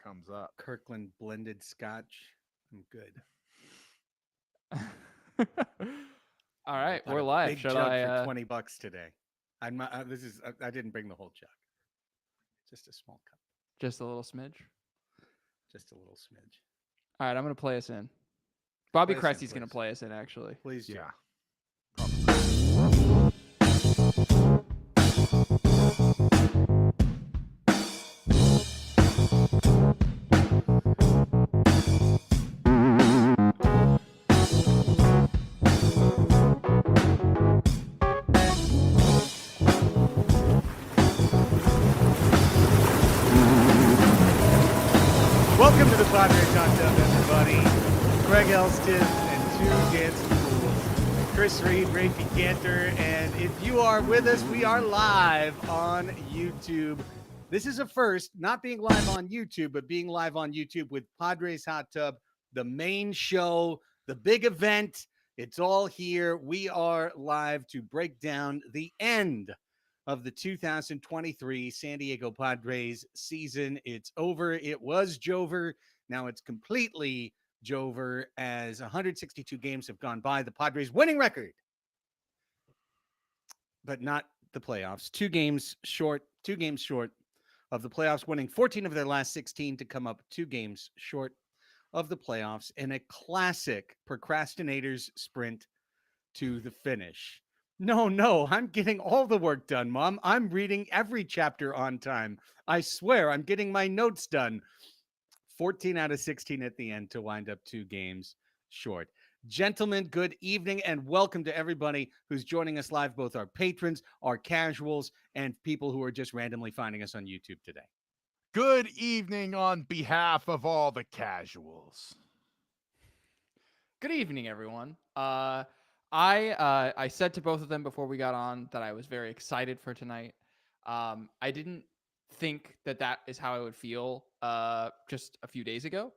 comes up. Kirkland blended scotch. I'm good. All I right, bought we're a live. big Should jug I for $20 today. I didn't bring the whole jug. Just a small cup. just a little smidge? Just a little smidge. All right, I'm going to play us in. Bobby Play us in, Cressy's going to please. play us in, actually. Please do. Yeah. Welcome to the Padres Hot Tub, everybody. Greg Elston and two dancing fools. Chris Reed, Raphie Cantor, and if you are with us, we are live on YouTube. This is a first, not being live on YouTube, but being live on YouTube with Padres Hot Tub, the main show, the big event. It's all here. We are live to break down the end of the 2023 San Diego Padres season. It's over. It was Jover. Now it's completely Jover as 162 games have gone by. The Padres winning record, but not the playoffs. 2 games short of the playoffs, winning 14 of their last 16 to come up 2 games short of the playoffs in a classic procrastinator's sprint to the finish. No, I'm getting all the work done, Mom. I'm reading every chapter on time. I swear I'm getting my notes done. 14 out of 16 at the end to wind up 2 games short. Gentlemen, good evening and welcome to everybody who's joining us live, both our patrons, our casuals, and people who are just randomly finding us on YouTube today. Good evening on behalf of all the casuals. Good evening, everyone. I said to both of them before we got on that I was very excited for tonight. I didn't think that is how I would feel just a few days ago,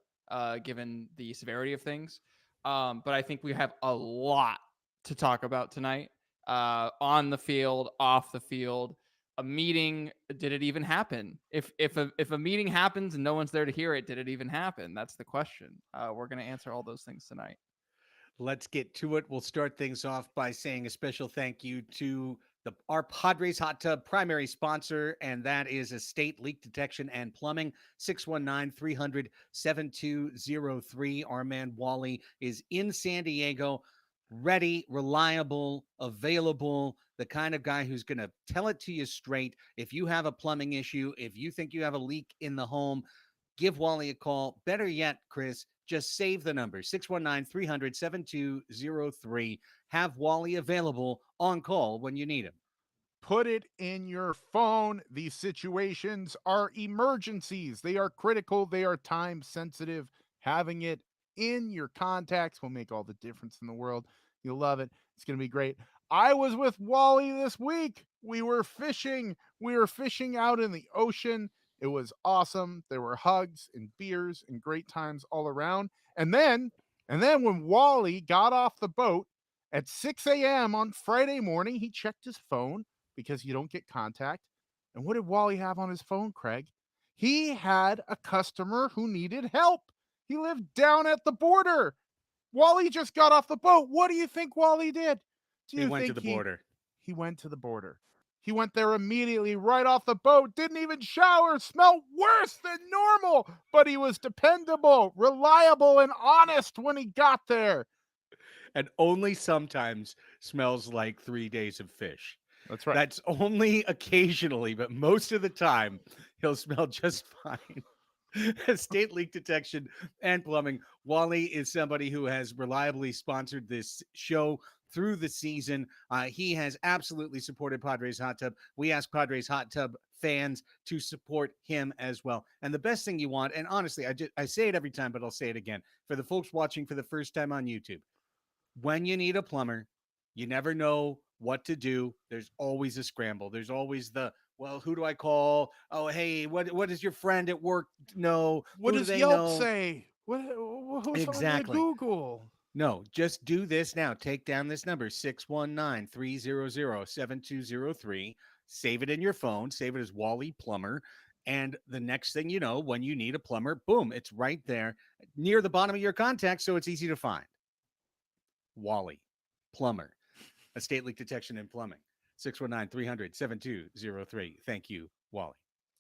given the severity of things. But I think we have a lot to talk about tonight, on the field, off the field. A meeting, did it even happen? If a meeting happens and no one's there to hear it, did it even happen? That's the question. We're going to answer all those things tonight. Let's get to it. We'll start things off by saying a special thank you to our Padres Hot Tub primary sponsor, and that is Estate Leak Detection and Plumbing, 619-300-7203. Our man Wally is in San Diego, ready, reliable, available, the kind of guy who's going to tell it to you straight. If you have a plumbing issue, if you think you have a leak in the home, give Wally a call. Better yet, Chris, just save the number 619-300-7203. Have Wally available on call when you need him. Put it in your phone. These situations are emergencies. They are critical. They are time sensitive. Having it in your contacts will make all the difference in the world. You'll love it. It's going to be great. I was with Wally this week. We were fishing. We were fishing out in the ocean. It was awesome. There were hugs and beers and great times all around. And then when Wally got off the boat at 6 a.m. on Friday morning, he checked his phone because you don't get contact. And what did Wally have on his phone, Craig? He had a customer who needed help. He lived down at the border. Wally just got off the boat. What do you think Wally did? He went to the border. He went to the border. He went there immediately, right off the boat, didn't even shower, smelled worse than normal, but he was dependable, reliable, and honest when he got there. And only sometimes smells like 3 days of fish. That's right. That's only occasionally, but most of the time, he'll smell just fine. Estate Leak Detection and Plumbing. Wally is somebody who has reliably sponsored this show through the season. He has absolutely supported Padres Hot Tub. We ask Padres Hot Tub fans to support him as well. And the best thing you want, and honestly, I say it every time, but I'll say it again for the folks watching for the first time on YouTube. When you need a plumber, you never know what to do. There's always a scramble. There's always well, who do I call? Oh, hey, what does your friend at work know? What Who do does they Yelp know? say? Who's Exactly. on Google? No, just do this now. Take down this number, 619-300-7203. Save it in your phone. Save it as Wally Plumber. And the next thing you know, when you need a plumber, boom, it's right there near the bottom of your contacts, so it's easy to find. Wally, plumber, estate leak detection and plumbing. 619-300-7203. Thank you, Wally.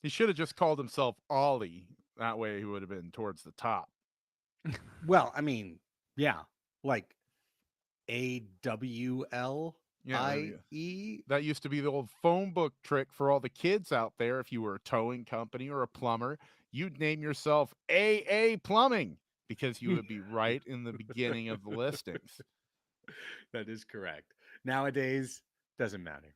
He should have just called himself Ollie. That way he would have been towards the top. Well, I mean, yeah, like AWLIE. That used to be the old phone book trick for all the kids out there. If you were a towing company or a plumber, you'd name yourself AA Plumbing because you would be right in the beginning of the listings. That is correct. Nowadays, doesn't matter.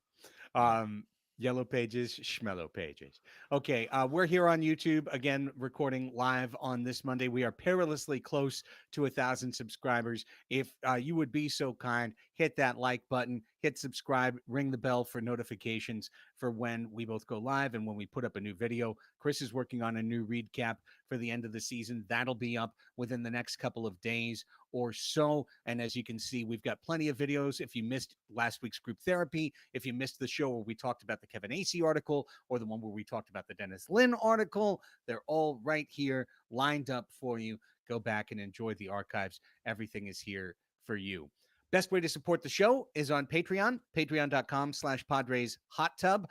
Yellow pages, schmellow pages. Okay, we're here on YouTube again, recording live on this Monday. We are perilously close to 1,000 subscribers. If you would be so kind, hit that like button, hit subscribe, ring the bell for notifications for when we both go live and when we put up a new video. Chris is working on a new recap for the end of the season. That'll be up within the next couple of days or so. And as you can see, we've got plenty of videos. If you missed last week's group therapy, if you missed the show where we talked about the Kevin Acey article or the one where we talked about the Dennis Lynn article, they're all right here lined up for you. Go back and enjoy the archives. Everything is here for you. Best way to support the show is on Patreon, patreon.com/Padres Hot Tub,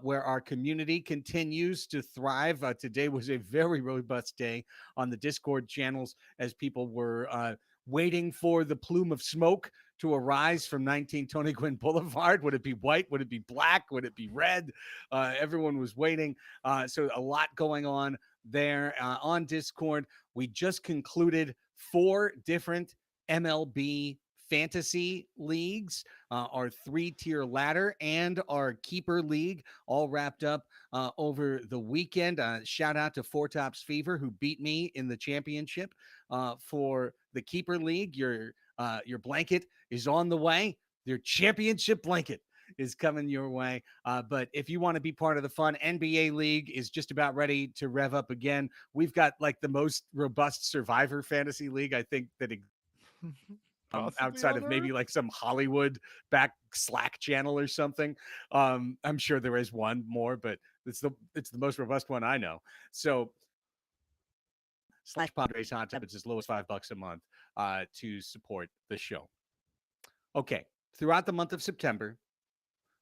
where our community continues to thrive. Today was a very robust day on the Discord channels as people were waiting for the plume of smoke to arise from 19 Tony Gwynn Boulevard. Would it be white? Would it be black? Would it be red? Everyone was waiting. So a lot going on there on Discord. We just concluded 4 different MLB fantasy leagues, our 3-tier ladder, and our keeper league, all wrapped up over the weekend. Shout out to Four Tops Fever, who beat me in the championship for the keeper league. Your blanket is on the way. Your championship blanket is coming your way. But if you want to be part of the fun, NBA League is just about ready to rev up again. We've got like the most robust Survivor fantasy league, I think, that outside of maybe like some Hollywood back Slack channel or something. I'm sure there is one more, but it's the most robust one I know. So /Padres Hot Tub, it's as low as $5 a month to support the show. Okay, throughout the month of September,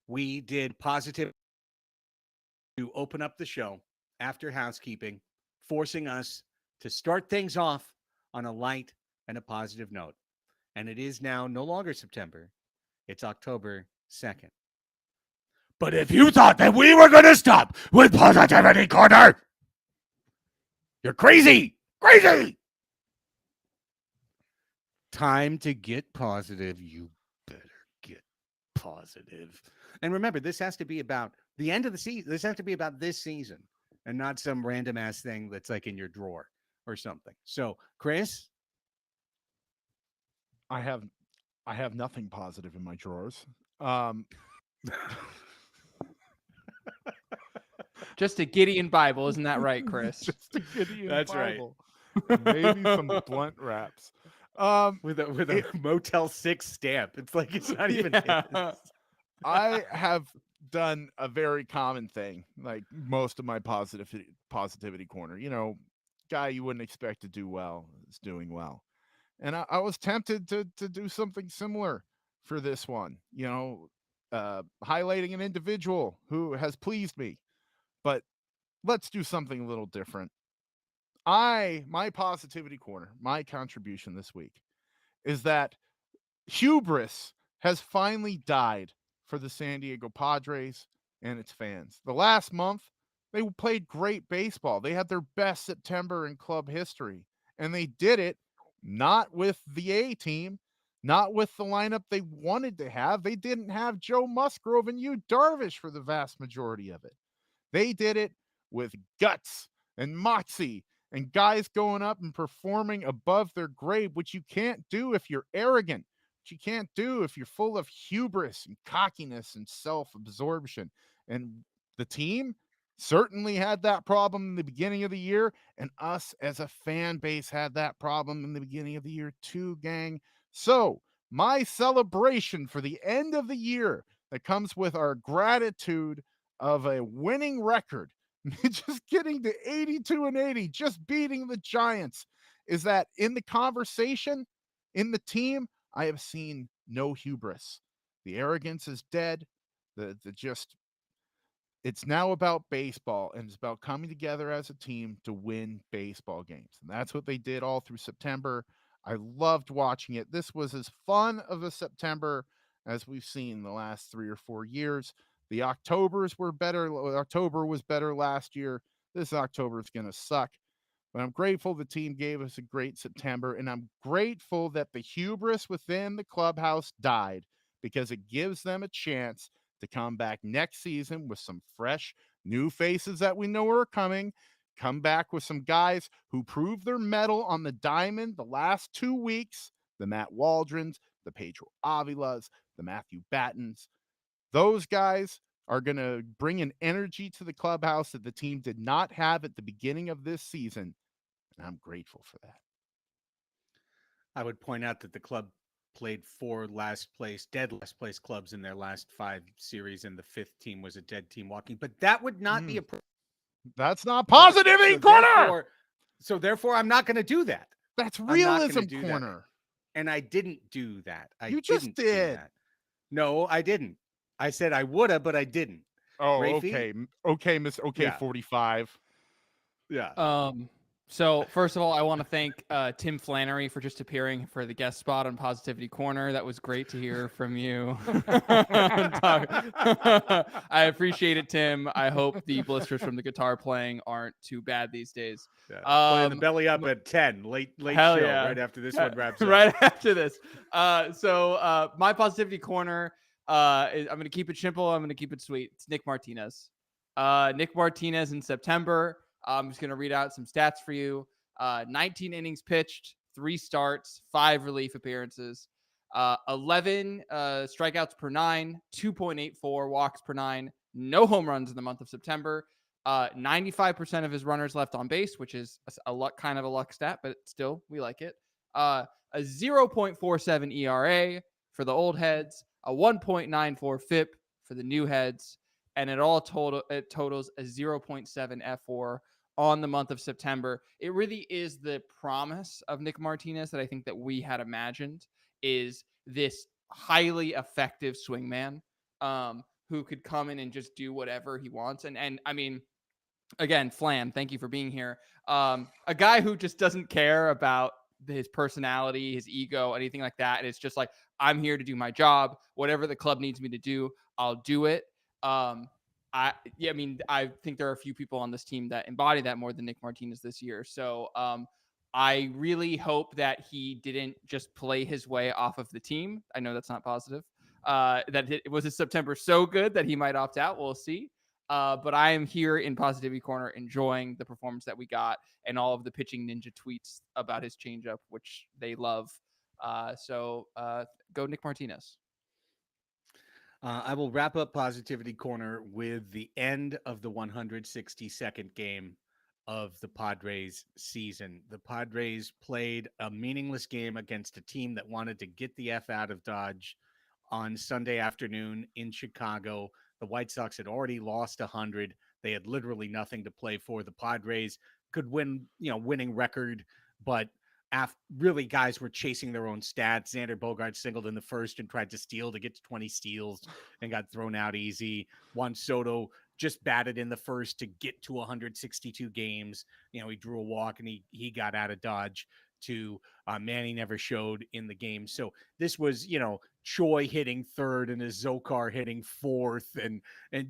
we did positive to open up the show after housekeeping, forcing us to start things off on a light and a positive note. And it is now no longer September. It's October 2nd. But if you thought that we were going to stop with Positivity Corner, you're crazy. Crazy. Time to get positive. You better get positive. And remember, this has to be about the end of the season. This has to be about this season and not some random ass thing that's like in your drawer or something. So, Chris? I have nothing positive in my drawers. Just a Gideon Bible, isn't that right, Chris? Just a Gideon That's Bible. Right. Maybe some blunt wraps. With a Motel 6 stamp. It's like it's not even his. I have done a very common thing, like most of my positivity corner. You know, guy you wouldn't expect to do well is doing well. And I was tempted to do something similar for this one, you know, highlighting an individual who has pleased me. But let's do something a little different. My positivity corner, my contribution this week is that hubris has finally died for the San Diego Padres and its fans. The last month, they played great baseball. They had their best September in club history, and they did it not with the A team, not with the lineup they wanted to have. They didn't have Joe Musgrove and Yu Darvish for the vast majority of it. They did it with guts and moxie and guys going up and performing above their grade, which you can't do if you're arrogant, which you can't do if you're full of hubris and cockiness and self-absorption. And the team certainly had that problem in the beginning of the year, and us as a fan base had that problem in the beginning of the year too, gang. So my celebration for the end of the year that comes with our gratitude of a winning record just getting to 82-80, just beating the Giants, is that in the conversation, in the team, I have seen no hubris. The arrogance is dead. The just it's now about baseball, and it's about coming together as a team to win baseball games. And that's what they did all through September. I loved watching it. This was as fun of a September as we've seen the last 3 or 4 years. The Octobers were better. October was better last year. This October is going to suck. But I'm grateful the team gave us a great September, and I'm grateful that the hubris within the clubhouse died, because it gives them a chance to come back next season with some fresh, new faces that we know are coming. Come back with some guys who proved their mettle on the diamond the last 2 weeks. The Matt Waldrons, the Pedro Avilas, the Matthew Battens. Those guys are going to bring an energy to the clubhouse that the team did not have at the beginning of this season. And I'm grateful for that. I would point out that the club played 4 dead last place clubs in their last 5 series, and the 5th team was a dead team walking. But that would not be a That's not positivity corner. Therefore, I'm not going to do that. That's realism corner. That. And I didn't do that. You just did. No, I didn't. I said I woulda, but I didn't. Oh, Raphie? okay, Miss. Okay, yeah. 45. Yeah. So first of all, I want to thank Tim Flannery for just appearing for the guest spot on Positivity Corner. That was great to hear from you. I appreciate it, Tim. I hope the blisters from the guitar playing aren't too bad these days. Yeah. Playing the belly up at 10, late show, yeah. right after this one wraps up. Right after this. So my Positivity Corner, I'm going to keep it simple. I'm going to keep it sweet. It's Nick Martinez. Nick Martinez in September. I'm just going to read out some stats for you. 19 innings pitched, 3 starts, 5 relief appearances, 11 strikeouts per 9, 2.84 walks per 9, no home runs in the month of September. 95% of his runners left on base, which is a kind of a luck stat, but still, we like it. A 0.47 ERA for the old heads, a 1.94 FIP for the new heads, and it totals a 0.7 F4 on the month of September. It really is the promise of Nick Martinez that I think that we had imagined, is this highly effective swingman who could come in and just do whatever he wants. And I mean, again, Flan, thank you for being here. A guy who just doesn't care about his personality, his ego, anything like that. And it's just like, I'm here to do my job. Whatever the club needs me to do, I'll do it. I think there are a few people on this team that embody that more than Nick Martinez this year. So I really hope that he didn't just play his way off of the team. I know that's not positive. That it was a September so good that he might opt out. We'll see. But I am here in Positivity Corner enjoying the performance that we got and all of the pitching ninja tweets about his changeup, which they love. So go Nick Martinez. I will wrap up Positivity Corner with the end of the 162nd game of the Padres season. The Padres played a meaningless game against a team that wanted to get the F out of Dodge on Sunday afternoon in Chicago. The White Sox had already lost 100. They had literally nothing to play for. The Padres could win, winning record, but really guys were chasing their own stats. Xander Bogaerts singled in the first and tried to steal to get to 20 steals and got thrown out easy. Juan Soto just batted in the first to get to 162 games. He drew a walk and he got out of Dodge to Manny never showed in the game. So this was, Choi hitting third and a Zokar hitting fourth and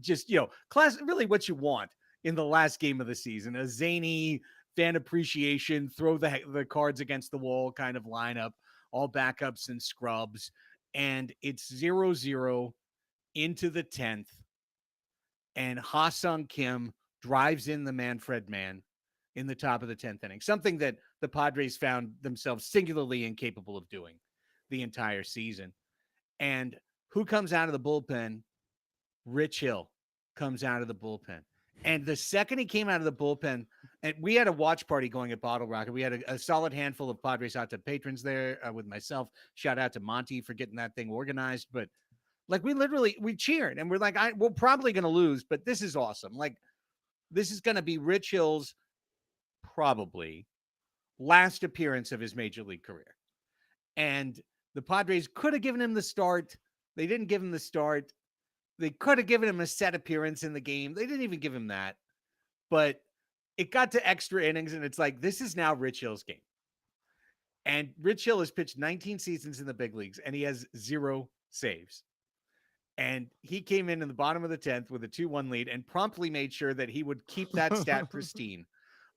just, class, really what you want in the last game of the season, a zany fan appreciation, throw the cards against the wall kind of lineup, all backups and scrubs. And it's 0-0 into the 10th. And Ha-Sung Kim drives in the Manfred man in the top of the 10th inning, something that the Padres found themselves singularly incapable of doing the entire season. And who comes out of the bullpen? Rich Hill comes out of the bullpen. And the second he came out of the bullpen, and we had a watch party going at Bottle Rocket. We had a solid handful of Padres Hot Tub patrons there with myself. Shout out to Monty for getting that thing organized. But we cheered and we're like, we're probably going to lose, but this is awesome. this is going to be Rich Hill's probably last appearance of his major league career. And the Padres could have given him the start. They didn't give him the start. They could have given him a set appearance in the game. They didn't even give him that. But it got to extra innings, and it's like, this is now Rich Hill's game. And Rich Hill has pitched 19 seasons in the big leagues, and he has 0 saves. And he came in the bottom of the 10th with a 2-1 lead and promptly made sure that he would keep that stat pristine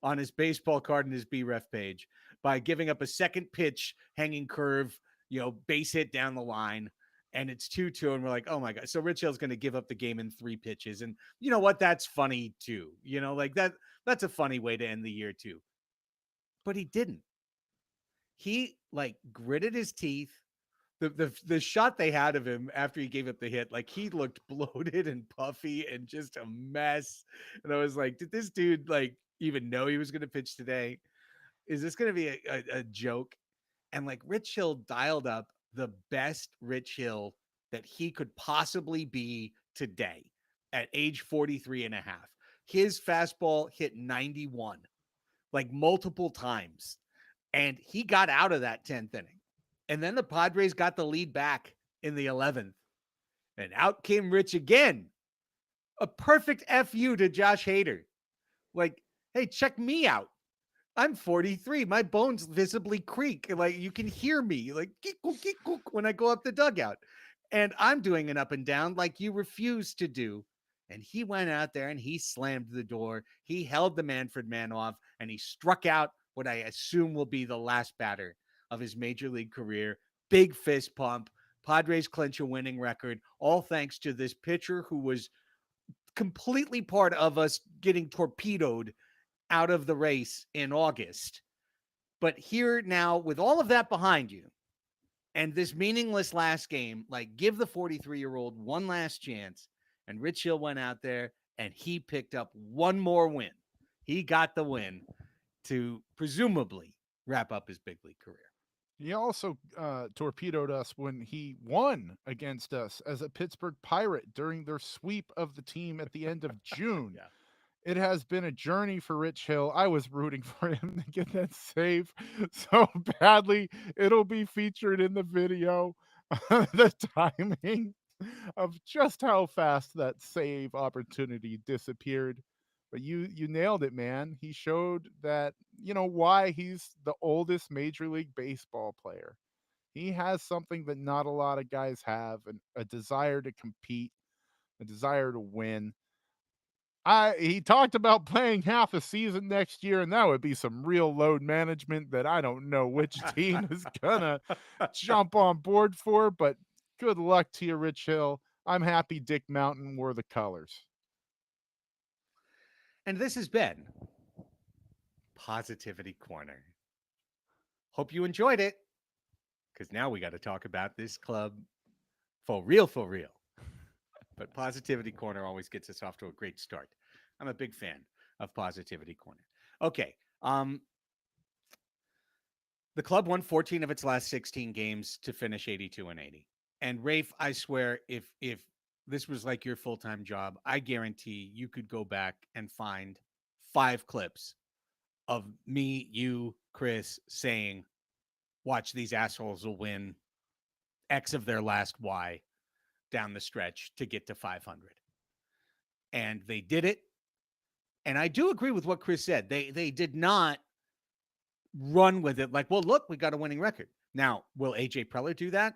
on his baseball card and his BREF page by giving up a second pitch, hanging curve, base hit down the line. And it's 2-2. And we're like, oh my God. So Rich Hill's going to give up the game in 3 pitches. And you know what? That's funny too. Like that's a funny way to end the year too. But he didn't. He gritted his teeth. The shot they had of him after he gave up the hit, he looked bloated and puffy and just a mess. And I was like, did this dude even know he was going to pitch today? Is this going to be a joke? And Rich Hill dialed up the best Rich Hill that he could possibly be today at age 43 and a half. His fastball hit 91 multiple times. And he got out of that 10th inning. And then the Padres got the lead back in the 11th. And out came Rich again. A perfect FU to Josh Hader. Hey, check me out. I'm 43. My bones visibly creak. You can hear me when I go up the dugout. And I'm doing an up and down like you refuse to do. And he went out there and he slammed the door. He held the Manfred man off and he struck out what I assume will be the last batter of his major league career. Big fist pump. Padres clinch a winning record, all thanks to this pitcher who was completely part of us getting torpedoed out of the race in August. But here now, with all of that behind you, and this meaningless last game, give the 43-year-old one last chance. And Rich Hill went out there and he picked up one more win. He got the win to presumably wrap up his big league career. He also torpedoed us when he won against us as a Pittsburgh Pirate during their sweep of the team at the end of June. Yeah. It has been a journey for Rich Hill. I was rooting for him to get that save so badly. It'll be featured in the video. The timing of just how fast that save opportunity disappeared. But you nailed it, man. He showed that, why he's the oldest Major League Baseball player. He has something that not a lot of guys have, a desire to compete, a desire to win. He talked about playing half a season next year, and that would be some real load management that I don't know which team is gonna jump on board for, but good luck to you, Rich Hill. I'm happy Dick Mountain wore the colors. And this has been Positivity Corner. Hope you enjoyed it, because now we got to talk about this club for real, for real. But Positivity Corner always gets us off to a great start. I'm a big fan of Positivity Corner. Okay. The club won 14 of its last 16 games to finish 82-80. And Rafe, I swear, if this was your full-time job, I guarantee you could go back and find 5 clips of me, you, Chris saying, watch, these assholes will win X of their last Y down the stretch to get to 500. And they did it. And I do agree with what Chris said. They did not run with it well, look, we got a winning record. Now, will AJ Preller do that?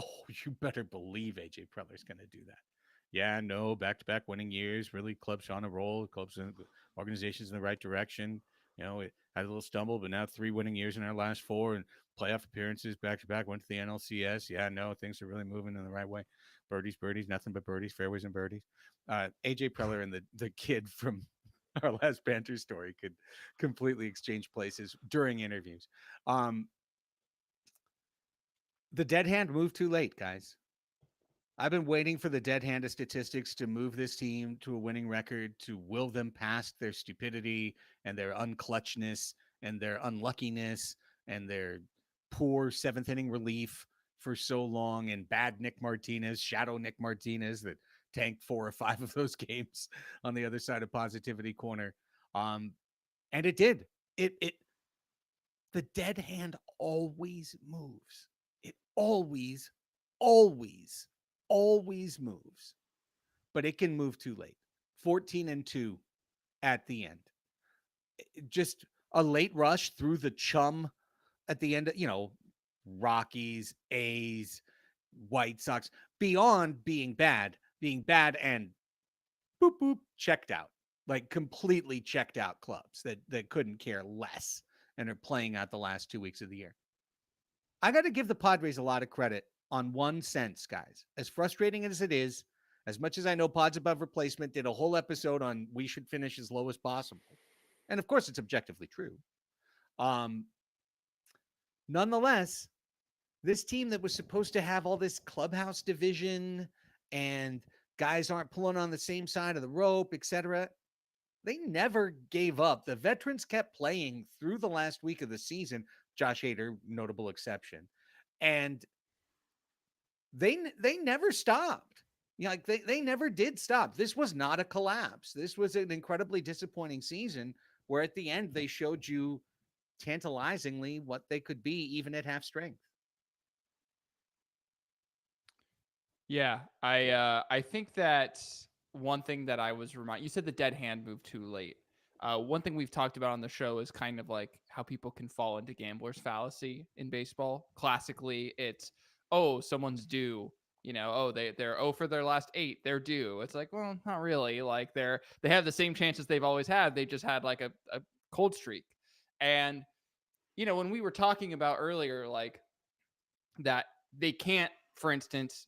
Oh, you better believe AJ Preller's going to do that. Yeah, no, back-to-back winning years, really clubs on a roll, clubs and organizations in the right direction. It had a little stumble, but now 3 winning years in our last 4 and playoff appearances back-to-back, went to the NLCS. Yeah, no, things are really moving in the right way. Birdies, nothing but birdies, fairways and birdies. AJ Preller and the kid from our last banter story could completely exchange places during interviews. The dead hand moved too late, guys. I've been waiting for the dead hand of statistics to move this team to a winning record, to will them past their stupidity and their unclutchness and their unluckiness and their poor 7th inning relief for so long, and bad Nick Martinez, shadow Nick Martinez that tank 4 or 5 of those games on the other side of Positivity Corner. And it did. It the dead hand always moves. It always, always, always moves. But it can move too late. 14-2 at the end. Just a late rush through the chum at the end, Rockies, A's, White Sox, beyond being bad and boop, boop, checked out, like completely checked out clubs that couldn't care less and are playing out the last 2 weeks of the year. I got to give the Padres a lot of credit on one sense, guys. As frustrating as it is, as much as I know Pods Above Replacement did a whole episode on we should finish as low as possible. And of course, it's objectively true. Nonetheless, this team that was supposed to have all this clubhouse division and guys aren't pulling on the same side of the rope, etc., they never gave up. The veterans kept playing through the last week of the season. Josh Hader, notable exception. And they never stopped. They never did stop. This was not a collapse. This was an incredibly disappointing season where at the end they showed you tantalizingly what they could be even at half strength. Yeah, I think that one thing that I was reminded, you said the dead hand moved too late. One thing we've talked about on the show is kind of like how people can fall into gambler's fallacy in baseball. Classically, it's, oh, someone's due. They're 0 for their last 8. They're due. It's like, well, not really. Like they have the same chances they've always had. They just had like a cold streak. And when we were talking about earlier, like that they can't, for instance,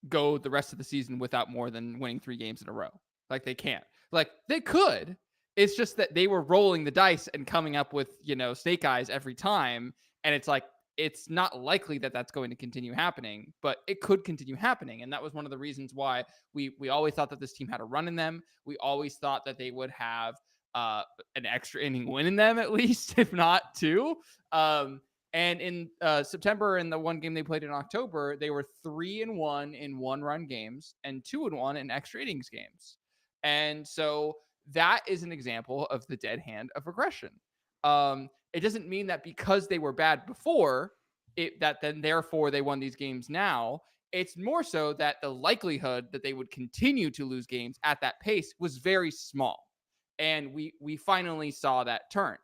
go the rest of the season without more than winning 3 games in a row. Like they can't. Like they could. It's just that they were rolling the dice and coming up with, snake eyes every time. And it's like, it's not likely that that's going to continue happening, but it could continue happening. And that was one of the reasons why we always thought that this team had a run in them. We always thought that they would have an extra inning win in them, at least, if not 2. And in September, in the one game they played in October, they were 3-1 in 1-run games and 2-1 in extra innings games. And so that is an example of the dead hand of regression. It doesn't mean that because they were bad before, that then therefore they won these games now. It's more so that the likelihood that they would continue to lose games at that pace was very small. And we finally saw that turn.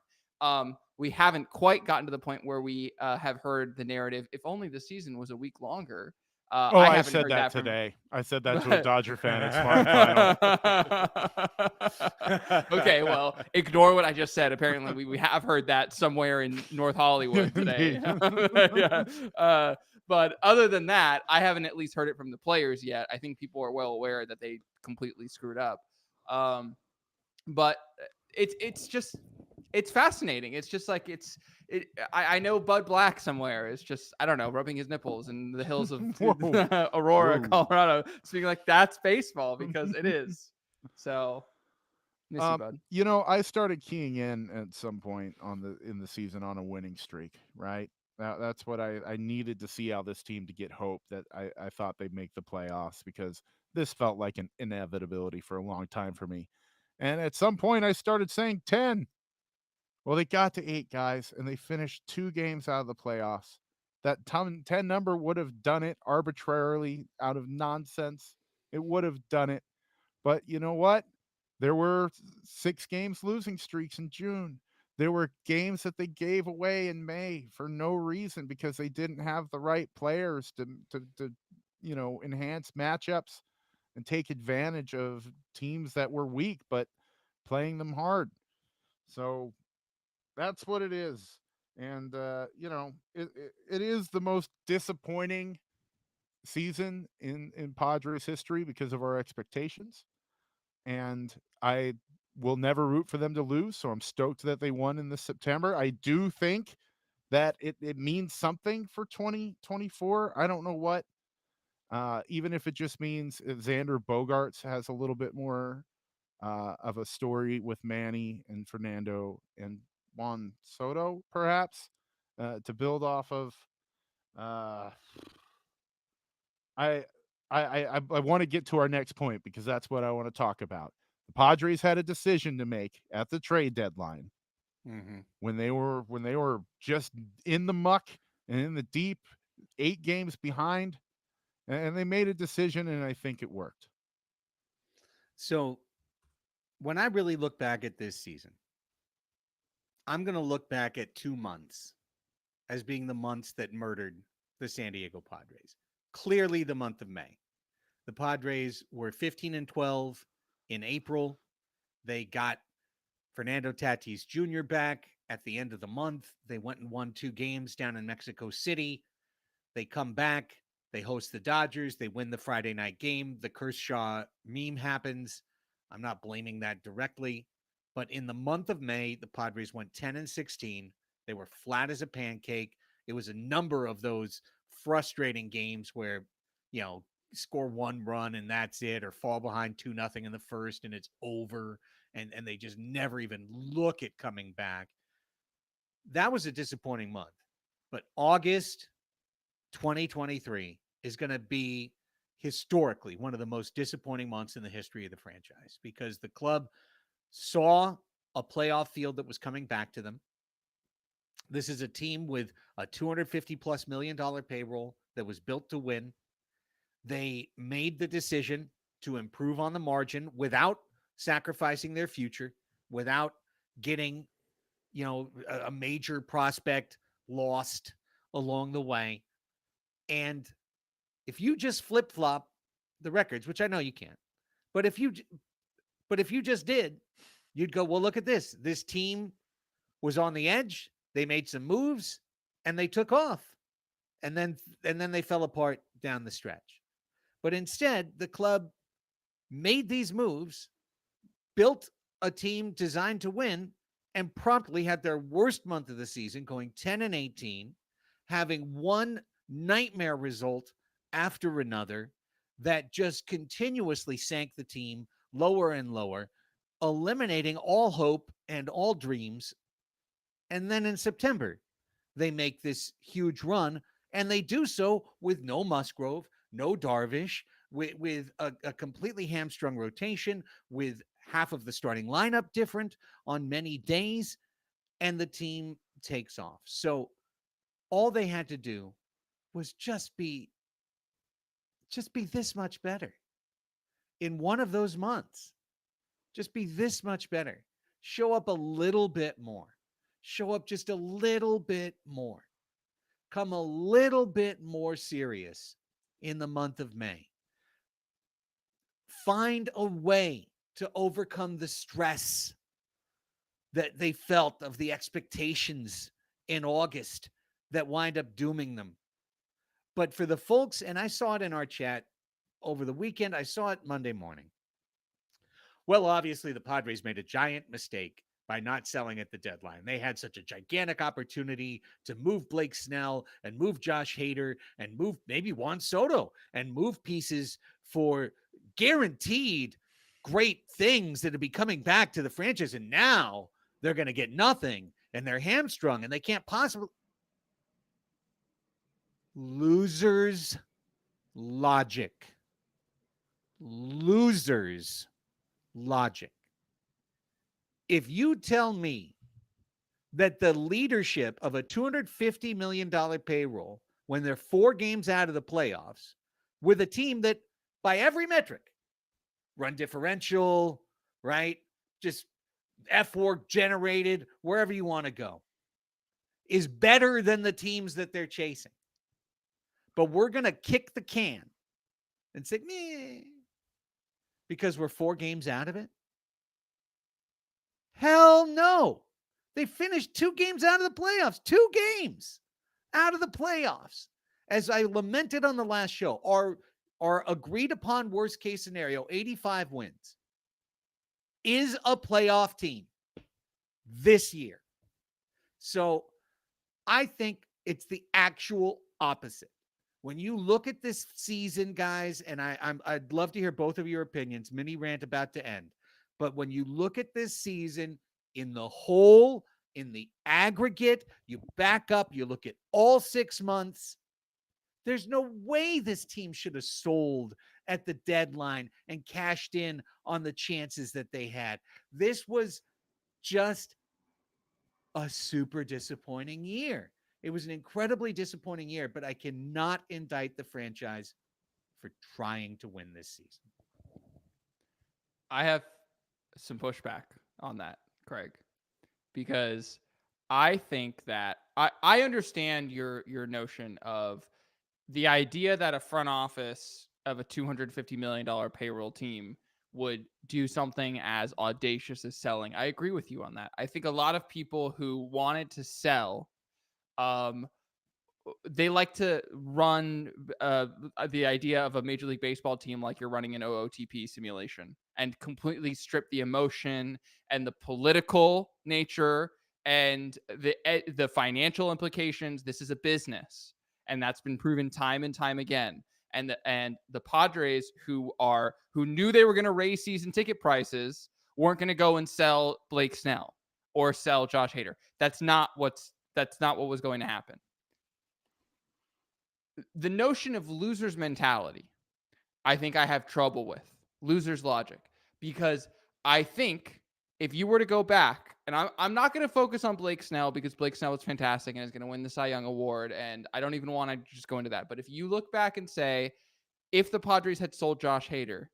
We haven't quite gotten to the point where we have heard the narrative, if only the season was a week longer. I haven't said heard that from today. I said that to a Dodger fan at Smart Final. Okay, well, ignore what I just said. Apparently, we have heard that somewhere in North Hollywood today. Yeah. But other than that, I haven't at least heard it from the players yet. I think people are well aware that they completely screwed up. But it's fascinating. It's just like I know Bud Black somewhere is just, I don't know, rubbing his nipples in the hills of Aurora, Whoa. Colorado, speaking like that's baseball, because it is. So miss you, Bud. I started keying in at some point in the season on a winning streak, right? That's what I needed to see how this team to get hope that I thought they'd make the playoffs, because this felt like an inevitability for a long time for me. And at some point I started saying 10. Well, they got to 8, guys, and they finished 2 games out of the playoffs. That 10 number would have done it arbitrarily out of nonsense. It would have done it. But you know what? There were 6 games losing streaks in June. There were games that they gave away in May for no reason, because they didn't have the right players to enhance matchups and take advantage of teams that were weak but playing them hard. So that's what it is. And it is the most disappointing season in Padres history because of our expectations. And I will never root for them to lose, so I'm stoked that they won in this September. I do think that it means something for 2024. I don't know what. Even if it just means Xander Bogaerts has a little bit more of a story with Manny and Fernando and Juan Soto, perhaps, to build off of. I I want to get to our next point because that's what I want to talk about. The Padres had a decision to make at the trade deadline Mm-hmm. when they were just in the muck and in the deep, 8 games behind, and they made a decision, and I think it worked. So when I really look back at this season, I'm going to look back at 2 months as being the months that murdered the San Diego Padres. Clearly, the month of May. The Padres were 15-12 in April. They got Fernando Tatis Jr. back at the end of the month. They went and won 2 games down in Mexico City. They come back. They host the Dodgers. They win the Friday night game. The Kershaw meme happens. I'm not blaming that directly. But in the month of May, the Padres went 10-16. They were flat as a pancake. It was a number of those frustrating games where, score 1 run and that's it, or fall behind 2-0 in the first and it's over. And they just never even look at coming back. That was a disappointing month. But August 2023 is going to be historically one of the most disappointing months in the history of the franchise because the club saw a playoff field that was coming back to them. This is a team with a $250+ million payroll that was built to win. They made the decision to improve on the margin without sacrificing their future, without getting, a major prospect lost along the way. And if you just flip-flop the records, which I know you can't, but if you just did, you'd go, well, look at this. This team was on the edge. They made some moves and they took off. And then they fell apart down the stretch. But instead, the club made these moves, built a team designed to win, and promptly had their worst month of the season, going 10-18, having one nightmare result after another that just continuously sank the team lower and lower, eliminating all hope and all dreams. And then in September, they make this huge run, and they do so with no Musgrove, no Darvish, with a completely hamstrung rotation, with half of the starting lineup different on many days, and the team takes off. So all they had to do was just be this much better in one of those months. Just be this much better. Show up a little bit more. Show up just a little bit more. Come a little bit more serious in the month of May. Find a way to overcome the stress that they felt of the expectations in August that wind up dooming them. But for the folks, and I saw it in our chat over the weekend, I saw it Monday morning. Well, obviously, the Padres made a giant mistake by not selling at the deadline. They had such a gigantic opportunity to move Blake Snell and move Josh Hader and move maybe Juan Soto and move pieces for guaranteed great things that would be coming back to the franchise. And now they're going to get nothing and they're hamstrung and they can't possibly. Losers logic. Losers logic. If you tell me that the leadership of a $250 million payroll, when they're 4 games out of the playoffs, with a team that by every metric, run differential, right? Just F4 generated, wherever you want to go, is better than the teams that they're chasing. But we're going to kick the can and say, meh, because we're 4 games out of it? Hell no. They finished 2 games out of the playoffs. 2 games out of the playoffs. As I lamented on the last show, our agreed upon worst case scenario, 85 wins, is a playoff team this year. So I think it's the actual opposite. When you look at this season, guys, and I'd love to hear both of your opinions, mini rant about to end. But when you look at this season in the whole, in the aggregate, you back up, you look at all 6 months, There's no way this team should have sold at the deadline and cashed in on the chances that they had. This was just a super disappointing year. It was an incredibly disappointing year, but I cannot indict the franchise for trying to win this season. I have some pushback on that, Craig, because I think that I understand your notion of the idea that a front office of a $250 million payroll team would do something as audacious as selling. I agree with you on that. I think a lot of people who wanted to sell, um, they like to run the idea of a Major League Baseball team like you're running an OOTP simulation and completely strip the emotion and the political nature and the financial implications. This is a business, and that's been proven time and time again. And the Padres, who knew they were going to raise season ticket prices, weren't going to go and sell Blake Snell or sell Josh Hader. That's not what was going to happen. The notion of loser's mentality, I think I have trouble with. Loser's logic. Because I think if you were to go back, and I'm not going to focus on Blake Snell because Blake Snell was fantastic and is going to win the Cy Young Award, and I don't even want to just go into that. But if you look back and say, if the Padres had sold Josh Hader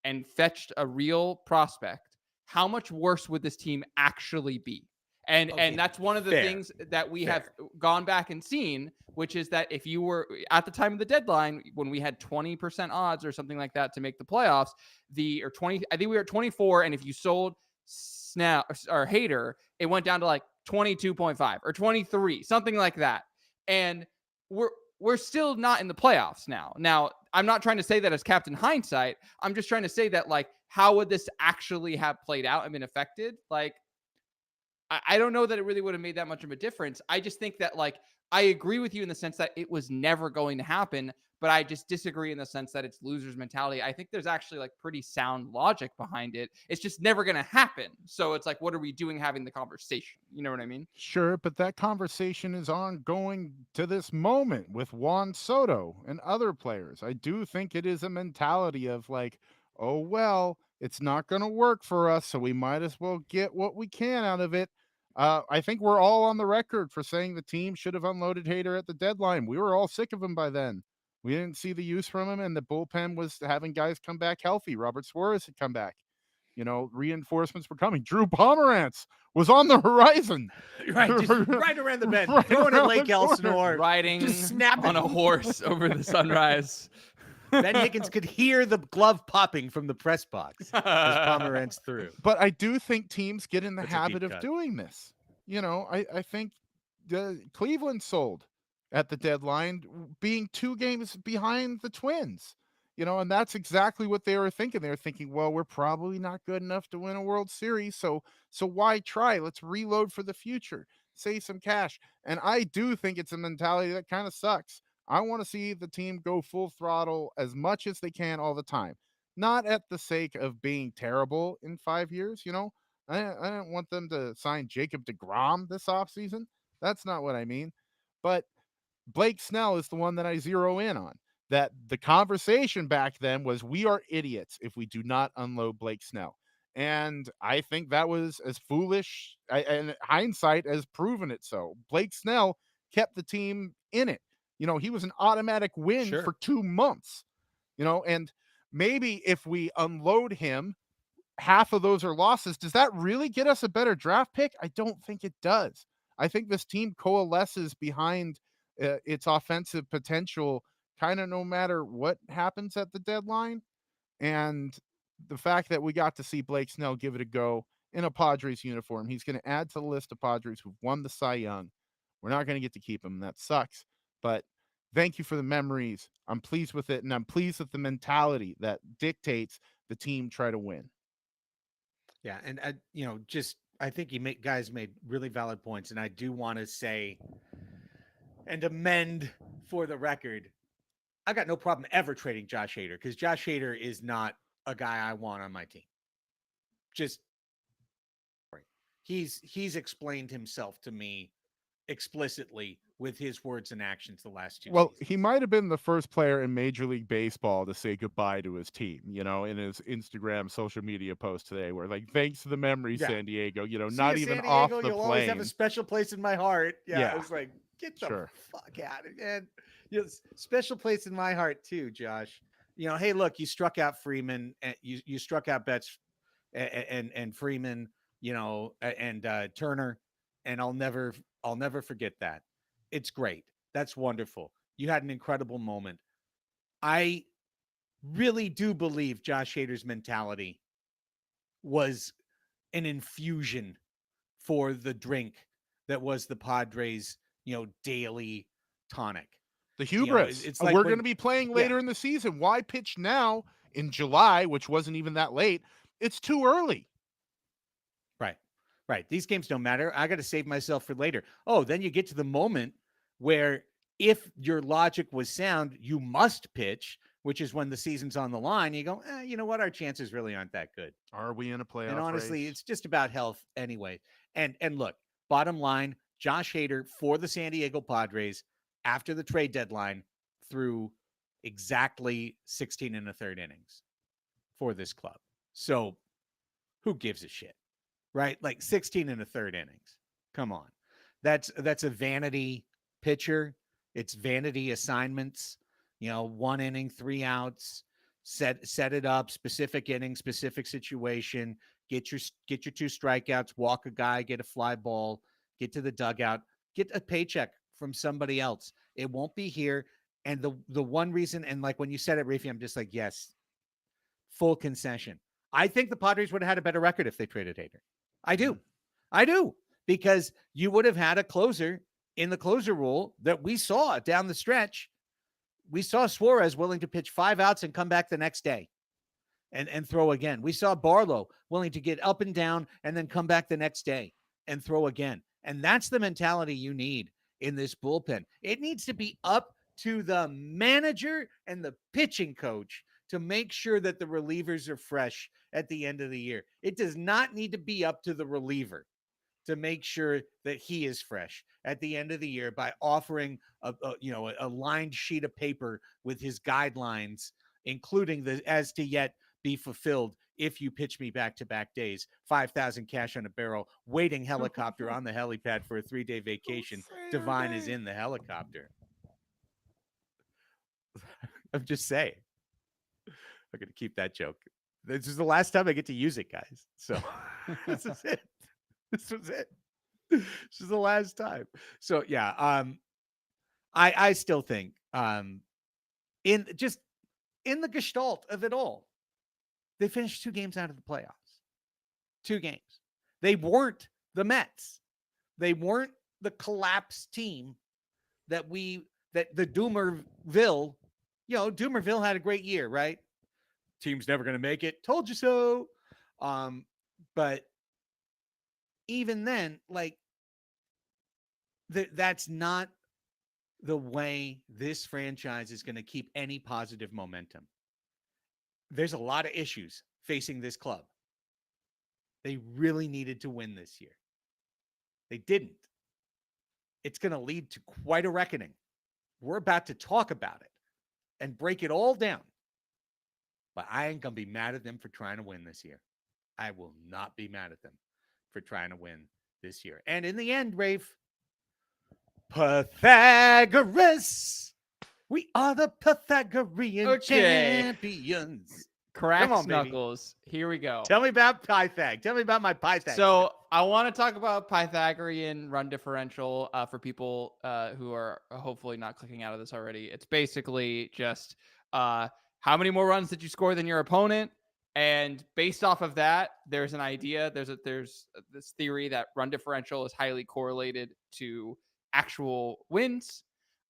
and fetched a real prospect, how much worse would this team actually be? And that's one of the things that we have gone back and seen, which is that if you were at the time of the deadline, when we had 20% odds or something like that to make the playoffs, I think we were at 24. And if you sold Snell or Hader, it went down to like 22.5 or 23, something like that. And we're still not in the playoffs now. Now, I'm not trying to say that as Captain Hindsight. I'm just trying to say that, like, how would this actually have played out and been affected? Like, I don't know that it really would have made that much of a difference. I just think that, like, I agree with you in the sense that it was never going to happen, but I just disagree in the sense that it's loser's mentality. I think there's actually like pretty sound logic behind it. It's just never going to happen. So it's like, what are we doing having the conversation? You know what I mean? Sure, but that conversation is ongoing to this moment with Juan Soto and other players. I do think it is a mentality of like, oh, well, it's not going to work for us, so we might as well get what we can out of it. I think we're all on the record for saying the team should have unloaded Hader at the deadline. We were all sick of him by then. We didn't see the use from him, and the bullpen was having guys come back healthy. Robert Suarez had come back. Reinforcements were coming. Drew Pomerantz was on the horizon. Right, just right around the bend, Right going to around Lake the corner. Elsinore, Riding just snapping on a horse over the sunrise. Ben Higgins could hear the glove popping from the press box as Pomerantz threw. But I do think teams get in the That's a deep habit of cut. doing this. I think Cleveland sold at the deadline, being 2 games behind the Twins. And that's exactly what they were thinking. They were thinking, well, we're probably not good enough to win a World Series, so why try? Let's reload for the future, save some cash. And I do think it's a mentality that kind of sucks. I want to see the team go full throttle as much as they can all the time, not at the sake of being terrible in 5 years. I didn't want them to sign Jacob deGrom this offseason. That's not what I mean. But Blake Snell is the one that I zero in on. That the conversation back then was, we are idiots if we do not unload Blake Snell. And I think that was as foolish, and hindsight has proven it so. Blake Snell kept the team in it. He was an automatic win for 2 months. And maybe if we unload him, half of those are losses. Does that really get us a better draft pick? I don't think it does. I think this team coalesces behind its offensive potential kind of no matter what happens at the deadline. And the fact that we got to see Blake Snell give it a go in a Padres uniform, he's going to add to the list of Padres who've won the Cy Young. We're not going to get to keep him. That sucks. But thank you for the memories. I'm pleased with it, and I'm pleased with the mentality that dictates the team try to win. Yeah, and I think guys made really valid points, and I do want to say and amend for the record, I got no problem ever trading Josh Hader because Josh Hader is not a guy I want on my team. Just he's explained himself to me explicitly with his words and actions the last 2 Well, seasons. he might have been the first player in Major League Baseball to say goodbye to his team, in his Instagram social media post today, where like, thanks to the memory, Yeah. San Diego, See not you, even San off Diego. the You'll always have a plane. special place in my heart. Yeah, Yeah, I was like, get the sure. fuck out of it, man. Special place in my heart too, Josh. Hey, look, you struck out Freeman, and you struck out Betts and Freeman, and Turner, and I'll never forget that. It's great. That's wonderful. You had an incredible moment. I really do believe Josh Hader's mentality was an infusion for the drink that was the Padres, daily tonic. The hubris. It's like We're when, going to be playing yeah, later in the season. Why pitch now in July, which wasn't even that late? It's too early. right, right. These games don't matter. I got to save myself for later. Oh, then you get to the moment where if your logic was sound, you must pitch, which is when the season's on the line. You go, you know what? Our chances really aren't that good. Are we in a playoff And honestly, race? it's just about health anyway. And look, bottom line, Josh Hader for the San Diego Padres after the trade deadline threw exactly 16 and a third innings for this club. So who gives a shit, right? Like 16 and a third innings. Come on. That's a vanity pitcher. It's vanity assignments, 1 inning, 3 outs, set it up, specific inning, specific situation, get your 2 strikeouts, walk a guy, get a fly ball, get to the dugout, get a paycheck from somebody else. It won't be here. And the one reason, and like when you said it, Raphie, I'm just like, yes, full concession. I think the Padres would have had a better record if they traded Hader. I do. I do. Because you would have had a closer in the closer role that we saw down the stretch. We saw Suarez willing to pitch 5 outs and come back the next day and throw again. We saw Barlow willing to get up and down and then come back the next day and throw again. And that's the mentality you need in this bullpen. It needs to be up to the manager and the pitching coach to make sure that the relievers are fresh at the end of the year. It does not need to be up to the reliever to make sure that he is fresh at the end of the year by offering a lined sheet of paper with his guidelines, including the as to yet be fulfilled if you pitch me back-to-back days, 5,000 cash on a barrel, waiting helicopter on the helipad for a 3-day vacation. Divine is in the helicopter. I'm just saying. I'm going to keep that joke. This is the last time I get to use it, guys. So this is it. This was it. This is the last time. So yeah, I still think in the gestalt of it all, they finished 2 games out of the playoffs. 2 games. They weren't the Mets. They weren't the collapsed team that the Doomerville, Doomerville had a great year, right? Team's never going to make it. Told you so. But even then, like, that's not the way this franchise is going to keep any positive momentum. There's a lot of issues facing this club. They really needed to win this year. They didn't. It's going to lead to quite a reckoning. We're about to talk about it and break it all down. But I ain't going to be mad at them for trying to win this year. I will not be mad at them for trying to win this year. And in the end, Rafe, Pythagoras. We are the Pythagorean champions. Cracks on, knuckles. Here we go. Tell me about Pythag. Tell me about my Pythag. So I want to talk about Pythagorean run differential for people who are hopefully not clicking out of this already. It's basically just how many more runs did you score than your opponent? And based off of that, there's an idea. There's this theory that run differential is highly correlated to actual wins.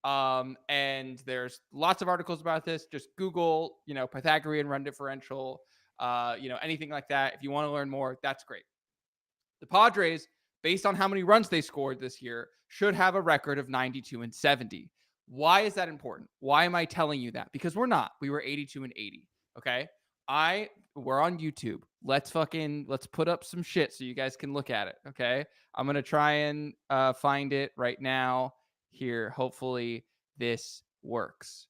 And there's lots of articles about this. Just Google, Pythagorean run differential, anything like that. If you want to learn more, that's great. The Padres, based on how many runs they scored this year, should have a record of 92 and 70. Why is that important? Why am I telling you that? Because we're not. We were 82 and 80. Okay. We're on YouTube. Let's put up some shit so you guys can look at it. Okay. I'm going to try and find it right now. here. Hopefully this works.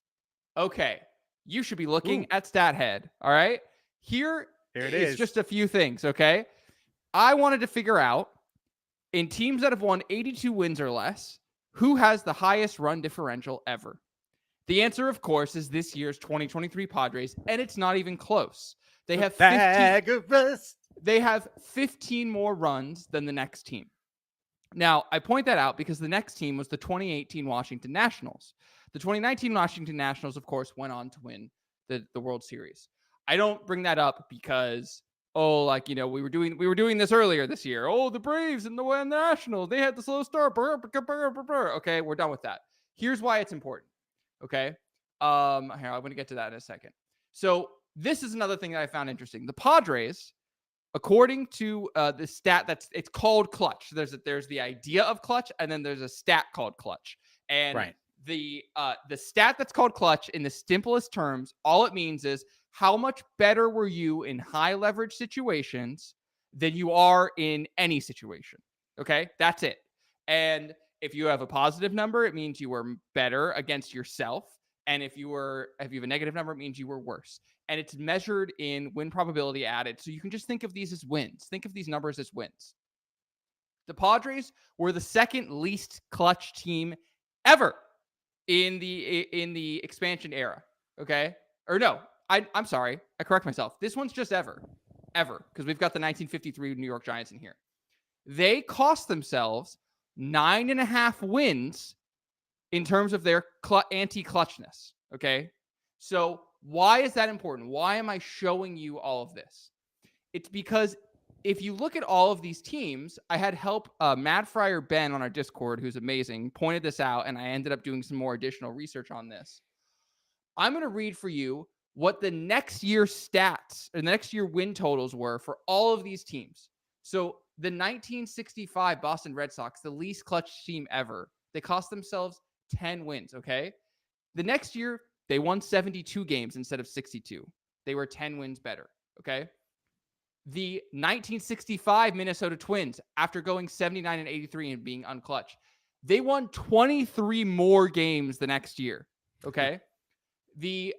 Okay. You should be looking Ooh. at StatHead. All right. Here it is is. just a few things. Okay. I wanted to figure out in teams that have won 82 wins or less, who has the highest run differential ever? The answer, of course, is this year's 2023 Padres, and it's not even close. They have 15 more runs than the next team. Now, I point that out because the next team was the 2018 Washington Nationals. The 2019 Washington Nationals, of course, went on to win the World Series. I don't bring that up because, we were doing this earlier this year. Oh, the Braves and the Nationals, they had the slow start. Okay, we're done with that. Here's why it's important. Okay. Here, I'm going to get to that in a second. So this is another thing that I found interesting. The Padres, according to the stat it's called clutch. There's the idea of clutch, and then there's a stat called clutch. And the stat that's called clutch, in the simplest terms, all it means is how much better were you in high leverage situations than you are in any situation. Okay, that's it. And if you have a positive number, it means you were better against yourself. And if you have a negative number, it means you were worse. And it's measured in win probability added. So you can just think of these as wins. Think of these numbers as wins. The Padres were the second least clutch team ever in the expansion era. Okay? Or no, I'm sorry. I correct myself. This one's just ever, because we've got the 1953 New York Giants in here. They cost themselves 9.5 wins in terms of their anti-clutchness. Okay. So why is that important? Why am I showing you all of this? It's because if you look at all of these teams, I had help Mad Friar Ben on our Discord, who's amazing, pointed this out, and I ended up doing some more additional research on this. I'm going to read for you what the next year stats or the next year win totals were for all of these teams. So the 1965 Boston Red Sox, the least clutch team ever, they cost themselves 10 wins, okay? The next year, they won 72 games instead of 62. They were 10 wins better, okay? The 1965 Minnesota Twins, after going 79 and 83 and being unclutched, they won 23 more games the next year, okay? The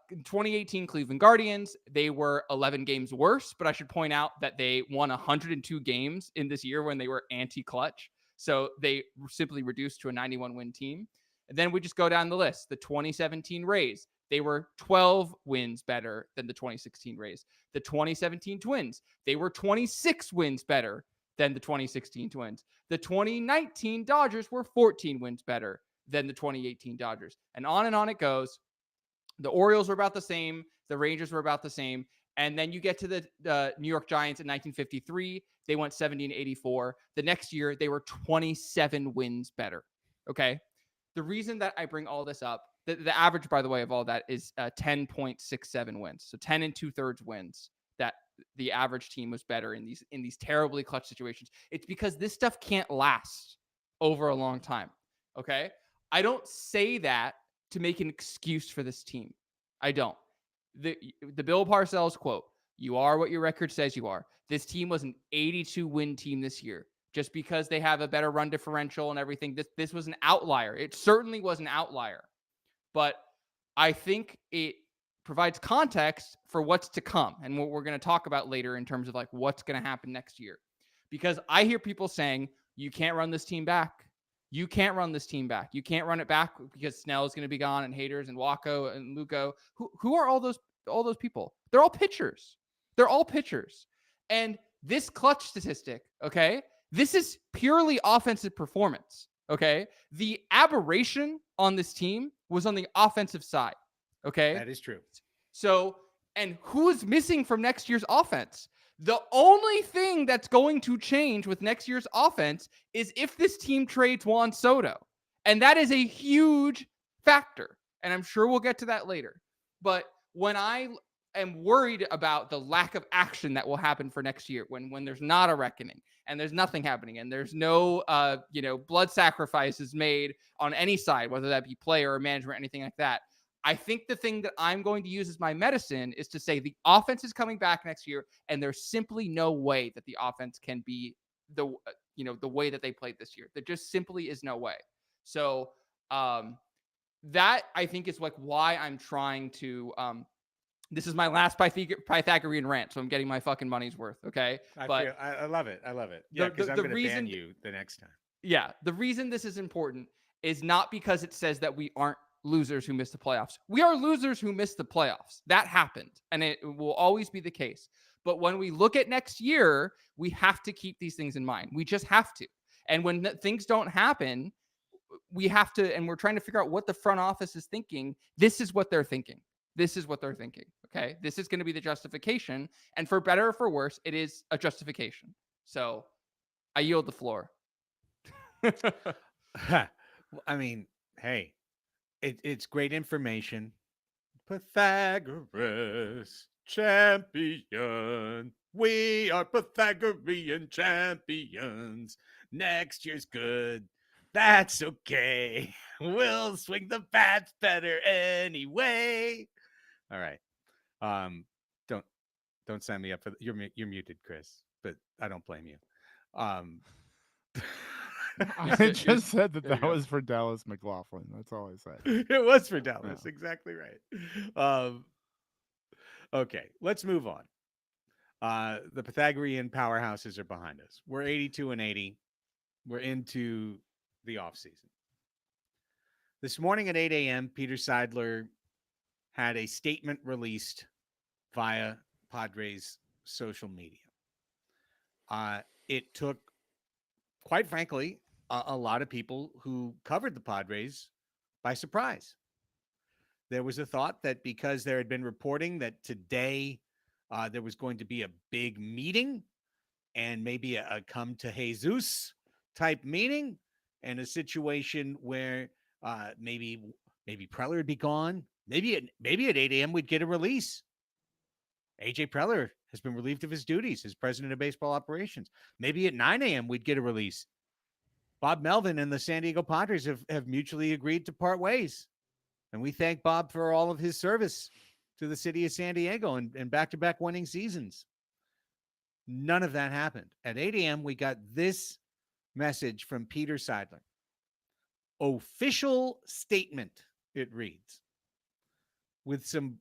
2018 Cleveland Guardians, they were 11 games worse, but I should point out that they won 102 games in this year when they were anti-clutch. So they simply reduced to a 91-win team. And then we just go down the list. The 2017 Rays, they were 12 wins better than the 2016 Rays. The 2017 Twins, they were 26 wins better than the 2016 Twins. The 2019 Dodgers were 14 wins better than the 2018 Dodgers. And on it goes. The Orioles were about the same. The Rangers were about the same. And then you get to the New York Giants in 1953. They went 70 and 84. The next year, they were 27 wins better. Okay. The reason that I bring all this up, the average, by the way, of all that is 10.67 wins. So 10 and 2/3 wins that the average team was better in these terribly clutch situations. It's because this stuff can't last over a long time. Okay. I don't say that to make an excuse for this team. I don't. The Bill Parcells quote, "You are what your record says you are." This team was an 82 win team this year. Just because they have a better run differential and everything, this was an outlier. It certainly was an outlier. But I think it provides context for what's to come and what we're going to talk about later in terms of like what's going to happen next year. Because I hear people saying, you can't run this team back. You can't run this team back. You can't run it back because Snell is going to be gone and Haters and Wacko and Luco. Who are all those people? They're all pitchers. They're all pitchers. And this clutch statistic, okay, this is purely offensive performance, okay? The aberration on this team was on the offensive side, okay? That is true. So, and who's missing from next year's offense? The only thing that's going to change with next year's offense is if this team trades Juan Soto. And that is a huge factor. And I'm sure we'll get to that later. But when I am worried about the lack of action that will happen for next year, when there's not a reckoning and there's nothing happening and there's no, blood sacrifices made on any side, whether that be player or management or anything like that, I think the thing that I'm going to use as my medicine is to say the offense is coming back next year, and there's simply no way that the offense can be the way that they played this year. There just simply is no way. So that I think is like why I'm trying to this is my last Pythagorean rant, so I'm getting my fucking money's worth, okay? But I love it. I love it. Yeah, because I'm the going to ban reason you the next time. yeah, the reason this is important is not because it says that we aren't losers who miss the playoffs. We are losers who miss the playoffs. That happened, and it will always be the case. But when we look at next year, we have to keep these things in mind. We just have to. And when things don't happen, we have to, and we're trying to figure out what the front office is thinking. This is what they're thinking. This is what they're thinking. Okay. This is going to be the justification. And for better or for worse, it is a justification. So I yield the floor. I mean, hey, it's great information. Pythagoras champion. We are Pythagorean champions. Next year's good. That's okay. We'll swing the bats better anyway. All right. Don't sign me up for you're muted, Chris, but I don't blame you. I just said that There you go. was for Dallas McLaughlin. That's all I said. It was for Dallas. Yeah. Exactly right. Okay, let's move on. The Pythagorean powerhouses are behind us. We're 82-80. We're into the offseason. This morning at 8 a.m., Peter Seidler had a statement released via Padres social media. It took, quite frankly, a lot of people who covered the Padres by surprise. There was a thought that because there had been reporting that today there was going to be a big meeting and maybe a come to Jesus type meeting and a situation where maybe Preller would be gone. Maybe at 8 a.m. we'd get a release. AJ Preller has been relieved of his duties as president of baseball operations. Maybe at 9 a.m. we'd get a release. Bob Melvin and the San Diego Padres have mutually agreed to part ways. And we thank Bob for all of his service to the city of San Diego and back-to-back winning seasons. None of that happened. At 8 a.m., we got this message from Peter Seidler. Official statement, it reads, with some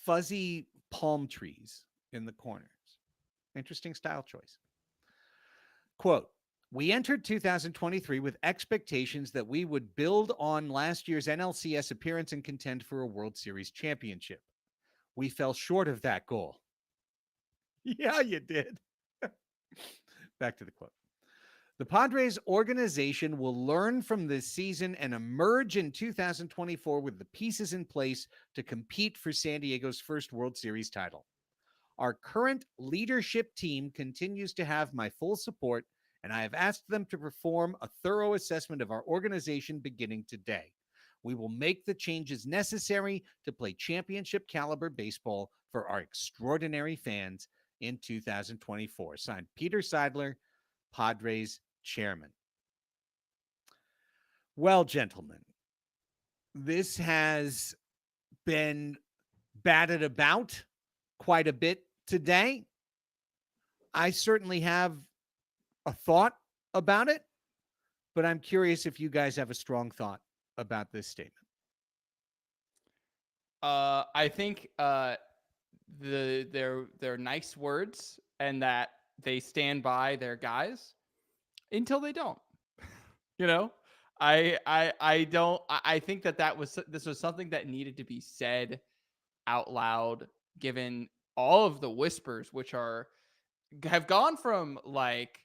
fuzzy palm trees in the corners. Interesting style choice. Quote, we entered 2023 with expectations that we would build on last year's NLCS appearance and contend for a World Series championship. We fell short of that goal. Yeah, you did. Back to the quote. The Padres organization will learn from this season and emerge in 2024 with the pieces in place to compete for San Diego's first World Series title. Our current leadership team continues to have my full support, and I have asked them to perform a thorough assessment of our organization beginning today. We will make the changes necessary to play championship caliber baseball for our extraordinary fans in 2024. Signed, Peter Seidler, Padres chairman. Well, gentlemen, this has been batted about quite a bit today. I certainly have a thought about it, but I'm curious if you guys have a strong thought about this statement. I think they're nice words and that they stand by their guys until they don't. You know, I think this was something that needed to be said out loud, given all of the whispers, which have gone from like,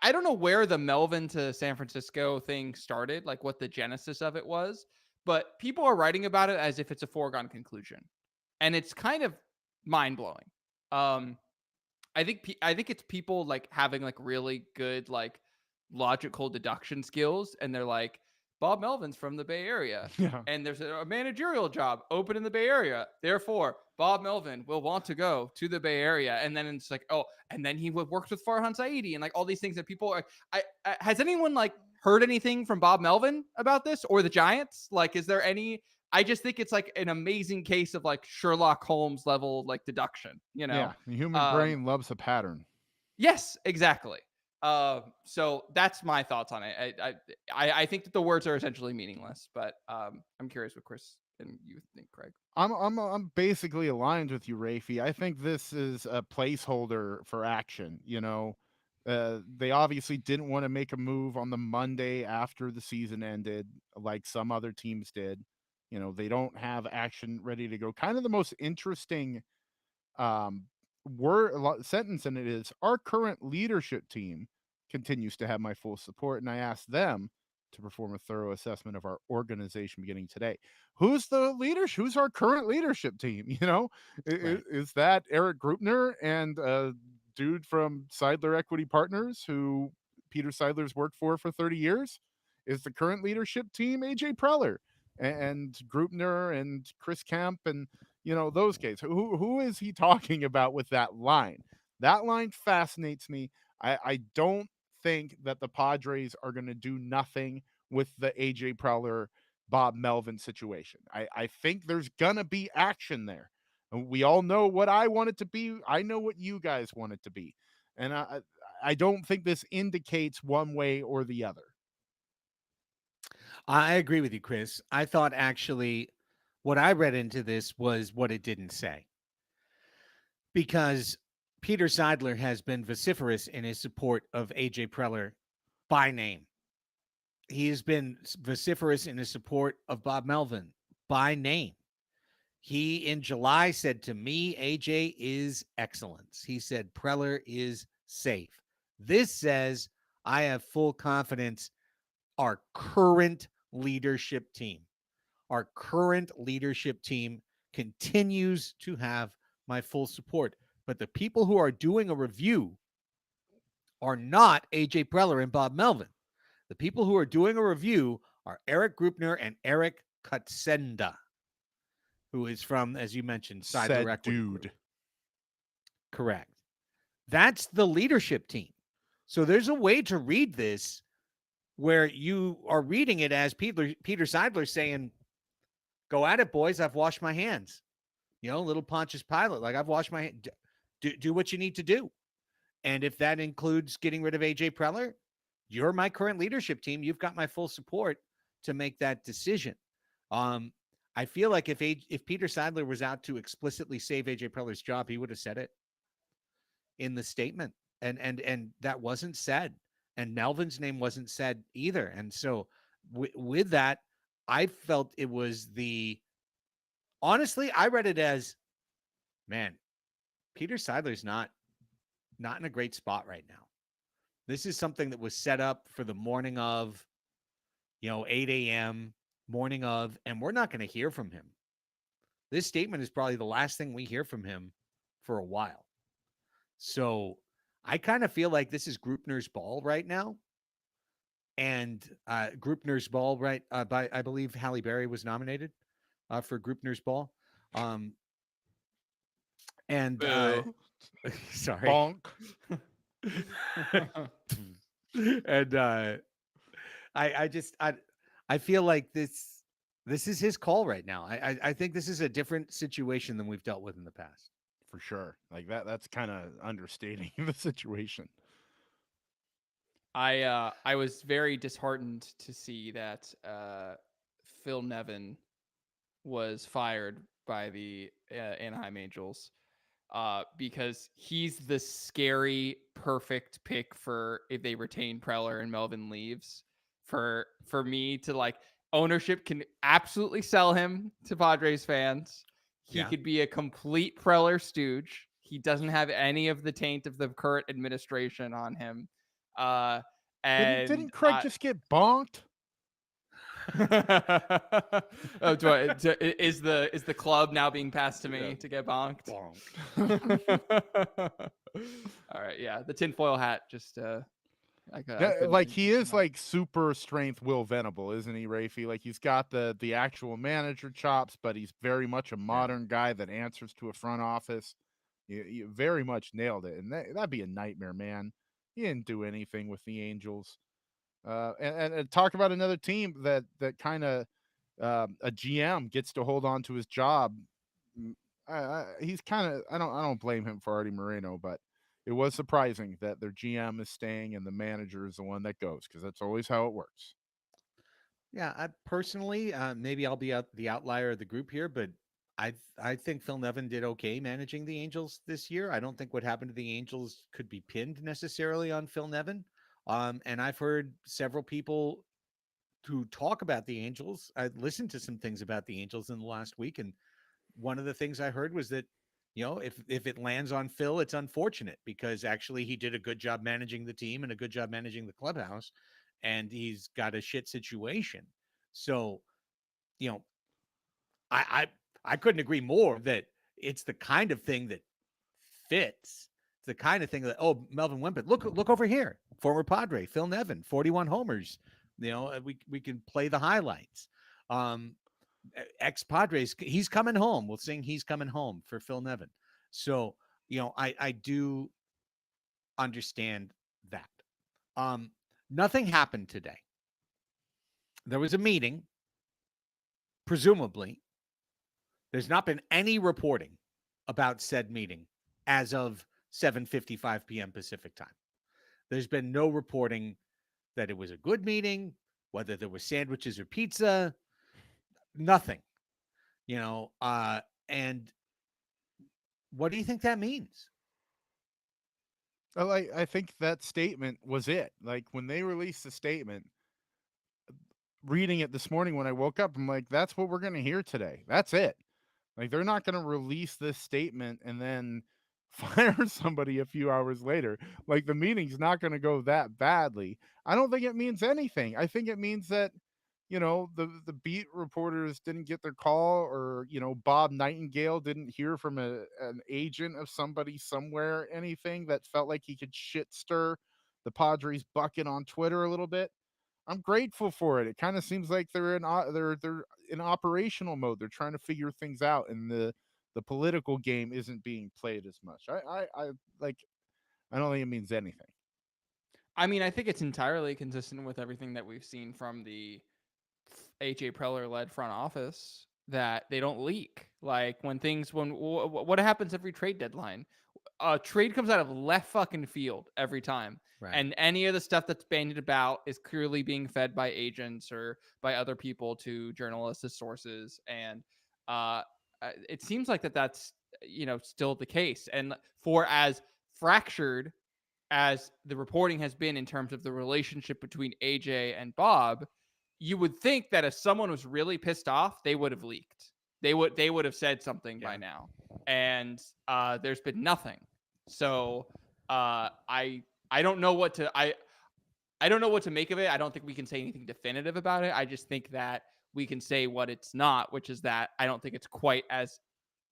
I don't know where the Melvin to San Francisco thing started, like what the genesis of it was, but people are writing about it as if it's a foregone conclusion, and it's kind of mind blowing. I think it's people like having like really good like logical deduction skills, and they're like, Bob Melvin's from the Bay Area, Yeah. and there's a managerial job open in the Bay Area. Therefore, Bob Melvin will want to go to the Bay Area, and then it's like, oh, and then he worked with Farhan Saidi, and like all these things that people are. Has anyone like heard anything from Bob Melvin about this or the Giants? Like, is there any? I just think it's like an amazing case of like Sherlock Holmes level like deduction. You know, Yeah. The human brain loves a pattern. Yes, exactly. So that's my thoughts on it. I think that the words are essentially meaningless, but I'm curious what Chris and you think, Craig. I'm basically aligned with you, Rafi. I think this is a placeholder for action. They obviously didn't want to make a move on the Monday after the season ended, like some other teams did. They don't have action ready to go. Kind of the most interesting um, sentence in it is our current leadership team continues to have my full support, and I asked them to perform a thorough assessment of our organization beginning today. Who's the leadership? Who's our current leadership team? Right. Is that Eric Grupner and a dude from Seidler Equity Partners who Peter Seidler's worked for 30 years? Is the current leadership team AJ Preller and Grupner and Chris Kemp and those guys? Who is he talking about with that line? That line fascinates me. I don't think that the Padres are going to do nothing with the AJ Preller Bob Melvin situation. I think there's gonna be action there. And we all know what I want it to be. I know what you guys want it to be. And I don't think this indicates one way or the other. I agree with you, Chris. I thought actually what I read into this was what it didn't say. Because Peter Seidler has been vociferous in his support of AJ Preller by name. He has been vociferous in his support of Bob Melvin by name. He, in July, said to me, AJ is excellence. He said Preller is safe. This says I have full confidence our current leadership team. Our current leadership team continues to have my full support. But the people who are doing a review are not AJ Preller and Bob Melvin. The people who are doing a review are Eric Grupner and Eric Kutsenda, who is from, as you mentioned, Seidler Equity dude. Group. Correct. That's the leadership team. So there's a way to read this where you are reading it as Peter Seidler saying, go at it, boys. I've washed my hands. Little Pontius Pilate. Like, I've washed my hands. Do what you need to do. And if that includes getting rid of AJ Preller, you're my current leadership team. You've got my full support to make that decision. I feel like if Peter Seidler was out to explicitly save AJ Preller's job, he would have said it in the statement. And that wasn't said. And Melvin's name wasn't said either. And so with that, I felt it was honestly, I read it as, man, Peter Seidler's not in a great spot right now. This is something that was set up for the morning of, 8 a.m., morning of, and we're not going to hear from him. This statement is probably the last thing we hear from him for a while. So I kind of feel like this is Grupner's ball right now. And Grupner's ball, right, by, I believe Halle Berry was nominated for Grupner's ball. Sorry. Bonk. And I feel like this is his call right now. I think this is a different situation than we've dealt with in the past. For sure. Like that's kind of understating the situation. I was very disheartened to see that Phil Nevin was fired by the Anaheim Angels because he's the scary, perfect pick for if they retain Preller and Melvin leaves. For me to like, ownership can absolutely sell him to Padres fans. He could be a complete Preller stooge. He doesn't have any of the taint of the current administration on him. And didn't Craig just get bonked? Is the club now being passed to me to get bonked? All right, yeah, the tinfoil hat just like he is like super strength Will Venable, isn't he, Rafi? Like he's got the actual manager chops, but he's very much a modern guy that answers to a front office. You very much nailed it, and that'd be a nightmare, man. He didn't do anything with the Angels. And talk about another team that kind of a GM gets to hold on to his job. He's kind of I don't blame him for Artie Moreno, but it was surprising that their GM is staying and the manager is the one that goes, because that's always how it works. Yeah, I personally, maybe I'll be the outlier of the group here, but I think Phil Nevin did okay managing the Angels this year. I don't think what happened to the Angels could be pinned necessarily on Phil Nevin. And I've heard several people who talk about the Angels. I listened to some things about the Angels in the last week, and one of the things I heard was that, if it lands on Phil, it's unfortunate because actually he did a good job managing the team and a good job managing the clubhouse, and he's got a shit situation. So, you know, I I couldn't agree more that it's the kind of thing that fits. It's the kind of thing that, oh, Melvin Wimpet, look over here, former Padre Phil Nevin, 41 homers. We can play the highlights. Ex Padres, he's coming home. We'll sing "He's Coming Home" for Phil Nevin. So, I do understand that. Nothing happened today. There was a meeting, presumably. There's not been any reporting about said meeting as of 7:55 p.m. Pacific time. There's been no reporting that it was a good meeting, whether there were sandwiches or pizza, nothing. And what do you think that means? Well, I think that statement was it. Like, when they released the statement, reading it this morning when I woke up, I'm like, that's what we're going to hear today. That's it. Like, they're not going to release this statement and then fire somebody a few hours later. Like, the meeting's not going to go that badly. I don't think it means anything. I think it means that, the beat reporters didn't get their call, or, Bob Nightingale didn't hear from an agent of somebody somewhere, anything that felt like he could shit stir the Padres bucket on Twitter a little bit. I'm grateful for it. It kind of seems like they're in operational mode. They're trying to figure things out, and the political game isn't being played as much. I like. I don't think it means anything. I mean, I think it's entirely consistent with everything that we've seen from the AJ Preller led front office, that they don't leak. Like, what happens every trade deadline? A trade comes out of left fucking field every time. Right. And any of the stuff that's bandied about is clearly being fed by agents or by other people to journalists as sources. And it seems like that's still the case. And for as fractured as the reporting has been in terms of the relationship between AJ and Bob, you would think that if someone was really pissed off, they would have leaked. They would have said something by now. And there's been nothing. So I don't know what to I don't know what to make of it. I don't think we can say anything definitive about it. I just think that we can say what it's not, which is that I don't think it's quite as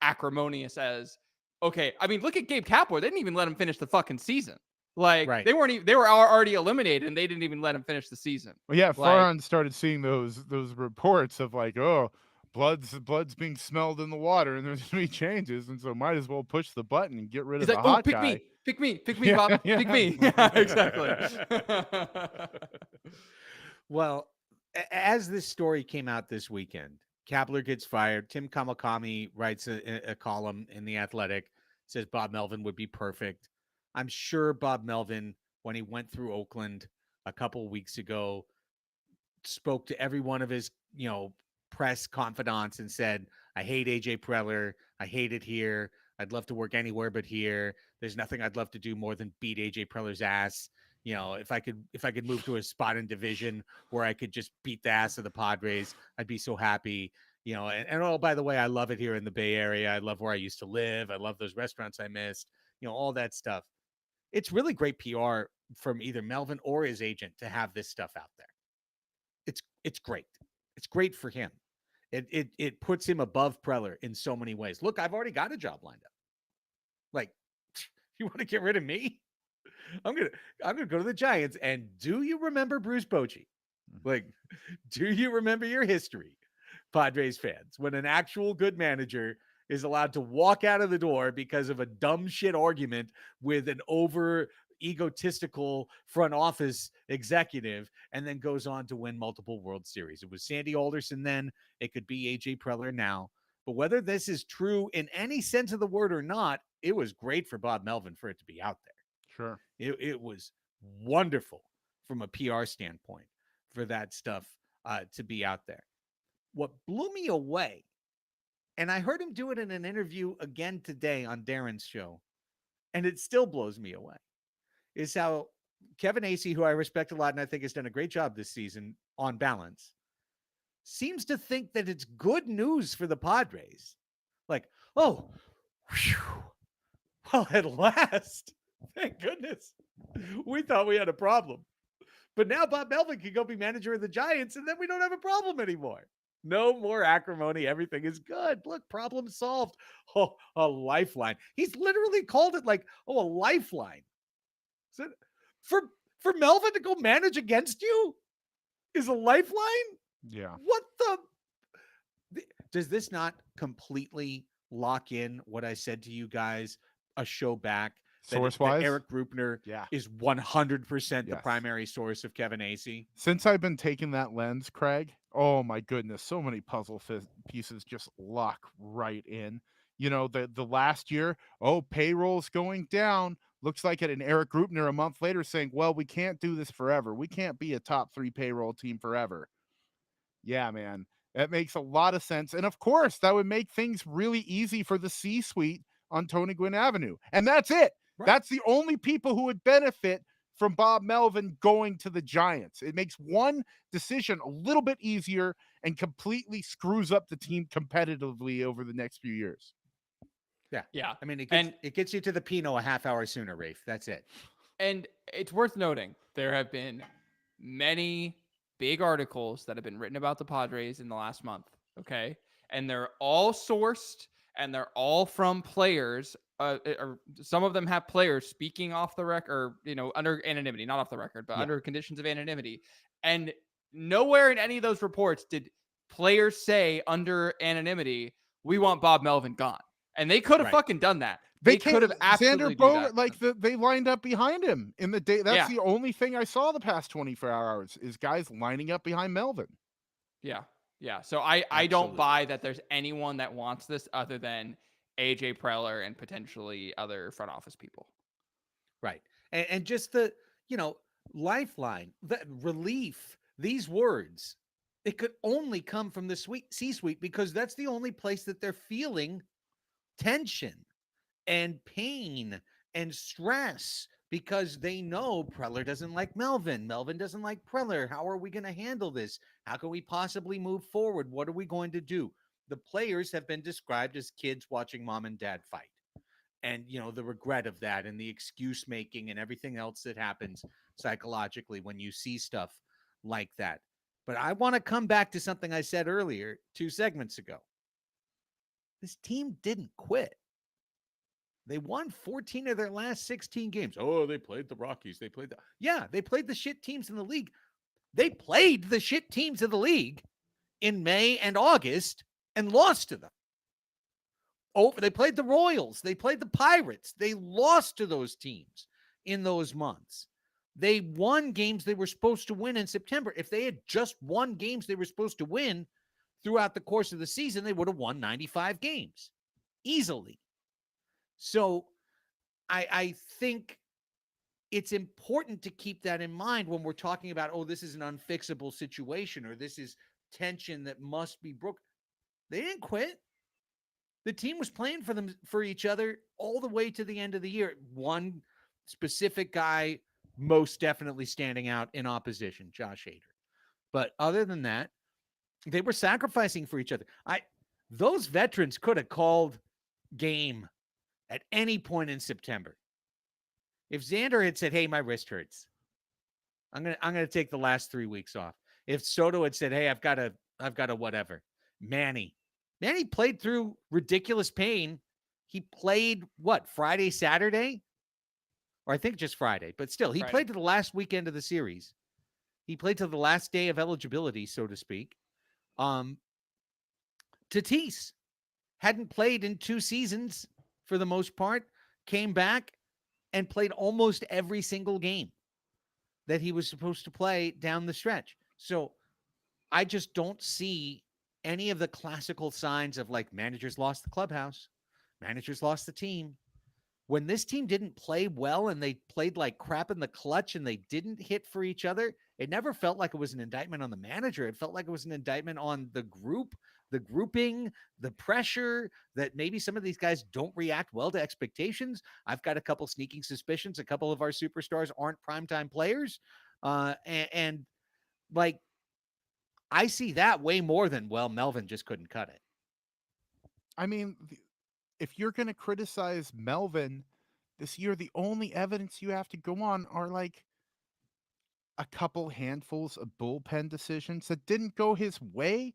acrimonious as, okay, I mean, look at Gabe Kapler. They didn't even let him finish the fucking season. Like, right. they were already eliminated, and they didn't even let him finish the season. Well, yeah, Like, Farhan started seeing those reports of like, oh, blood's being smelled in the water, and there's gonna be changes, and so might as well push the button and get rid he's of like, the oh, hot pick guy. me, Yeah, Bob, yeah. pick me. Yeah, exactly. Well, as this story came out this weekend, Kapler gets fired. Tim Kamakami writes a column in The Athletic, says Bob Melvin would be perfect. I'm sure Bob Melvin, when he went through Oakland a couple weeks ago, spoke to every one of his, press confidants and said, I hate AJ Preller. I hate it here. I'd love to work anywhere but here. There's nothing I'd love to do more than beat AJ Preller's ass. If I could move to a spot in division where I could just beat the ass of the Padres, I'd be so happy. And oh, by the way, I love it here in the Bay Area. I love where I used to live. I love those restaurants I missed, all that stuff. It's really great PR from either Melvin or his agent to have this stuff out there. It's great. It's great for him. It puts him above Preller in so many ways. Look, I've already got a job lined up. Like, you want to get rid of me? I'm gonna go to the Giants. And do you remember Bruce Bochy? Like, do you remember your history, Padres fans, when an actual good manager is allowed to walk out of the door because of a dumb shit argument with an over egotistical front office executive, and then goes on to win multiple World Series? It was Sandy Alderson then. It could be AJ Preller now. But whether this is true in any sense of the word or not, it was great for Bob Melvin for it to be out there. Sure. It was wonderful from a PR standpoint for that stuff to be out there. What blew me away, and I heard him do it in an interview again today on Darren's show, and it still blows me away, is how Kevin Acee, who I respect a lot and I think has done a great job this season on balance, seems to think that it's good news for the Padres. Like, oh, whew, well, at last, thank goodness, we thought we had a problem. But now Bob Melvin can go be manager of the Giants, and then we don't have a problem anymore. No more acrimony. Everything is good. Look, problem solved. Oh, a lifeline. He's literally called it like, oh, a lifeline. So for Melvin to go manage against you is a lifeline? Yeah. What does this not completely lock in what I said to you guys a show back? Source wise, Eric Grupner yeah, is 100% the Yes. primary source of Kevin Acee. Since I've been taking that lens, Craig, oh my goodness, so many puzzle pieces just lock right in. You know, the last year, oh, payroll's going down. Looks like it. And Eric Grupner a month later saying, well, we can't do this forever. We can't be a top 3 payroll team forever. Yeah, man, that makes a lot of sense. And of course, that would make things really easy for the C-suite on Tony Gwynn Avenue. And that's it. Right. That's the only people who would benefit from Bob Melvin going to the Giants. It makes one decision a little bit easier and completely screws up the team competitively over the next few years. Yeah. Yeah. I mean, it gets you to the Pinot a half hour sooner, Rafe. That's it. And it's worth noting there have been many big articles that have been written about the Padres in the last month. Okay. And they're all sourced and they're all from players. Or some of them have players speaking off the record, or, you know, under anonymity, not off the record, but under conditions of anonymity. And nowhere in any of those reports did players say under anonymity, we want Bob Melvin gone. And they could have fucking done that. They could have absolutely Xander Bogaerts, like they lined up behind him in the day. That's the only thing I saw the past 24 hours is guys lining up behind Melvin. Yeah. Yeah. So I don't buy that there's anyone that wants this other than AJ Preller and potentially other front office people. Right. And just the, you know, lifeline, the relief, these words, it could only come from the C-suite because that's the only place that they're feeling tension and pain and stress because they know Preller doesn't like Melvin. Melvin doesn't like Preller. How are we going to handle this? How can we possibly move forward? What are we going to do? The players have been described as kids watching mom and dad fight. And, you know, the regret of that and the excuse making and everything else that happens psychologically when you see stuff like that. But I want to come back to something I said earlier 2 segments ago. This team didn't quit. They won 14 of their last 16 games. Oh, they played the Rockies. They played they played the shit teams in the league. They played the shit teams of the league in May and August and lost to them. Oh, they played the Royals. They played the Pirates. They lost to those teams in those months. They won games they were supposed to win in September. If they had just won games they were supposed to win throughout the course of the season, they would have won 95 games easily. So I think it's important to keep that in mind when we're talking about, oh, this is an unfixable situation or this is tension that must be broken. They didn't quit. The team was playing for each other all the way to the end of the year. One specific guy most definitely standing out in opposition, Josh Hader. But other than that, they were sacrificing for each other. Those veterans could have called game at any point in September. If Xander had said, hey, my wrist hurts, I'm gonna take the last 3 weeks off. If Soto had said, hey, I've got a whatever. Manny played through ridiculous pain. He played Friday, Saturday? Or I think just Friday, but still, he played to the last weekend of the series. He played to the last day of eligibility, so to speak. Tatis hadn't played in 2 seasons for the most part, came back and played almost every single game that he was supposed to play down the stretch. So I just don't see any of the classical signs of like managers lost the clubhouse, managers lost the team. when this team didn't play well and they played like crap in the clutch and they didn't hit for each other, it never felt like it was an indictment on the manager. It felt like it was an indictment on the group, the grouping, the pressure that maybe some of these guys don't react well to expectations. I've got a couple sneaking suspicions. A couple of our superstars aren't primetime players. And like, I see that way more than, well, Melvin just couldn't cut it. I mean, if you're going to criticize Melvin this year, the only evidence you have to go on are like a couple handfuls of bullpen decisions that didn't go his way.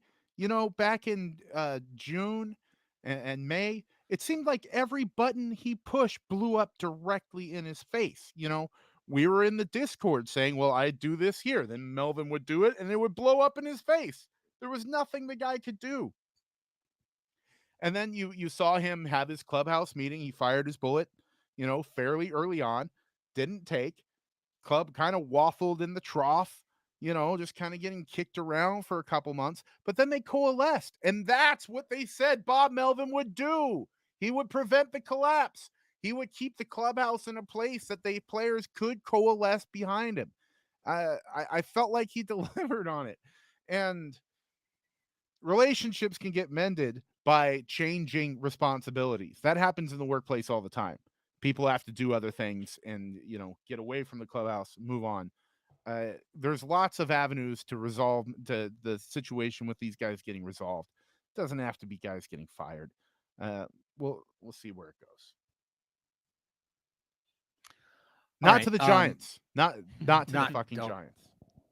Back in June and May, it seemed like every button he pushed blew up directly in his face. We were in the Discord saying, well, I'd do this here. Then Melvin would do it and it would blow up in his face. There was nothing the guy could do. And then you saw him have his clubhouse meeting. He fired his bullet, fairly early on. Didn't take. Club kind of waffled in the trough, just kind of getting kicked around for a couple months. But then they coalesced. And that's what they said Bob Melvin would do. He would prevent the collapse. He would keep the clubhouse in a place that the players could coalesce behind him. I felt like he delivered on it. And relationships can get mended by changing responsibilities. That happens in the workplace all the time. People have to do other things and, get away from the clubhouse, move on. There's lots of avenues to resolve the situation with these guys getting resolved. It doesn't have to be guys getting fired. We'll see where it goes. Not to the Giants. Not to the fucking Giants.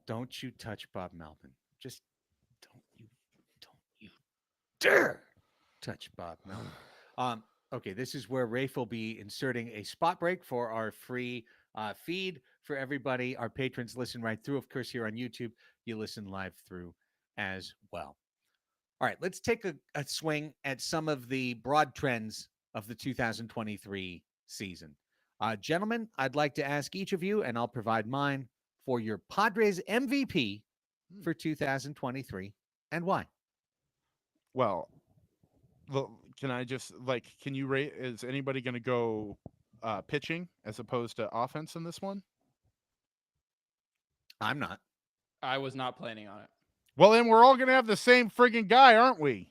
Don't you touch Bob Melvin. Just don't you dare touch Bob Melvin. Okay, this is where Rafe will be inserting a spot break for our free feed for everybody. Our patrons listen right through. Of course, here on YouTube, you listen live through as well. All right, let's take a swing at some of the broad trends of the 2023 season. Gentlemen, I'd like to ask each of you, and I'll provide mine, for your Padres MVP for 2023 and why. Well, can I just can you rate? Is anybody going to go pitching as opposed to offense in this one? I'm not. I was not planning on it. Well, then we're all going to have the same friggin' guy, aren't we?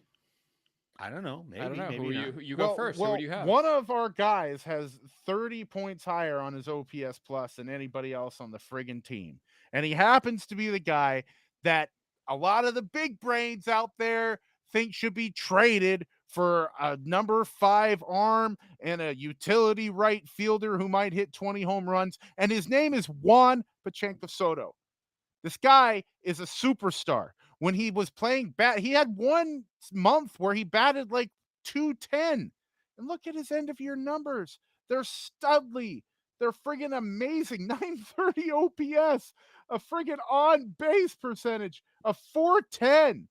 I don't know. Maybe. I don't know. Maybe Who you go first? Who do you have? One of our guys has 30 points higher on his OPS plus than anybody else on the friggin' team. And he happens to be the guy that a lot of the big brains out there think should be traded for a number 5 arm and a utility right fielder who might hit 20 home runs. And his name is Juan Pachenko Soto. This guy is a superstar. When he was playing he had 1 month where he batted like 210. And look at his end of year numbers. They're studly. They're friggin' amazing. 930 OPS, a friggin' on base percentage of 410.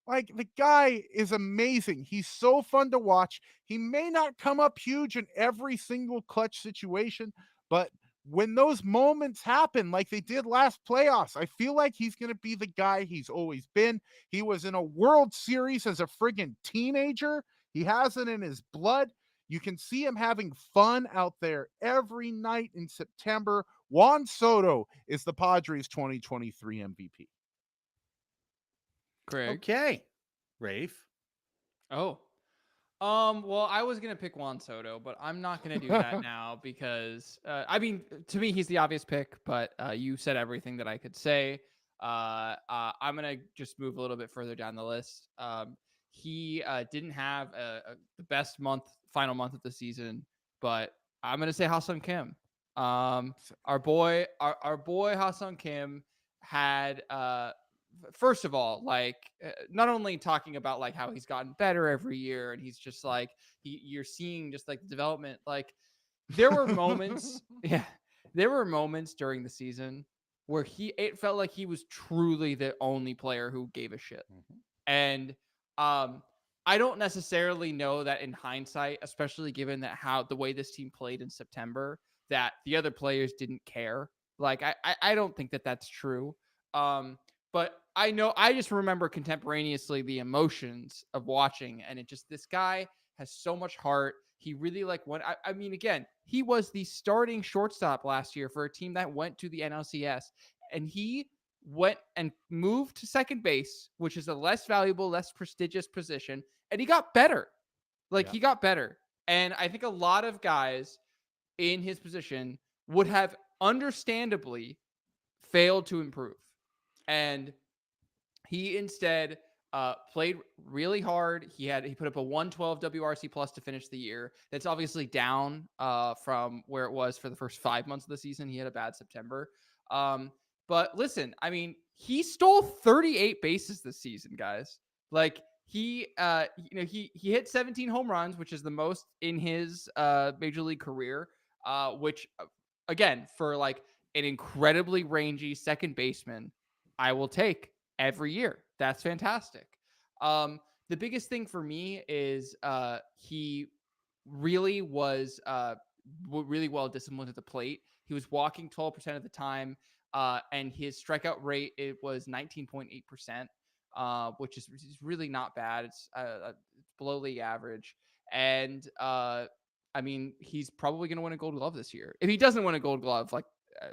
Like, the guy is amazing. He's so fun to watch. He may not come up huge in every single clutch situation, but when those moments happen, like they did last playoffs, I feel like he's going to be the guy he's always been. He was in a World Series as a friggin' teenager. He has it in his blood. You can see him having fun out there every night in September. Juan Soto is the Padres 2023 MVP. Craig. Okay. Rafe. Oh. Well, I was gonna pick Juan Soto, but I'm not gonna do that now because I mean, to me, he's the obvious pick. But you said everything that I could say. I'm gonna just move a little bit further down the list. He didn't have the best final month of the season, but I'm gonna say Ha-Seong Kim. Our boy Ha-Seong Kim had first of all, not only talking about like how he's gotten better every year and he's just like you're seeing just like the development. Like there were moments during the season where it felt like he was truly the only player who gave a shit. Mm-hmm. And I don't necessarily know that in hindsight, especially given that the way this team played in September, that the other players didn't care. Like I don't think that that's true. But I just remember contemporaneously the emotions of watching, and this guy has so much heart. He really went. I mean, again, he was the starting shortstop last year for a team that went to the NLCS, and he went and moved to second base, which is a less valuable, less prestigious position, and he got better. He got better. And I think a lot of guys in his position would have understandably failed to improve. And he instead played really hard. He put up a 112 WRC plus to finish the year. That's obviously down from where it was for the first 5 months of the season. He had a bad September. But listen, I mean, he stole 38 bases this season, guys. He hit 17 home runs, which is the most in his major league career. Which again, for an incredibly rangy second baseman, I will take every year. That's fantastic. The biggest thing for me is he really was really well disciplined at the plate. He was walking 12% of the time, and his strikeout rate was 19.8%, which is really not bad. It's below league average, and I mean, he's probably going to win a Gold Glove this year. If he doesn't win a Gold Glove,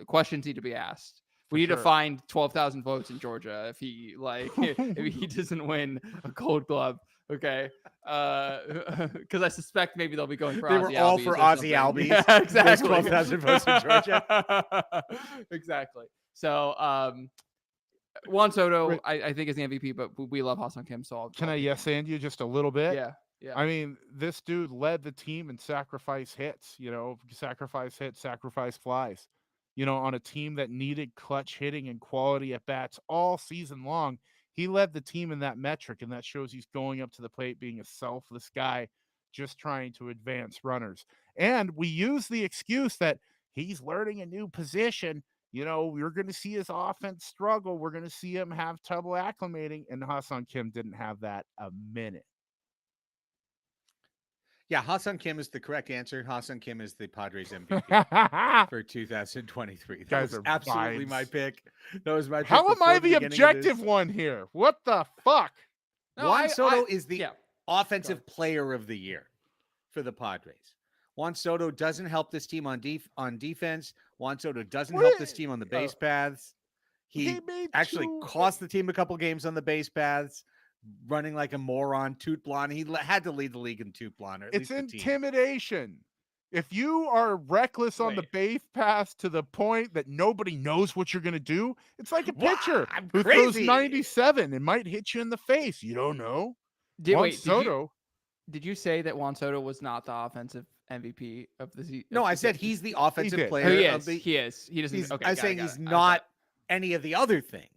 questions need to be asked. We need to find 12,000 votes in Georgia if he if he doesn't win a Gold Glove. Okay, because I suspect maybe they'll be going for. They Ozzy were all Albies for or Ozzy something. Albies. Yeah, exactly. 12,000 votes in Georgia. Exactly. So Juan Soto, I think is the MVP, but we love Ha-Seong Kim. So Can I yes and you just a little bit? Yeah. I mean, this dude led the team in sacrifice hits, sacrifice hits, sacrifice flies, on a team that needed clutch hitting and quality at bats all season long. He led the team in that metric, and that shows he's going up to the plate being a selfless guy, just trying to advance runners. And we use the excuse that he's learning a new position. We're going to see his offense struggle. We're going to see him have trouble acclimating, and Ha-Seong Kim didn't have that a minute. Yeah, Ha-Seong Kim is the correct answer. Ha-Seong Kim is the Padres MVP for 2023. That was absolutely my pick. That was my pick. How am I the objective one here? What the fuck? No, Juan Soto is the offensive player of the year for the Padres. Juan Soto doesn't help this team on defense. Juan Soto doesn't help this team on the base paths. He actually cost the team a couple games on the base paths. Running like a moron, toot blonde. He had to lead the league in toot blonde. It's intimidation. If you are reckless on the base pass to the point that nobody knows what you're going to do, it's like a pitcher who throws 97 and might hit you in the face. You don't know. Did you say that Juan Soto was not the offensive MVP of the season? No, I said he's the offensive player. He is. He doesn't. I'm saying he's not any of the other things.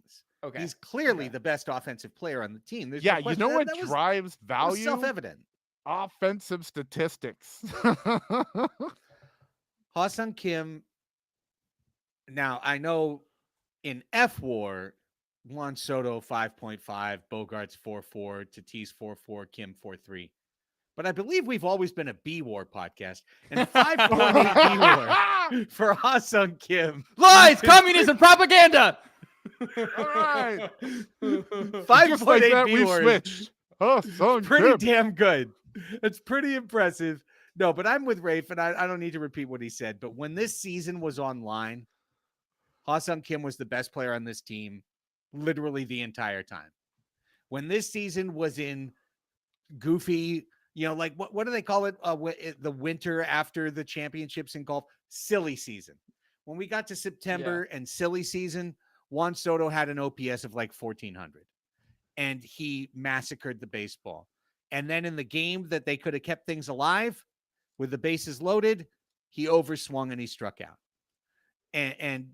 Okay. He's clearly the best offensive player on the team. There's no what drives value? Self-evident. Offensive statistics. Ha-Seong Kim. Now, I know in F-WAR, Juan Soto 5.5, Bogarts 4.4, Tatis 4.4, Kim 4.3. But I believe we've always been a B-WAR podcast. And 5.8 B-WAR for Ha-Seong Kim. Lies, communism, propaganda. All right. 5.8 like that, we've switched. Pretty damn good. It's pretty impressive. No, but I'm with Rafe, and I don't need to repeat what he said. But when this season was online, Ha-Seong Kim was the best player on this team literally the entire time. When this season was in goofy, what do they call it? The winter after the championships in golf? Silly season. When we got to September and silly season, Juan Soto had an OPS of 1,400, and he massacred the baseball. And then in the game that they could have kept things alive with the bases loaded, he overswung and he struck out. And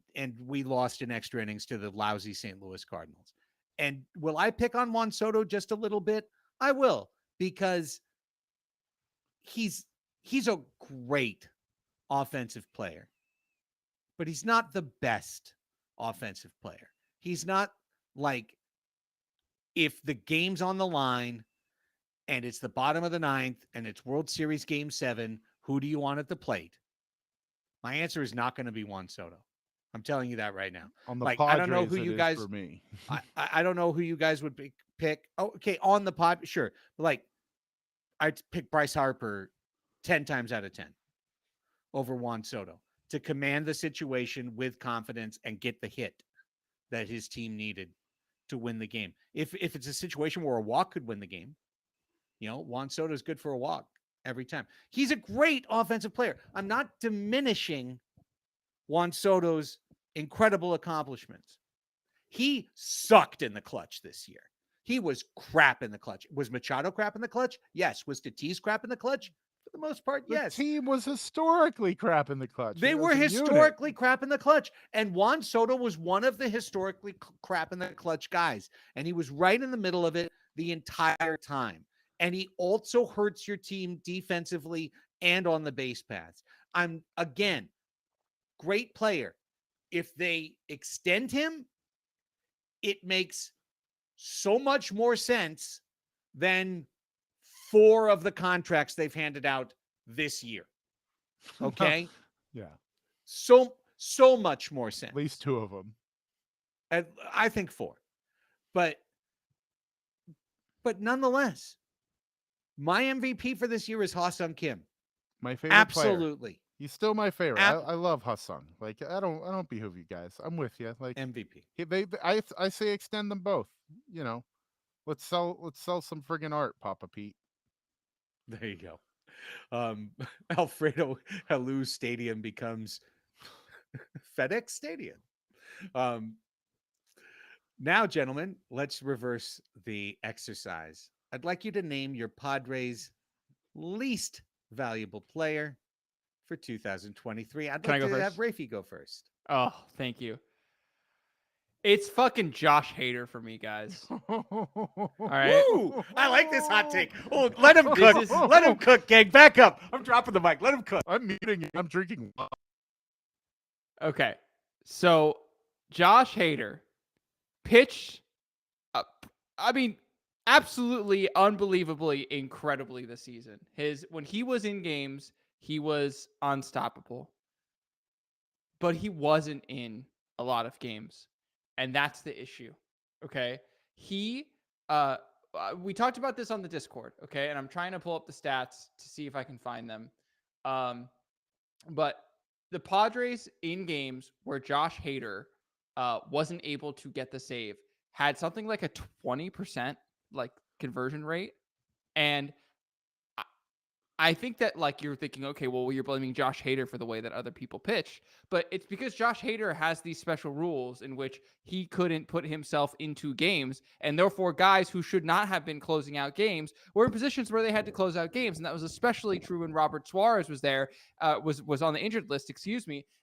we lost in extra innings to the lousy St. Louis Cardinals. And will I pick on Juan Soto just a little bit? I will, because he's a great offensive player, but he's not the best offensive player. He's not if the game's on the line and it's the bottom of the ninth and it's World Series Game 7, who do you want at the plate? My answer is not going to be Juan Soto. I'm telling you that right now. On the Padres, I don't know who you guys. For me. I don't know who you guys would pick. Oh, okay, on the pod, sure. I'd pick Bryce Harper 10 times out of 10 over Juan Soto to command the situation with confidence and get the hit that his team needed to win the game. If it's a situation where a walk could win the game, Juan Soto is good for a walk every time. He's a great offensive player. I'm not diminishing Juan Soto's incredible accomplishments. He sucked in the clutch this year. He was crap in the clutch. Was Machado crap in the clutch? Yes. Was Tatis crap in the clutch? For the most part, yes. The team was historically crap in the clutch. They were historically crap in the clutch. And Juan Soto was one of the historically crap in the clutch guys. And he was right in the middle of it the entire time. And he also hurts your team defensively and on the base paths. Again, great player. If they extend him, it makes so much more sense than 4 of the contracts they've handed out this year. Okay? Yeah. So much more sense. At least 2 of them. I think 4. But nonetheless, my MVP for this year is Ha-Seong Kim. My favorite Absolutely. player. He's still my favorite. I love Ha-Seong. Like, I don't behoove you guys. I'm with you. Like, MVP. I say extend them both. Let's sell some friggin' art, Papa Pete. There you go. Alfredo Helú Stadium becomes FedEx Stadium. Now, gentlemen, let's reverse the exercise. I'd like you to name your Padres' least valuable player for 2023. I'd like to have Raphie go first. Oh, thank you. It's fucking Josh Hader for me, guys. All right. Woo! I like this hot take. Oh, let him cook. Let him cook, gang. Back up. I'm dropping the mic. Let him cook. I'm muting you. I'm drinking. Okay. So, Josh Hader pitched, absolutely, unbelievably, incredibly this season. When he was in games, he was unstoppable. But he wasn't in a lot of games. And that's the issue. Okay. We talked about this on the Discord. Okay. And I'm trying to pull up the stats to see if I can find them. But the Padres in games where Josh Hader wasn't able to get the save had something like a 20% like conversion rate. And I think that like you're thinking, okay, well, you're blaming Josh Hader for the way that other people pitch, but it's because Josh Hader has these special rules in which he couldn't put himself into games, and therefore guys who should not have been closing out games were in positions where they had to close out games, and that was especially true when Robert Suarez was there, was on the injured list,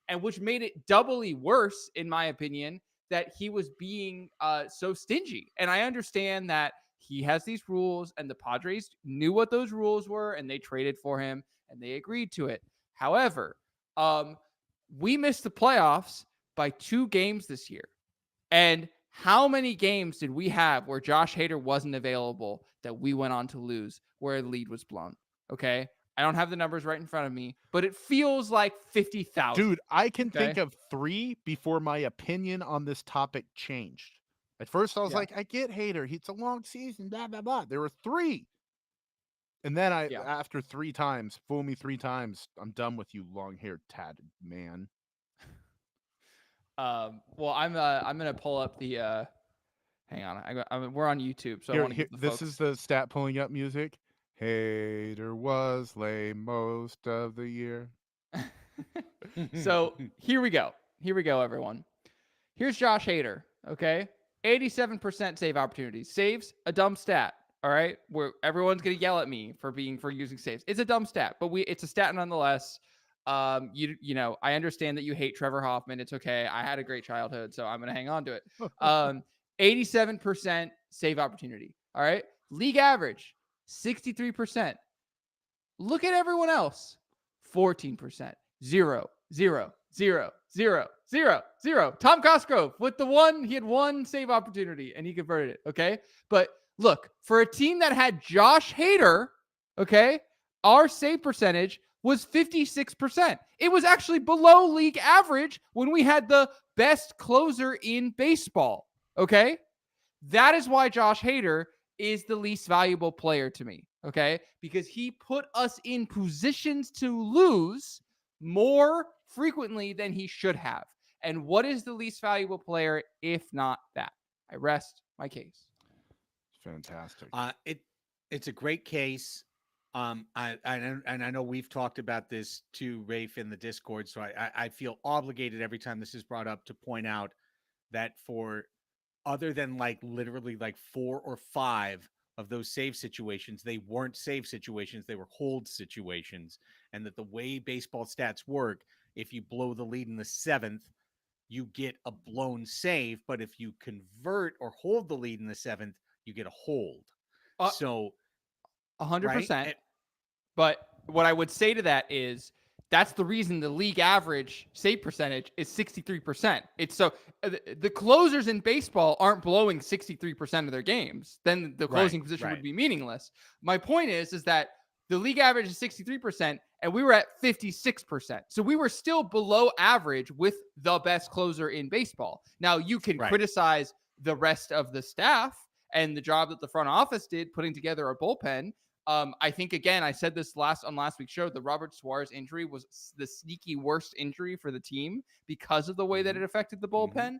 and which made it doubly worse, in my opinion, that he was being so stingy. And I understand that he has these rules, and the Padres knew what those rules were, and they traded for him, and they agreed to it. However, we missed the playoffs by 2 games this year. And how many games did we have where Josh Hader wasn't available that we went on to lose, where a lead was blown? Okay? I don't have the numbers right in front of me, but it feels like 50,000. Dude, I can think of 3 before my opinion on this topic changed. At first, I was like, I get Hader. It's a long season, blah, blah, blah. There were 3. And then after 3 times, fool me 3 times, I'm done with you, long-haired tatted man. Well, I'm going to pull up the, hang on. We're on YouTube, so I want to get the this is the stat pulling up music. Hader was lame most of the year. So here we go, everyone. Here's Josh Hader, okay? 87% save opportunities. Saves, a dumb stat. All right, where everyone's gonna yell at me for using saves. It's a dumb stat, but it's a stat nonetheless. You know, I understand that you hate Trevor Hoffman. It's okay. I had a great childhood, so I'm gonna hang on to it. 87% save opportunity. All right, league average 63%. Look at everyone else. 14%. 0, 0, 0, 0, 0, 0. Tom Cosgrove with he had 1 save opportunity and he converted it. Okay. But look, for a team that had Josh Hader, okay, our save percentage was 56%. It was actually below league average when we had the best closer in baseball. Okay. That is why Josh Hader is the least valuable player to me. Okay, because he put us in positions to lose more frequently than he should have. And what is the least valuable player if not that? I rest my case. Fantastic. It's a great case. I know we've talked about this too, Rafe, in the Discord. So I feel obligated every time this is brought up to point out that for other than like literally like 4 or 5 of those save situations, they weren't save situations, they were hold situations. And that the way baseball stats work, if you blow the lead in the 7th, you get a blown save. But if you convert or hold the lead in the 7th, you get a hold. Uh, So 100%. right? But what I would say to that is that's the reason the league average save percentage is 63%. It's so the closers in baseball aren't blowing 63% of their games. Then the closing position would be meaningless. My point is that the league average is 63% and we were at 56%. So we were still below average with the best closer in baseball. Now you can criticize the rest of the staff and the job that the front office did putting together a bullpen. I think, again, I said this on last week's show, the Robert Suarez injury was the sneaky worst injury for the team because of the way that it affected the bullpen.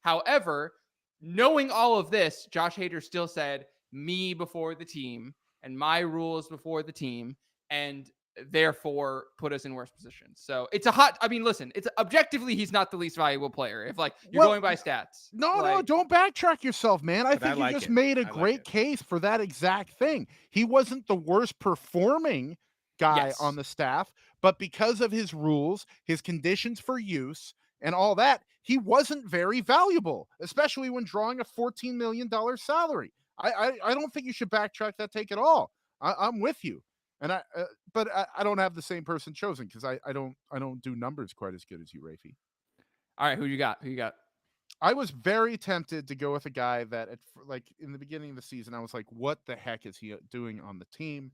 However, knowing all of this, Josh Hader still said me before the team and my rules before the team, and therefore put us in worse positions. So it's listen, it's objectively, he's not the least valuable player. If like you're going by stats. No, don't backtrack yourself, man. I think you just made a great case for that exact thing. He wasn't the worst performing guy on the staff, but because of his rules, his conditions for use, and all that, he wasn't very valuable, especially when drawing a $14 million salary. I don't think you should backtrack that take at all. I'm with you. And but I don't have the same person chosen because I don't do numbers quite as good as you, Raphie. All right, who you got? I was very tempted to go with a guy that, like in the beginning of the season, I was like, "What the heck is he doing on the team?"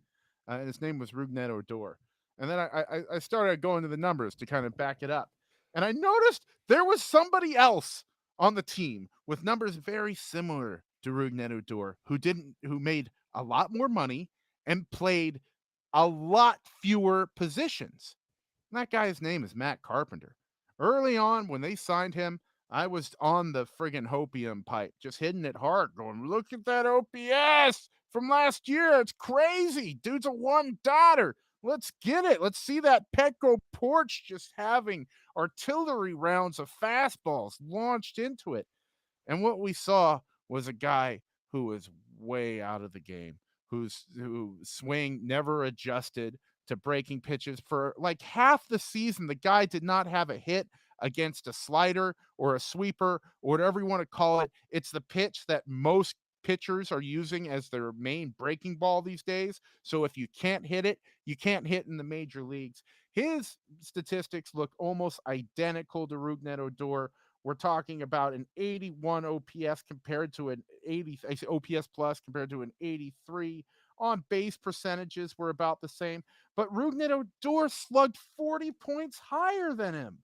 And his name was Rougned Odor. And then I started going to the numbers to kind of back it up, and I noticed there was somebody else on the team with numbers very similar to Rougned Odor who made a lot more money and played a lot fewer positions. And that guy's name is Matt Carpenter. Early on, when they signed him, I was on the friggin' hopium pipe, just hitting it hard, going, look at that OPS from last year. It's crazy. Dude's a one-dotter. Let's get it. Let's see that Petco porch just having artillery rounds of fastballs launched into it. And what we saw was a guy who was way out of the game, whose swing never adjusted to breaking pitches for like half the season. The guy did not have a hit against a slider or a sweeper or whatever you want to call it. It's the pitch that most pitchers are using as their main breaking ball these days. So if you can't hit it, you can't hit in the major leagues. His statistics look almost identical to Rougned Odor. We're talking about an 81 OPS compared to an 80 OPS plus compared to an 83. On base percentages were about the same, but Rougned Odor slugged 40 points higher than him.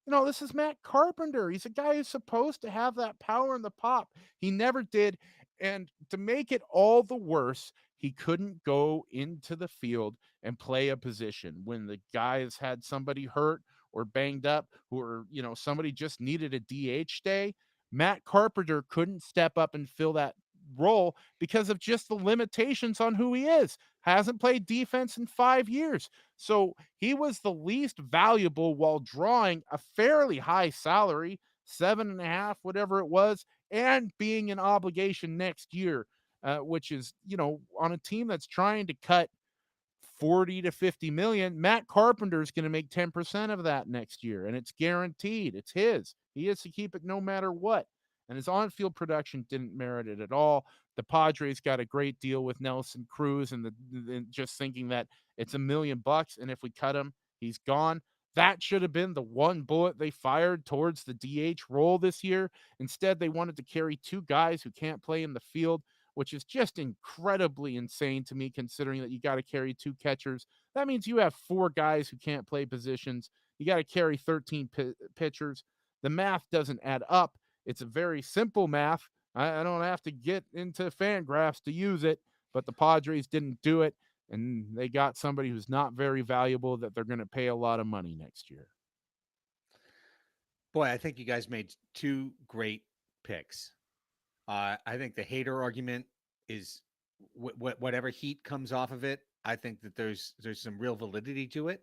You know, this is Matt Carpenter. He's a guy who's supposed to have that power in the pop. He never did. And to make it all the worse, he couldn't go into the field and play a position when the guys had somebody hurt or banged up, or, you know, somebody just needed a DH day. Matt Carpenter couldn't step up and fill that role because of just the limitations on who he is. Hasn't played defense in 5 years. So he was the least valuable while drawing a fairly high salary, 7.5, whatever it was, and being an obligation next year, which is, you know, on a team that's trying to cut 40 to 50 million. Matt Carpenter is going to make 10% of that next year, and it's guaranteed. It's his. He has to keep it no matter what. And his on-field production didn't merit it at all. The Padres got a great deal with Nelson Cruz, and just thinking that it's $1 million, and if we cut him, he's gone. That should have been the one bullet they fired towards the DH role this year. Instead, they wanted to carry 2 guys who can't play in the field, which is just incredibly insane to me, considering that you got to carry 2 catchers. That means you have 4 guys who can't play positions. You got to carry 13 pitchers. The math doesn't add up. It's a very simple math. I don't have to get into fan graphs to use it. but the Padres didn't do it, and they got somebody who's not very valuable that they're going to pay a lot of money next year. Boy, I think you guys made two great picks. I think the hater argument is whatever heat comes off of it. I think that there's some real validity to it.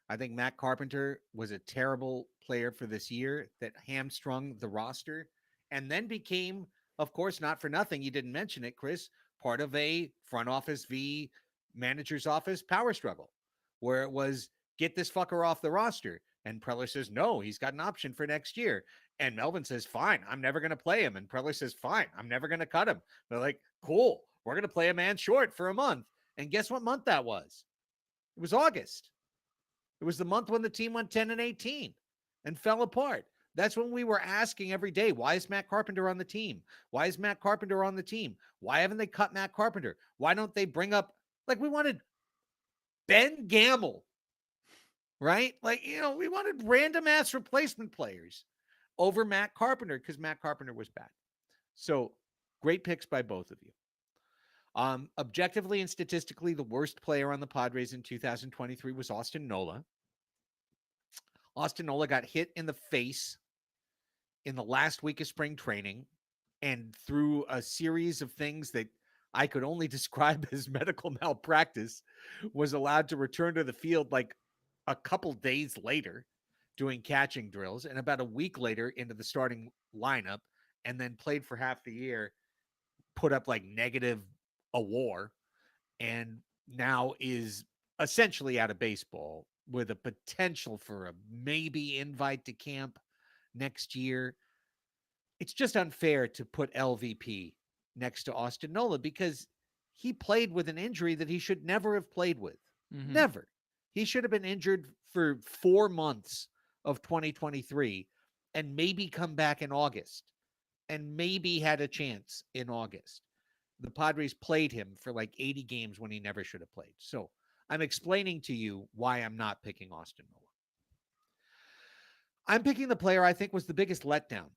I think Matt Carpenter was a terrible player for this year that hamstrung the roster and then became, of course, not for nothing. You didn't mention it, Chris, part of a front office v manager's office power struggle where it was get this fucker off the roster. And Preller says, no, he's got an option for next year. And Melvin says, fine, I'm never going to play him. And Preller says, fine, I'm never going to cut him. They're like, cool, we're going to play a man short for a month. And guess what month that was? It was August. It was the month when the team went 10-18 and fell apart. That's when we were asking every day, why is Matt Carpenter on the team? Why is Matt Carpenter on the team? Why haven't they cut Matt Carpenter? Why don't they bring up, like we wanted Ben Gamble, right? Like, we wanted random ass replacement players over Matt Carpenter because Matt Carpenter was bad. So great picks by both of you. Objectively and statistically, the worst player on the Padres in 2023 was Austin Nola. Austin Nola got hit in the face in the last week of spring training and through a series of things that I could only describe as medical malpractice, was allowed to return to the field like a couple days later doing catching drills and about a week later into the starting lineup, and then played for half the year, put up like negative a WAR, and now is essentially out of baseball with a potential for a maybe invite to camp next year. It's just unfair to put LVP next to Austin Nola because he played with an injury that he should never have played with. Mm-hmm. Never. He should have been injured for 4 months of 2023 and maybe come back in August and maybe had a chance in August. The Padres played him for like 80 games when he never should have played. So I'm explaining to you why I'm not picking Austin Nola. I'm picking the player I think was the biggest letdown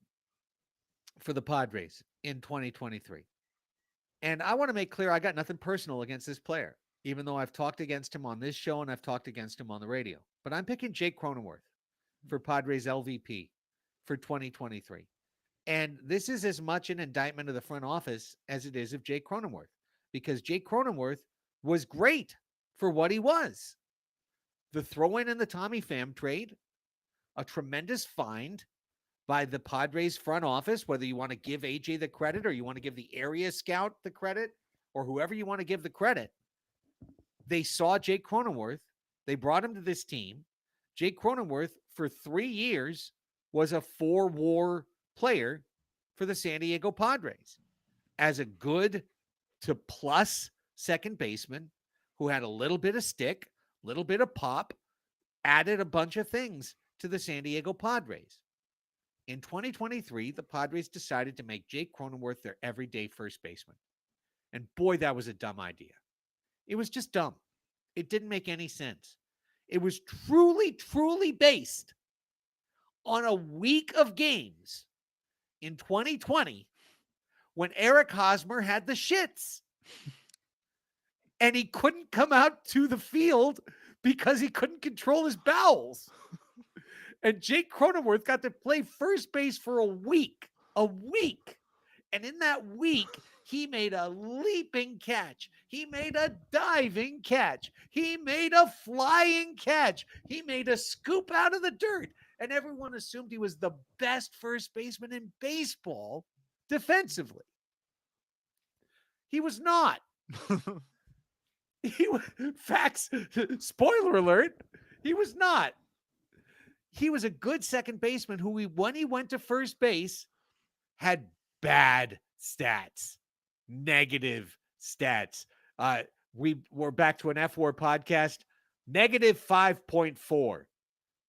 for the Padres in 2023. And I want to make clear I got nothing personal against this player, even though I've talked against him on this show and I've talked against him on the radio. But I'm picking Jake Cronenworth for Padres LVP for 2023. And this is as much an indictment of the front office as it is of Jake Cronenworth, because Jake Cronenworth was great for what he was. The throw-in and the Tommy Pham trade, a tremendous find by the Padres front office, whether you want to give AJ the credit or you want to give the area scout the credit or whoever you want to give the credit. They saw Jake Cronenworth. They brought him to this team. Jake Cronenworth, for 3 years, was a 4-WAR player for the San Diego Padres as a good to plus second baseman who had a little bit of stick, little bit of pop, added a bunch of things to the San Diego Padres. In 2023, the Padres decided to make Jake Cronenworth their everyday first baseman. And boy, that was a dumb idea. It was just dumb. It didn't make any sense. It was truly, truly based on a week of games in 2020 when Eric Hosmer had the shits and he couldn't come out to the field because he couldn't control his bowels. And Jake Cronenworth got to play first base for a week. And in that week, he made a leaping catch. He made a diving catch. He made a flying catch. He made a scoop out of the dirt. And everyone assumed he was the best first baseman in baseball defensively. He was not. Facts. Spoiler alert. He was not. He was a good second baseman who, when he went to first base, had bad stats, negative stats. We're back to an F-WAR podcast. Negative 5.4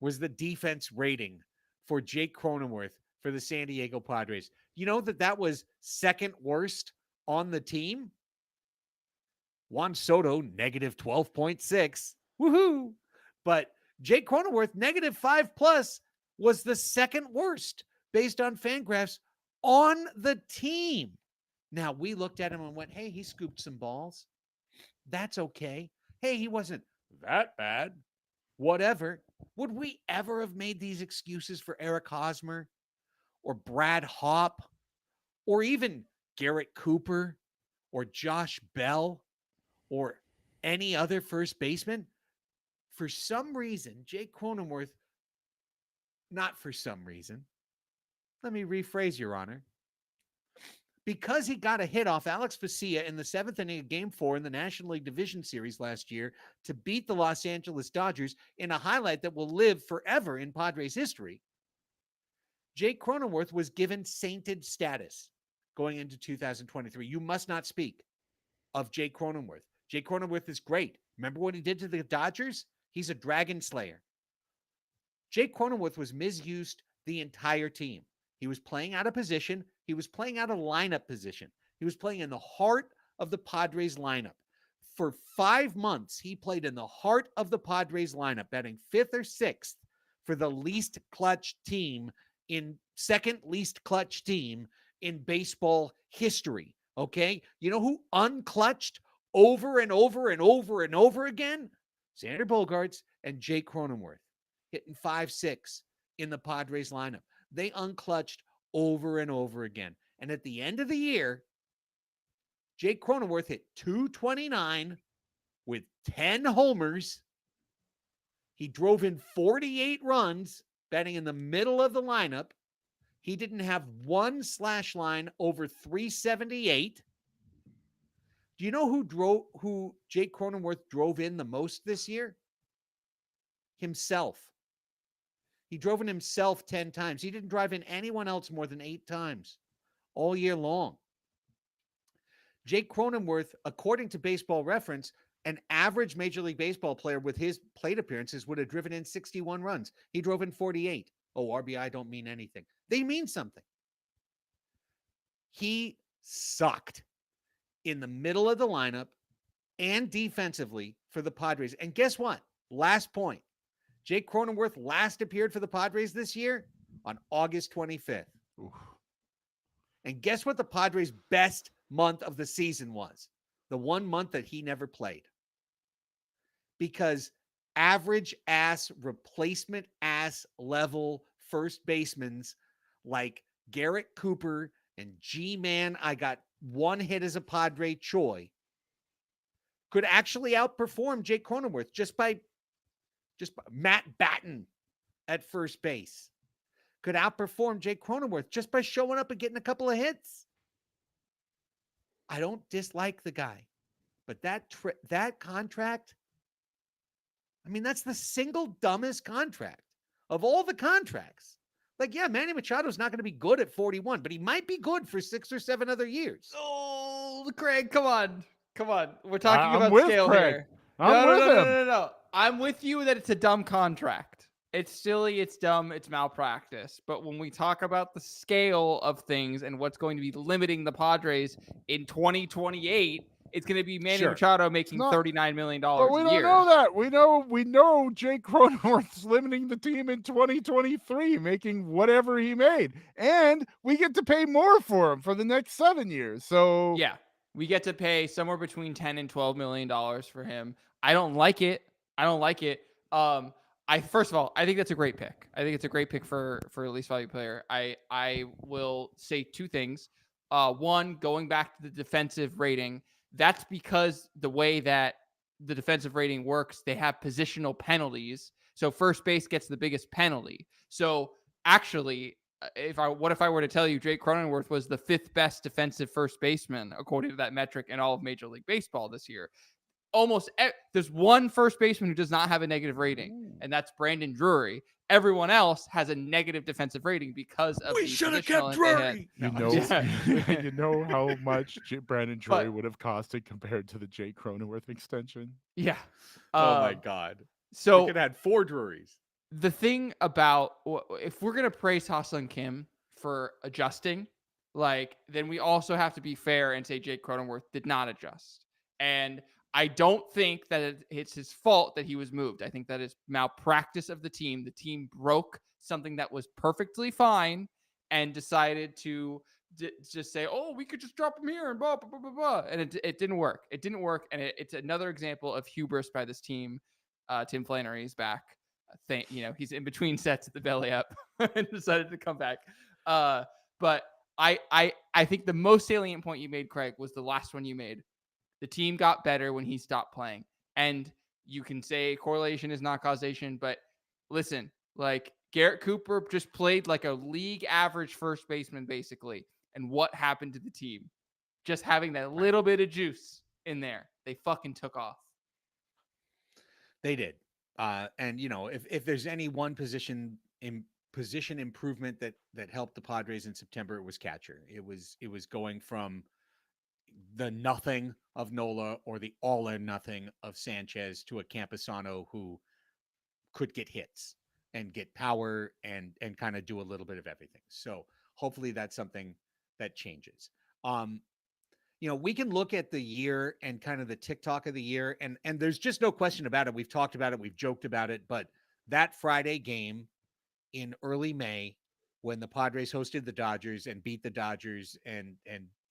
was the defense rating for Jake Cronenworth for the San Diego Padres. You know that was second worst on the team? Juan Soto, negative 12.6. Woohoo! But Jake Cronenworth, negative 5+ was the second worst based on Fangraphs on the team. Now, we looked at him and went, hey, he scooped some balls. That's okay. Hey, he wasn't that bad. Whatever. Would we ever have made these excuses for Eric Hosmer or Brad Hopp or even Garrett Cooper or Josh Bell or any other first baseman? For some reason, Jake Cronenworth, not for some reason. Let me rephrase, Your Honor. Because he got a hit off Alex Faccia in the 7th inning of Game 4 in the National League Division Series last year to beat the Los Angeles Dodgers in a highlight that will live forever in Padres history, Jake Cronenworth was given sainted status going into 2023. You must not speak of Jake Cronenworth. Jake Cronenworth is great. Remember what he did to the Dodgers? He's a dragon slayer. Jake Cronenworth was misused the entire team. He was playing out of position. He was playing out of lineup position. He was playing in the heart of the Padres lineup. For 5 months, he played in the heart of the Padres lineup, batting 5th or 6th for the least clutch team second least clutch team in baseball history. Okay. You know who unclutched over and over and over and over again? Xander Bogaerts and Jake Cronenworth, hitting 5-6 in the Padres lineup. They unclutched over and over again. And at the end of the year, Jake Cronenworth hit .229 with 10 homers. He drove in 48 runs, batting in the middle of the lineup. He didn't have one slash line over 378. Do you know who Jake Cronenworth drove in the most this year? Himself. He drove in himself 10 times. He didn't drive in anyone else more than 8 times all year long. Jake Cronenworth, according to Baseball Reference, an average Major League Baseball player with his plate appearances would have driven in 61 runs. He drove in 48. Oh, RBI don't mean anything. They mean something. He sucked in the middle of the lineup and defensively for the Padres. And guess what? Last point. Jake Cronenworth last appeared for the Padres this year on August 25th. Oof. And guess what the Padres' best month of the season was? The one month that he never played. Because average ass, replacement ass level first basemen like Garrett Cooper and G-Man, I got one hit as a Padre, Choi, could actually outperform Jake Cronenworth just by Matt Batten at first base. Could outperform Jake Cronenworth just by showing up and getting a couple of hits. I don't dislike the guy, but that contract, I mean, that's the single dumbest contract of all the contracts. Like, yeah, Manny Machado's not going to be good at 41, but he might be good for 6 or 7 other years. Oh, Craig, come on. We're talking I'm about with scale Craig. here. I'm with him. No. I'm with you that it's a dumb contract. It's silly, it's dumb, it's malpractice. But when we talk about the scale of things and what's going to be limiting the Padres in 2028, it's going to be Manny Sure. Machado making $39 million But we a don't year. know that. We know Jake Cronenworth's limiting the team in 2023, making whatever he made. And we get to pay more for him for the next 7 years. So yeah, we get to pay somewhere between $10 and $12 million for him. I don't like it. First of all, I think that's a great pick. I think it's a great pick for least value player. I will say 2 things. One, going back to the defensive rating, that's because the way that the defensive rating works, they have positional penalties. So first base gets the biggest penalty. So actually, what if I were to tell you Jake Cronenworth was the 5th best defensive first baseman according to that metric in all of Major League Baseball this year? There's one first baseman who does not have a negative rating, and that's Brandon Drury. Everyone else has a negative defensive rating because of We should have kept Drury. You know how much Brandon Drury would have costed compared to the Jake Cronenworth extension. Yeah. Oh my God. So we could have had 4 Drurys. The thing about, if we're going to praise Ha-Seong Kim for adjusting, then we also have to be fair and say Jake Cronenworth did not adjust. And I don't think that it's his fault that he was moved. I think that is malpractice of the team. The team broke something that was perfectly fine and decided to just say, oh, we could just drop him here and blah, blah, blah, blah, blah. And it didn't work. It didn't work. And it's another example of hubris by this team. Tim Flannery's back. He's in between sets at the belly up and decided to come back. But I think the most salient point you made, Craig, was the last one you made. The team got better when he stopped playing. And you can say correlation is not causation, but listen, like Garrett Cooper just played like a league average first baseman, basically. And what happened to the team? Just having that little bit of juice in there. They fucking took off. They did. And if there's any one position improvement that helped the Padres in September, it was catcher. It was going from the nothing of Nola or the all or nothing of Sanchez to a Campusano who could get hits and get power and kind of do a little bit of everything. So hopefully that's something that changes. We can look at the year and kind of the TikTok of the year, and there's just no question about it. We've talked about it, we've joked about it, but that Friday game in early May when the Padres hosted the Dodgers and beat the Dodgers and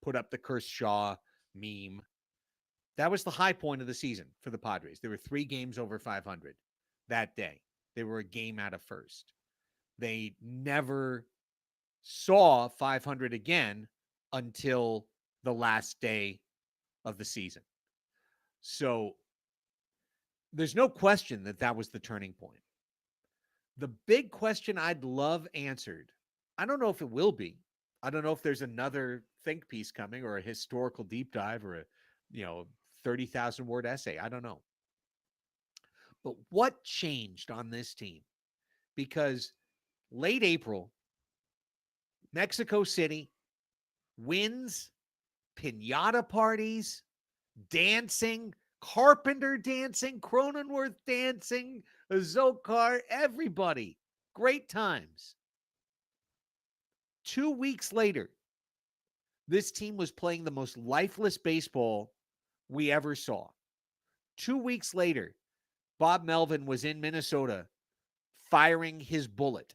put up the Kershaw meme, that was the high point of the season for the Padres. There were 3 games over 500 that day. They were a game out of first. They never saw 500 again until the last day of the season. So there's no question that was the turning point. The big question I'd love answered, I don't know if it will be. I don't know if there's another think piece coming or a historical deep dive or a 30,000 word essay. I don't know. But what changed on this team? Because late April, Mexico City, wins, piñata parties, dancing, Carpenter dancing, Cronenworth dancing, Zokar, everybody. Great times. 2 weeks later, this team was playing the most lifeless baseball we ever saw. 2 weeks later, Bob Melvin was in Minnesota firing his bullet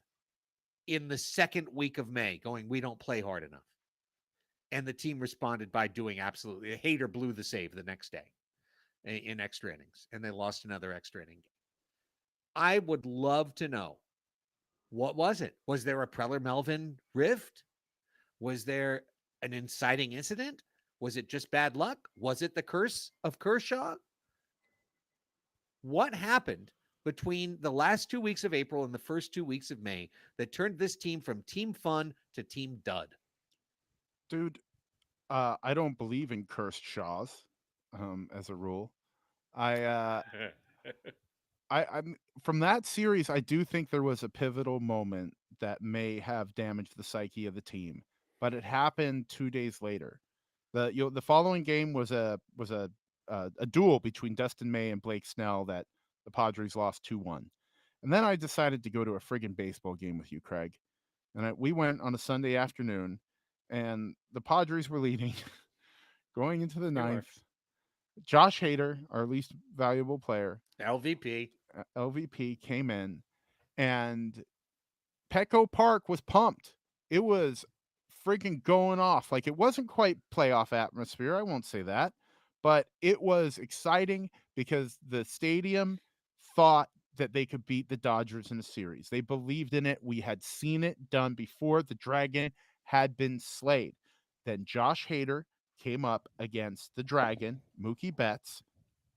in the second week of May, going, we don't play hard enough. And the team responded by doing absolutely. Hader blew the save the next day in extra innings, and they lost another extra inning. I would love to know, what was it? Was there a Preller-Melvin rift? Was there an inciting incident? Was it just bad luck? Was it the curse of Kershaw? What happened between the last 2 weeks of April and the first 2 weeks of May that turned this team from team fun to team dud? Dude, I don't believe in cursed Shaws, as a rule. I'm from that series. I do think there was a pivotal moment that may have damaged the psyche of the team, but it happened 2 days later. The following game was a duel between Dustin May and Blake Snell that the Padres lost 2-1. And then I decided to go to a friggin' baseball game with you, Craig. And we went on a Sunday afternoon, and the Padres were leading going into the ninth. Josh Hader, our least valuable player, LVP, came in, and Petco Park was pumped. It was freaking going off. Like, it wasn't quite playoff atmosphere, I won't say that, but it was exciting because the stadium thought that they could beat the Dodgers in a series. They believed in it. We had seen it done before. The Dragon had been slayed. Then Josh Hader came up against the Dragon, Mookie Betts,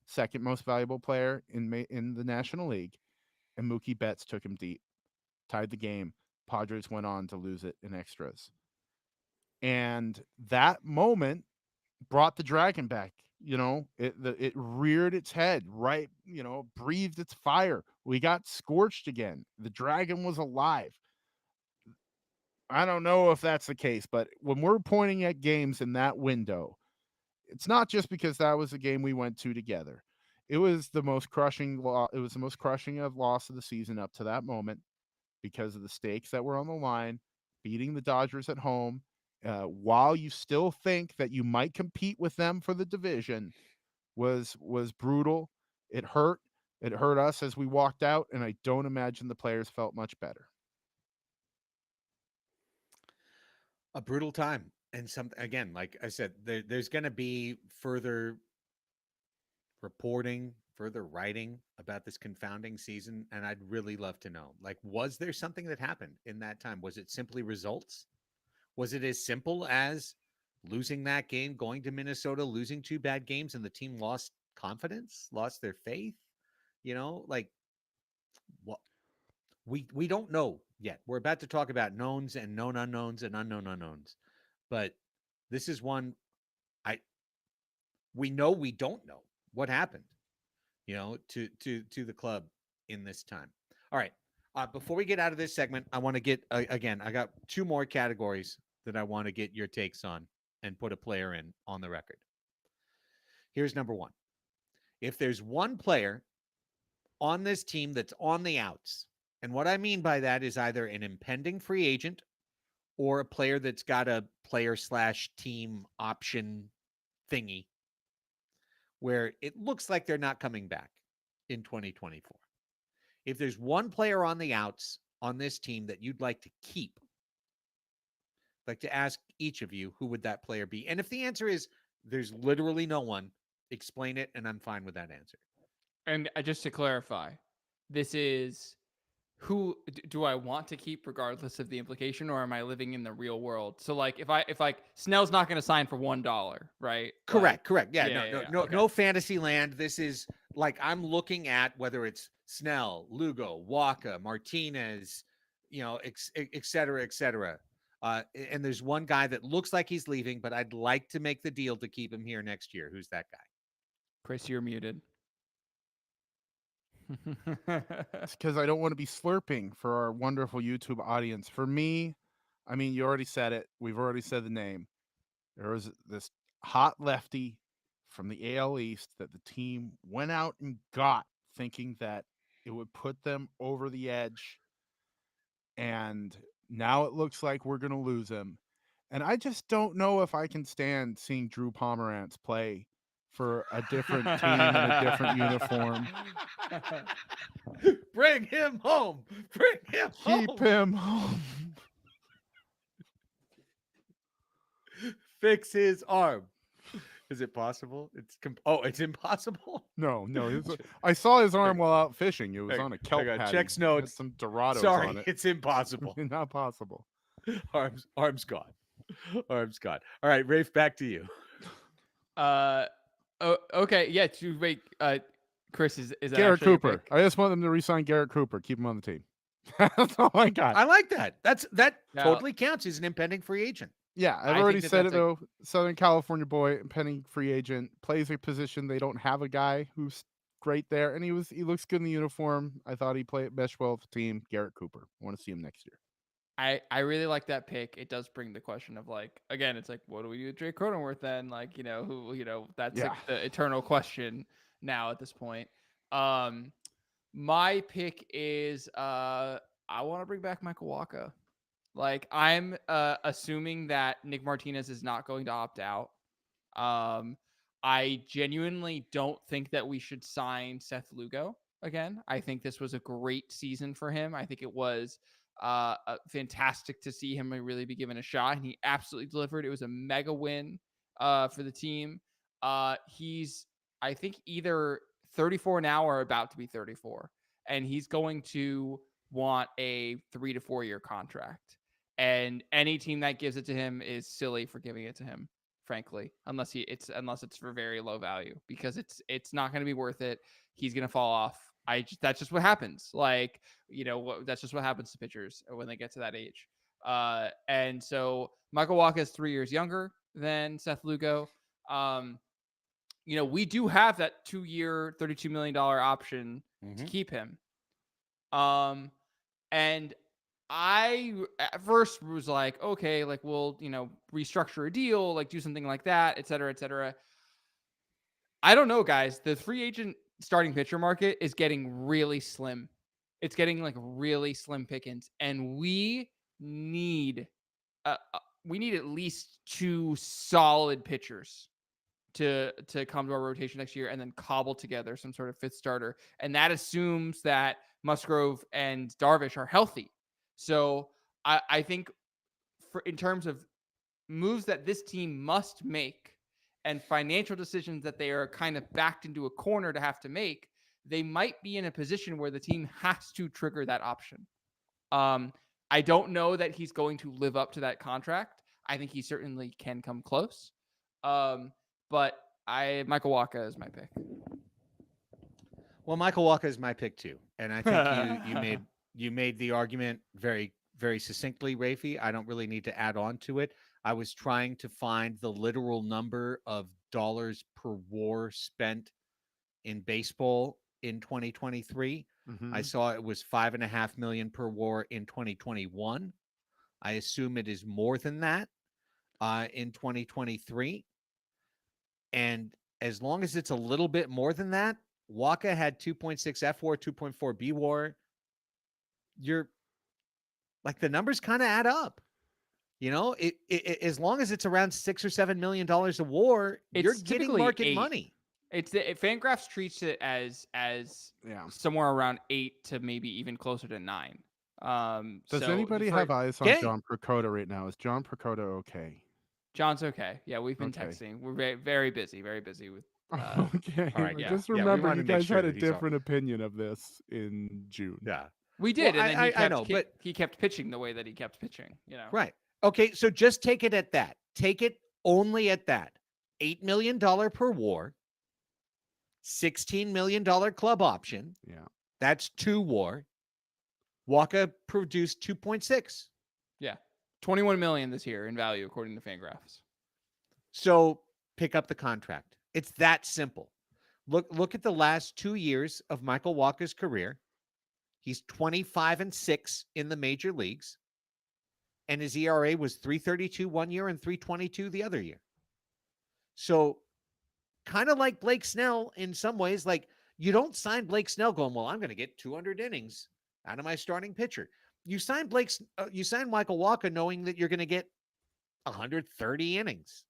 second most valuable player in the National League, and Mookie Betts took him deep, tied the game. Padres went on to lose it in extras. And that moment brought the Dragon back. It reared its head, right? Breathed its fire. We got scorched again. The Dragon was alive. I don't know if that's the case, but when we're pointing at games in that window, it's not just because that was the game we went to together. It was the most crushing of loss of the season up to that moment because of the stakes that were on the line, beating the Dodgers at home, while you still think that you might compete with them for the division, was brutal. It hurt. It hurt us as we walked out, and I don't imagine the players felt much better. A brutal time. and some again, like I said, there's going to be further reporting, further writing about this confounding season, and I'd really love to know. Like, was there something that happened in that time? Was it simply results? Was it as simple as losing that game, going to Minnesota, losing 2 bad games, and the team lost confidence, lost their faith? Like what we don't know yet. We're about to talk about knowns and known unknowns and unknown unknowns. But this is one I we know we don't know what happened, to the club in this time. All right. Before we get out of this segment, I want to get again, I got 2 more categories that I want to get your takes on and put a player in on the record. Here's number 1. If there's one player on this team that's on the outs, and what I mean by that is either an impending free agent or a player that's got a player/team option thingy where it looks like they're not coming back in 2024. If there's one player on the outs on this team that you'd like to keep, I'd like to ask each of you, who would that player be? And if the answer is there's literally no one, explain it, and I'm fine with that answer. And just to clarify, this is who do I want to keep regardless of the implication, or am I living in the real world? So like if like Snell's not going to sign for $1, right? Correct. Yeah, Okay. no fantasy land. This is like I'm looking at whether it's Snell, Lugo, Waka, Martinez, et cetera, et cetera. And there's one guy that looks like he's leaving, but I'd like to make the deal to keep him here next year. Who's that guy? Chris, you're muted. It's because I don't want to be slurping for our wonderful YouTube audience. For me, I mean, you already said it. We've already said the name. There was this hot lefty from the AL East that the team went out and got, thinking that it would put them over the edge. And now it looks like we're going to lose him. And I just don't know if I can stand seeing Drew Pomerantz play for a different team in a different uniform. Bring him home. Bring him home. Keep him home. Fix his arm. Is it possible? It's impossible. No. I saw his arm while out fishing. It was on a kelp got patty. checks It notes. had some Dorados Sorry, on it. it's impossible. Not possible. Arm's gone. Arm's gone. All right, Rafe, back to you. Okay. Yeah. To wait. Chris is that Garrett actually your Cooper. pick? I just want them to re-sign Garrett Cooper. Keep him on the team. That's all I got. I like that. That Now- totally counts. He's an impending free agent. Yeah, I've I already think said that's it though. Southern California boy, pending free agent, plays a position they don't have a guy who's great there, and he looks good in the uniform. I thought he played mesh well with the team. Garrett Cooper. I want to see him next year. I really like that pick. It does bring the question of like, again, it's like, what do we do with Jay Cronenworth then? Like, that's Yeah. like the eternal question now at this point. My pick is I want to bring back Michael Waka. Like, I'm assuming that Nick Martinez is not going to opt out. I genuinely don't think that we should sign Seth Lugo again. I think this was a great season for him. I think it was fantastic to see him really be given a shot, and he absolutely delivered. It was a mega win for the team. He's, I think, either 34 now or about to be 34, and he's going to want a 3 to 4 year contract. And any team that gives it to him is silly for giving it to him, frankly, unless it's for very low value, because it's not going to be worth it. He's going to fall off. That's just what happens. Like, that's just what happens to pitchers when they get to that age. And so Michael Waka is 3 years younger than Seth Lugo. We do have that 2-year, $32 million option to keep him. And I at first was like, okay, like we'll, restructure a deal, like do something like that, et cetera, et cetera. I don't know, guys. The free agent starting pitcher market is getting really slim. It's getting like really slim pickings, and we need at least 2 solid pitchers to come to our rotation next year, and then cobble together some sort of 5th starter. And that assumes that Musgrove and Darvish are healthy. So I think in terms of moves that this team must make and financial decisions that they are kind of backed into a corner to have to make, they might be in a position where the team has to trigger that option. I don't know that he's going to live up to that contract. I think he certainly can come close. But Michael Wacha is my pick. Well, Michael Wacha is my pick too, and I think you made the argument very, very succinctly, Raphie. I don't really need to add on to it. I was trying to find the literal number of dollars per WAR spent in baseball in 2023. I saw it was $5.5 million per WAR in 2021. I assume it is more than that in 2023. And as long as it's a little bit more than that, Wacha had 2.6 F WAR, 2.4 B WAR. You're like, the numbers kind of add up. You know, it as long as it's around $6 or $7 million a WAR, you're getting market money. Fangraphs treats it as somewhere around 8 to maybe even closer to 9. Does anybody have eyes on John Prokota right now? Is John Prokota okay? John's okay. Yeah, we've been texting. We're very, very busy with. Okay. All right. Yeah. Just remember, you guys had a different opinion of this in June. Yeah, we did, well, and then I know, but he kept pitching the way that he kept pitching. You know, right? Okay, so just take it at that. Take it only at that. $8 million per WAR. $16 million club option. Yeah. That's 2 WAR. Wacha produced 2.6. Yeah. 21 million this year in value, according to Fangraphs. So pick up the contract. It's that simple. Look at the last 2 years of Michael Wacha's career. He's 25-6 in the major leagues. And his ERA was 3.32 one year and 3.22 the other year. So kind of like Blake Snell in some ways, like, you don't sign Blake Snell going, well, I'm going to get 200 innings out of my starting pitcher. You sign Michael Wacha knowing that you're going to get 130 innings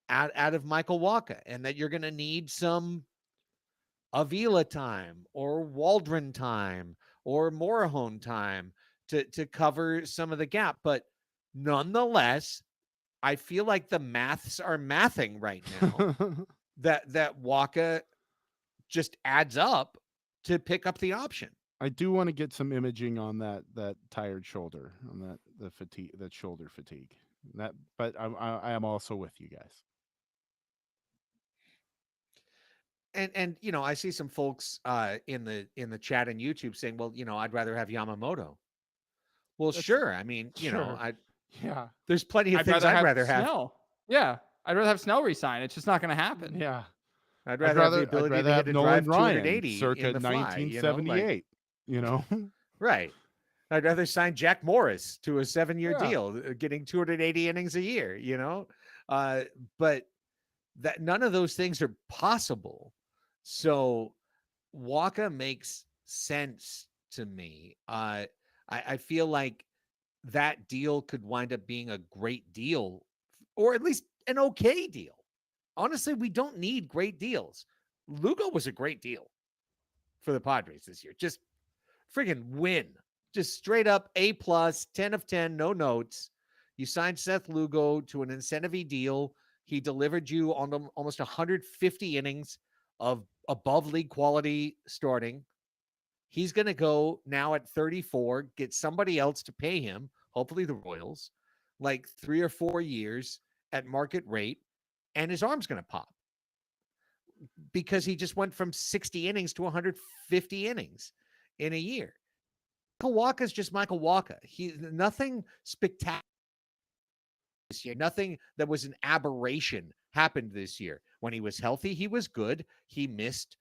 out of Michael Wacha, and that you're going to need some Avila time or Waldron time or Morahone time to cover some of the gap. But nonetheless, I feel like the maths are mathing right now. that Wacha just adds up to pick up the option. I do want to get some imaging on that tired shoulder, on the fatigue, that shoulder fatigue. But I am also with you guys. And you know, I see some folks in the chat and YouTube saying, well, you know, I'd rather have Yamamoto. Well, sure. I mean, you know, there's plenty of things I'd rather have. Snell. Yeah, I'd rather have Snell resign. It's just not going to happen. Yeah, I'd rather have the ability to hit a Nolan drive Ryan, 280 circa in the fly, 1978. You know, right? I'd rather sign Jack Morris to a 7-year deal, getting 280 innings a year. You know, but that none of those things are possible. So Wacha makes sense to me. I feel like that deal could wind up being a great deal, or at least an okay deal. Honestly, we don't need great deals. Lugo was a great deal for the Padres this year. Just friggin' win. Just straight up A+, 10 of 10, no notes. You signed Seth Lugo to an incentive deal. He delivered you on almost 150 innings of above league quality starting. He's going to go now at 34, get somebody else to pay him, hopefully the Royals, like 3 or 4 years at market rate, and his arm's going to pop because he just went from 60 innings to 150 innings in a year. Michael Wacha is just Michael Wacha. Nothing spectacular this year. Nothing that was an aberration happened this year. When he was healthy, he was good. He missed,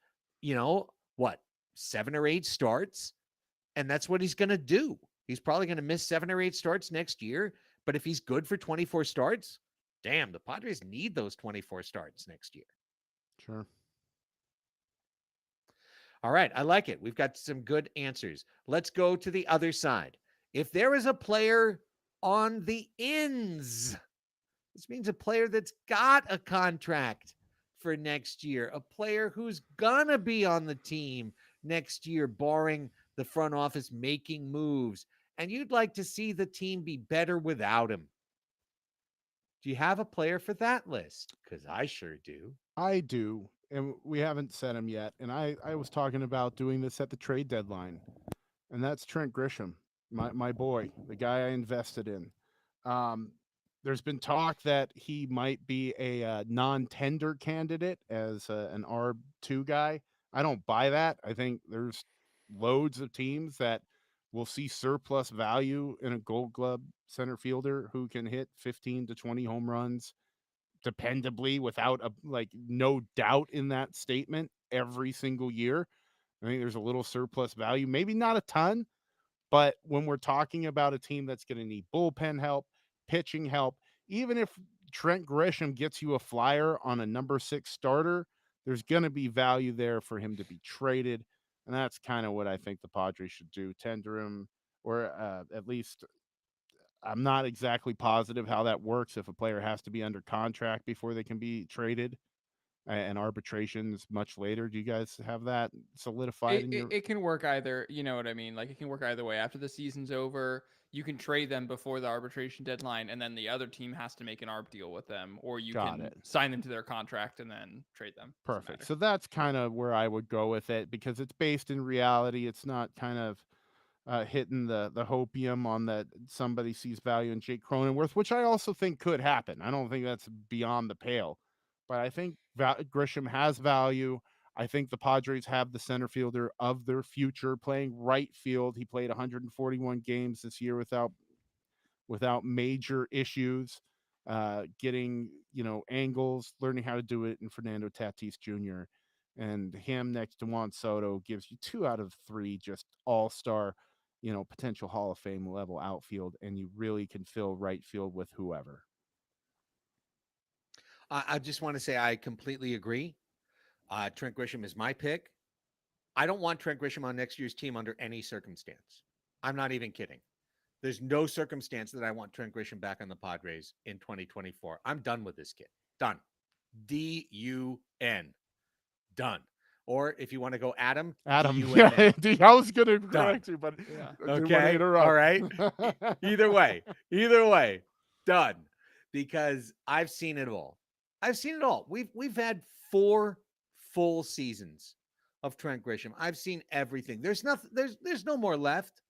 7 or 8 starts, and that's what he's going to do. He's probably going to miss 7 or 8 starts next year, but if he's good for 24 starts, damn, the Padres need those 24 starts next year. Sure. All right, I like it. We've got some good answers. Let's go to the other side. If there is a player on the ins, this means a player that's got a contract for next year, a player who's going to be on the team next year, barring the front office making moves, and you'd like to see the team be better without him. Do you have a player for that list? Because I sure do. I do, and we haven't set him yet. And I was talking about doing this at the trade deadline, and that's Trent Grisham, my boy, the guy I invested in. Um, there's been talk that he might be a non-tender candidate as an R2 guy. I don't buy that. I think there's loads of teams that will see surplus value in a Gold Glove center fielder who can hit 15 to 20 home runs dependably without a no doubt in that statement every single year. I think there's a little surplus value, maybe not a ton, but when we're talking about a team that's going to need bullpen help, pitching help, even if Trent Grisham gets you a flyer on a number 6 starter, there's going to be value there for him to be traded. And that's kind of what I think the Padres should do. Tender him, or at least I'm not exactly positive how that works if a player has to be under contract before they can be traded and arbitrations much later. Do you guys have that solidified in your It can work either, you know what I mean? Like it can work either way. After the season's over, you can trade them before the arbitration deadline, and then the other team has to make an arb deal with them, or you Got can it. sign them to their contract and then trade them. Doesn't Perfect. matter. So that's kind of where I would go with it because it's based in reality. It's not kind of hitting the hopium on that somebody sees value in Jake Cronenworth, which I also think could happen. I don't think that's beyond the pale, but I think Grisham has value. I think the Padres have the center fielder of their future playing right field. He played 141 games this year without major issues, getting, angles, learning how to do it in Fernando Tatis Jr. And him next to Juan Soto gives you 2 out of 3 just all-star, potential Hall of Fame level outfield, and you really can fill right field with whoever. I just want to say I completely agree. Trent Grisham is my pick. I don't want Trent Grisham on next year's team under any circumstance. I'm not even kidding. There's no circumstance that I want Trent Grisham back on the Padres in 2024. I'm done with this kid. Done. D-U-N. Done. Or if you want to go Adam, yeah, I was going to correct you, but Yeah. Okay. All right. Either way, done. Because I've seen it all. We've had 4 full seasons of Trent Grisham. I've seen everything. There's no more left.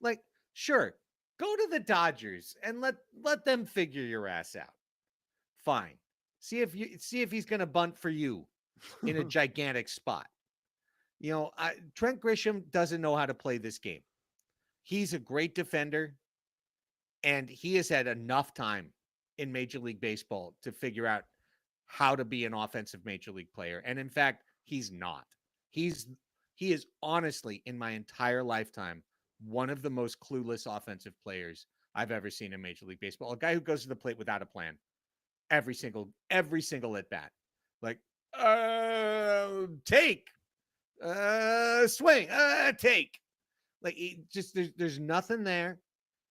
Like, sure, go to the Dodgers and let them figure your ass out. Fine. See if he's gonna bunt for you in a gigantic spot. Trent Grisham doesn't know how to play this game. He's a great defender, and he has had enough time in Major League Baseball to figure out how to be an offensive Major League player. And in fact, he's not. He is honestly, in my entire lifetime, one of the most clueless offensive players I've ever seen in Major League Baseball. A guy who goes to the plate without a plan every single at bat. Like, take, swing, take. Like, there's nothing there.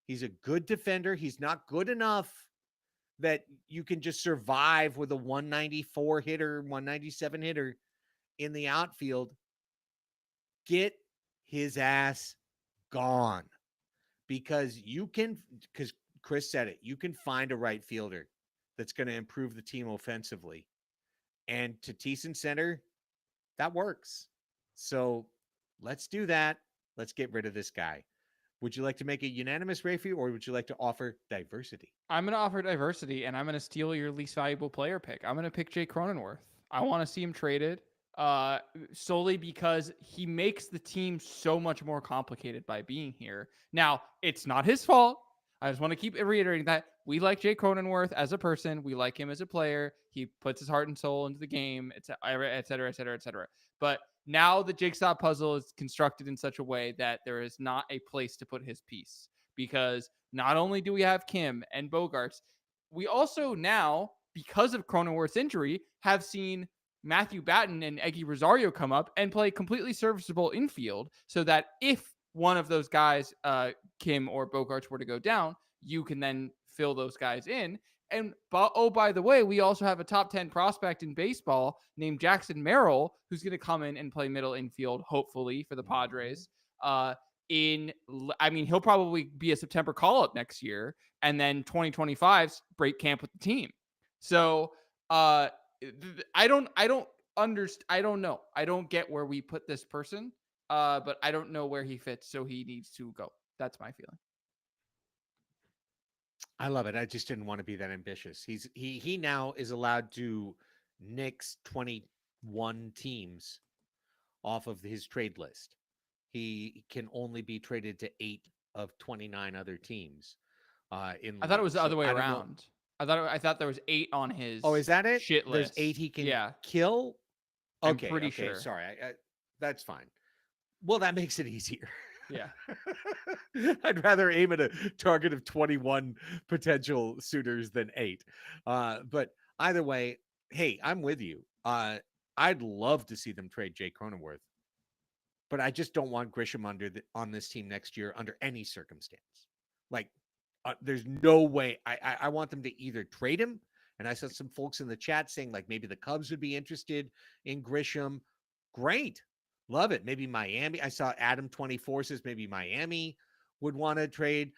He's a good defender. He's not good enough that you can just survive with a 194 hitter, 197 hitter in the outfield. Get his ass gone, because Chris said it, you can find a right fielder that's going to improve the team offensively, and Tatis in center, that works. So let's do that. Let's get rid of this guy. Would you like to make it unanimous, Raphie, or would you like to offer diversity? I'm going to offer diversity, and I'm going to steal your least valuable player pick. I'm going to pick Jake Cronenworth. I want to see him traded solely because he makes the team so much more complicated by being here. Now, it's not his fault. I just want to keep reiterating that we like Jake Cronenworth as a person. We like him as a player. He puts his heart and soul into the game, et cetera, et cetera, et cetera, et cetera. But now the jigsaw puzzle is constructed in such a way that there is not a place to put his piece, because not only do we have Kim and Bogarts, we also now, because of Cronenworth's injury, have seen Matthew Batten and Eggy Rosario come up and play completely serviceable infield, so that if one of those guys, Kim or Bogarts, were to go down, you can then fill those guys in. And by the way, we also have a top 10 prospect in baseball named Jackson Merrill, who's going to come in and play middle infield, hopefully, for the Padres. he'll probably be a September call up next year, and then 2025 break camp with the team. So I don't know. I don't get where we put this person, but I don't know where he fits. So he needs to go. That's my feeling. I love it. I just didn't want to be that ambitious. He now is allowed to nix 21 teams off of his trade list. He can only be traded to 8 of 29 other teams. In I thought it was the league. other way I don't know- around. I thought there was 8 on his. Oh, is that it? Shit There's list. 8 he can Yeah. kill. I'm Okay, pretty okay, sure. Sorry, that's fine. Well, that makes it easier. Yeah. I'd rather aim at a target of 21 potential suitors than 8. But either way, hey, I'm with you. I'd love to see them trade Jay Cronenworth, but I just don't want Grisham on this team next year under any circumstance. Like, there's no way. I want them to either trade him, and I saw some folks in the chat saying like maybe the Cubs would be interested in Grisham. Great. Love it. Maybe Miami. I saw Adam 24 says maybe Miami would want to trade.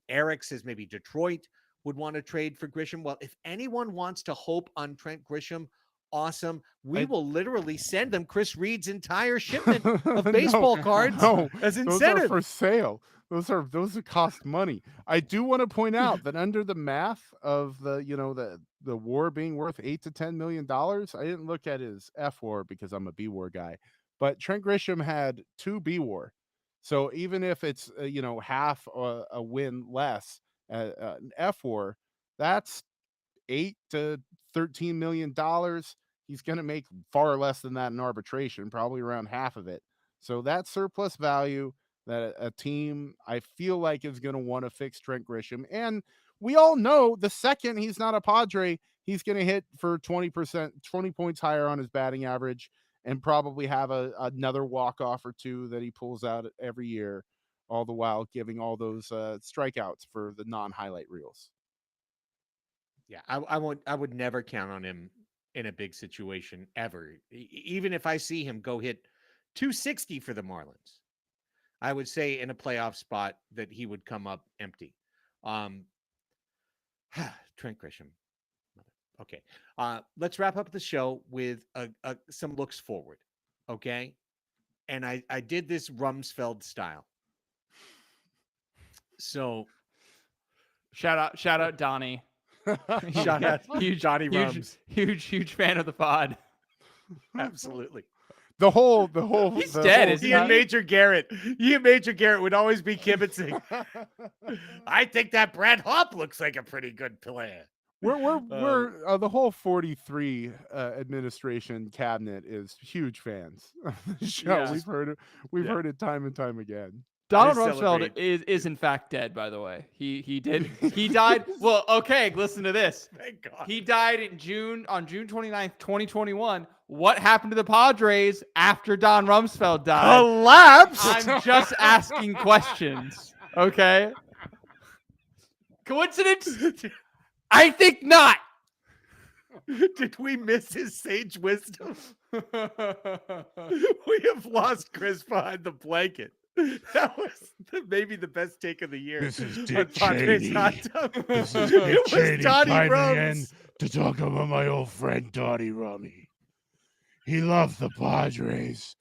Eric says maybe Detroit would want to trade for Grisham. Well, if anyone wants to hope on Trent Grisham, awesome. We will literally send them Chris Reed's entire shipment of baseball cards as incentive. Those are for sale. Those cost money. I do want to point out that under the math of the war being worth $8 to $10 million, I didn't look at his F war because I'm a B war guy, but Trent Grisham had 2 B war. So even if it's half a win less an F war, that's $8 to $13 million. He's going to make far less than that in arbitration, probably around half of it. So that surplus value that a team I feel like is going to want to fix Trent Grisham. And we all know the second he's not a Padre, he's going to hit for 20 points higher on his batting average and probably have another walk-off or 2 that he pulls out every year, all the while giving all those strikeouts for the non-highlight reels. Yeah, I would never count on him in a big situation ever. Even if I see him go hit 260 for the Marlins, I would say in a playoff spot that he would come up empty. Trent Grisham. Okay. Let's wrap up the show with some looks forward. Okay. And I did this Rumsfeld style. So shout out Donnie. Shout out Johnny Rums. Huge fan of the pod. Absolutely. The whole He's dead, isn't he and Major Garrett. He and Major Garrett would always be kibitzing. I think that Brad Hopp looks like a pretty good player. We're the whole 43 administration cabinet is huge fans of the show. Yeah. We've heard it time and time again. Donald Rumsfeld is in fact dead, by the way. He died. Well, okay, listen to this. Thank God. He died on June 29th, 2021. What happened to the Padres after Don Rumsfeld died? Collapse. I'm just asking questions. Okay. Coincidence? I think not. Did we miss his sage wisdom? We have lost Chris behind the blanket. That was maybe the best take of the year. This is Dick Padres Cheney. Hot Tub. This is It Dick was Cheney Donnie chiming in Rums. to talk about my old friend Donnie Rummy. He loved the Padres.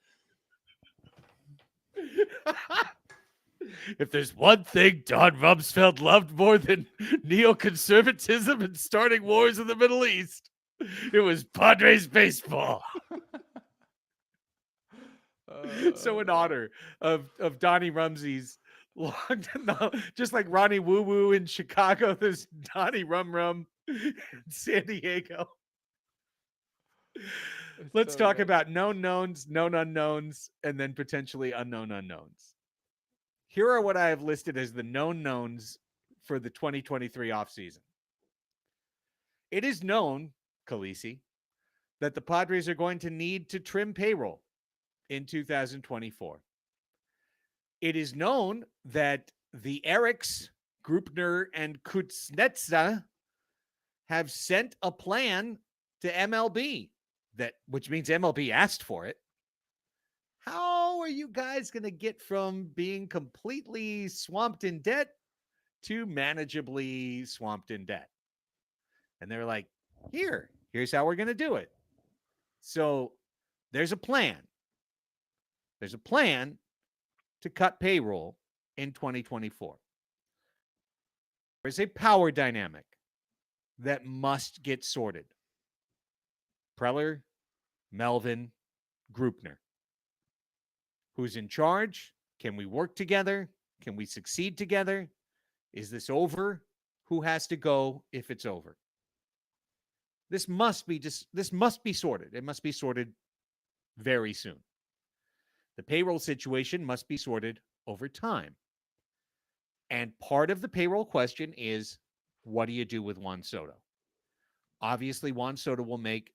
If there's one thing Don Rumsfeld loved more than neoconservatism and starting wars in the Middle East, it was Padres baseball. So in honor of Donnie Rumsey's just like Ronnie Woo Woo in Chicago, there's Donnie Rum Rum in San Diego. Let's talk about known knowns, known unknowns, and then potentially unknown unknowns. Here are what I have listed as the known knowns for the 2023 offseason. It is known, Khaleesi, that the Padres are going to need to trim payroll in 2024. It is known that the Eriks, Grupner, and Kuznetsov have sent a plan to MLB, which means MLB asked for it. How how are you guys going to get from being completely swamped in debt to manageably swamped in debt? And they're like, here's how we're going to do it. So there's a plan. There's a plan to cut payroll in 2024. There's a power dynamic that must get sorted. Preller, Melvin, Grupner. Who's in charge? Can we work together? Can we succeed together? Is this over? Who has to go if it's over? This must be sorted. It must be sorted very soon. The payroll situation must be sorted over time. And part of the payroll question is, what do you do with Juan Soto? Obviously, Juan Soto will make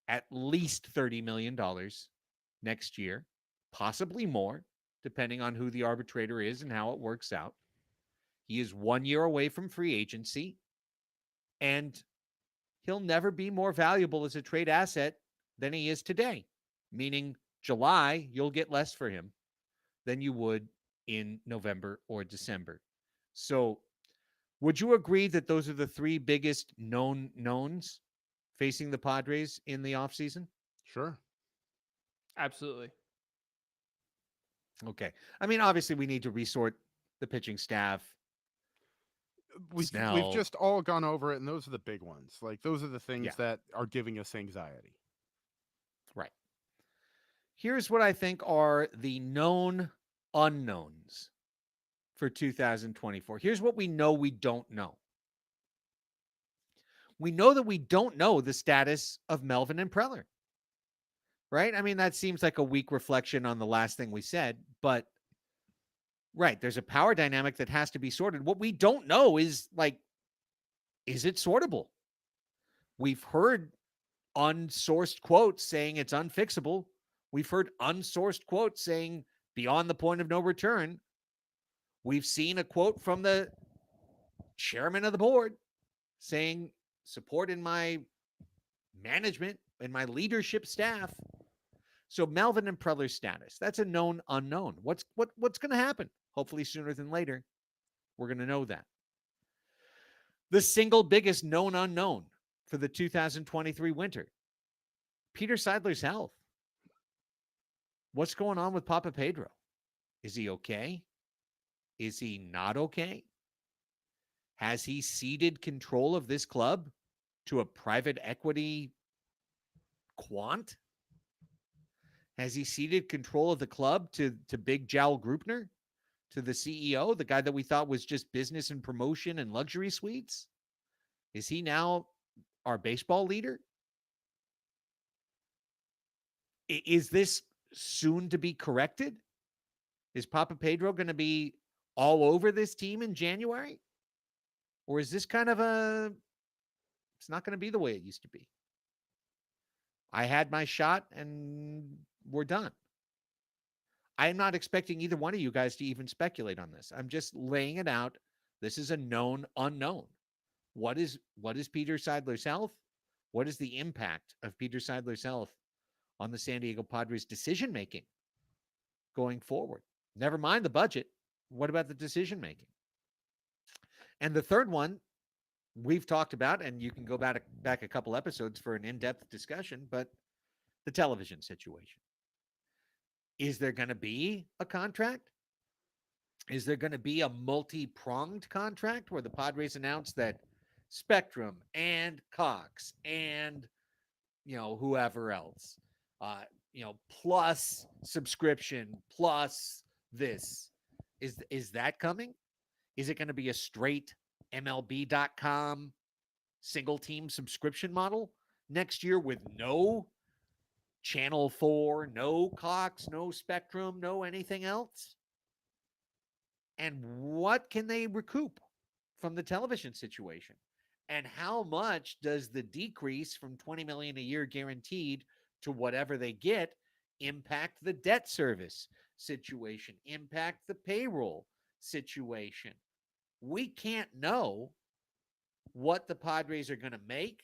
at least $30 million next year, possibly more, depending on who the arbitrator is and how it works out. He is 1 year away from free agency, and he'll never be more valuable as a trade asset than he is today, meaning July, you'll get less for him than you would in November or December. So would you agree that those are the three biggest known knowns facing the Padres in the offseason? Sure. Absolutely. Okay. I mean, obviously, we need to resort the pitching staff. We've Snell. just all gone over it, and those are the big ones. Like, those are the things Yeah. that are giving us anxiety. Right. Here's what I think are the known unknowns for 2024. Here's what we know we don't know. We know that we don't know the status of Melvin and Preller. Right? I mean, that seems like a weak reflection on the last thing we said, but right, there's a power dynamic that has to be sorted. What we don't know is, like, is it sortable? We've heard unsourced quotes saying it's unfixable. We've heard unsourced quotes saying beyond the point of no return. We've seen a quote from the chairman of the board saying support in my management and my leadership staff. So Melvin and Preller's status, that's a known unknown. What's going to happen? Hopefully sooner than later, we're going to know that. The single biggest known unknown for the 2023 winter, Peter Seidler's health. What's going on with Papa Pedro? Is he okay? Is he not okay? Has he ceded control of this club to a private equity quant? Has he ceded control of the club to Big Jowl Grupner, to the CEO, the guy that we thought was just business and promotion and luxury suites? Is he now our baseball leader? Is this soon to be corrected? Is Papa Pedro going to be all over this team in January? Or is this kind of it's not going to be the way it used to be? I had my shot and we're done. I'm not expecting either one of you guys to even speculate on this. I'm just laying it out. This is a known unknown. What is Peter Seidler's health? What is the impact of Peter Seidler's health on the San Diego Padres decision-making going forward? Never mind the budget. What about the decision-making? And the third one we've talked about, and you can go back a couple episodes for an in-depth discussion, but the television situation. Is there going to be a contract? Is there going to be a multi-pronged contract where the Padres announce that Spectrum and Cox and, whoever else, plus subscription, plus this, is that coming? Is it going to be a straight MLB.com single team subscription model next year with no Channel 4, no Cox, no Spectrum, no anything else? And what can they recoup from the television situation? And how much does the decrease from $20 million a year guaranteed to whatever they get impact the debt service situation, impact the payroll situation? We can't know what the Padres are going to make,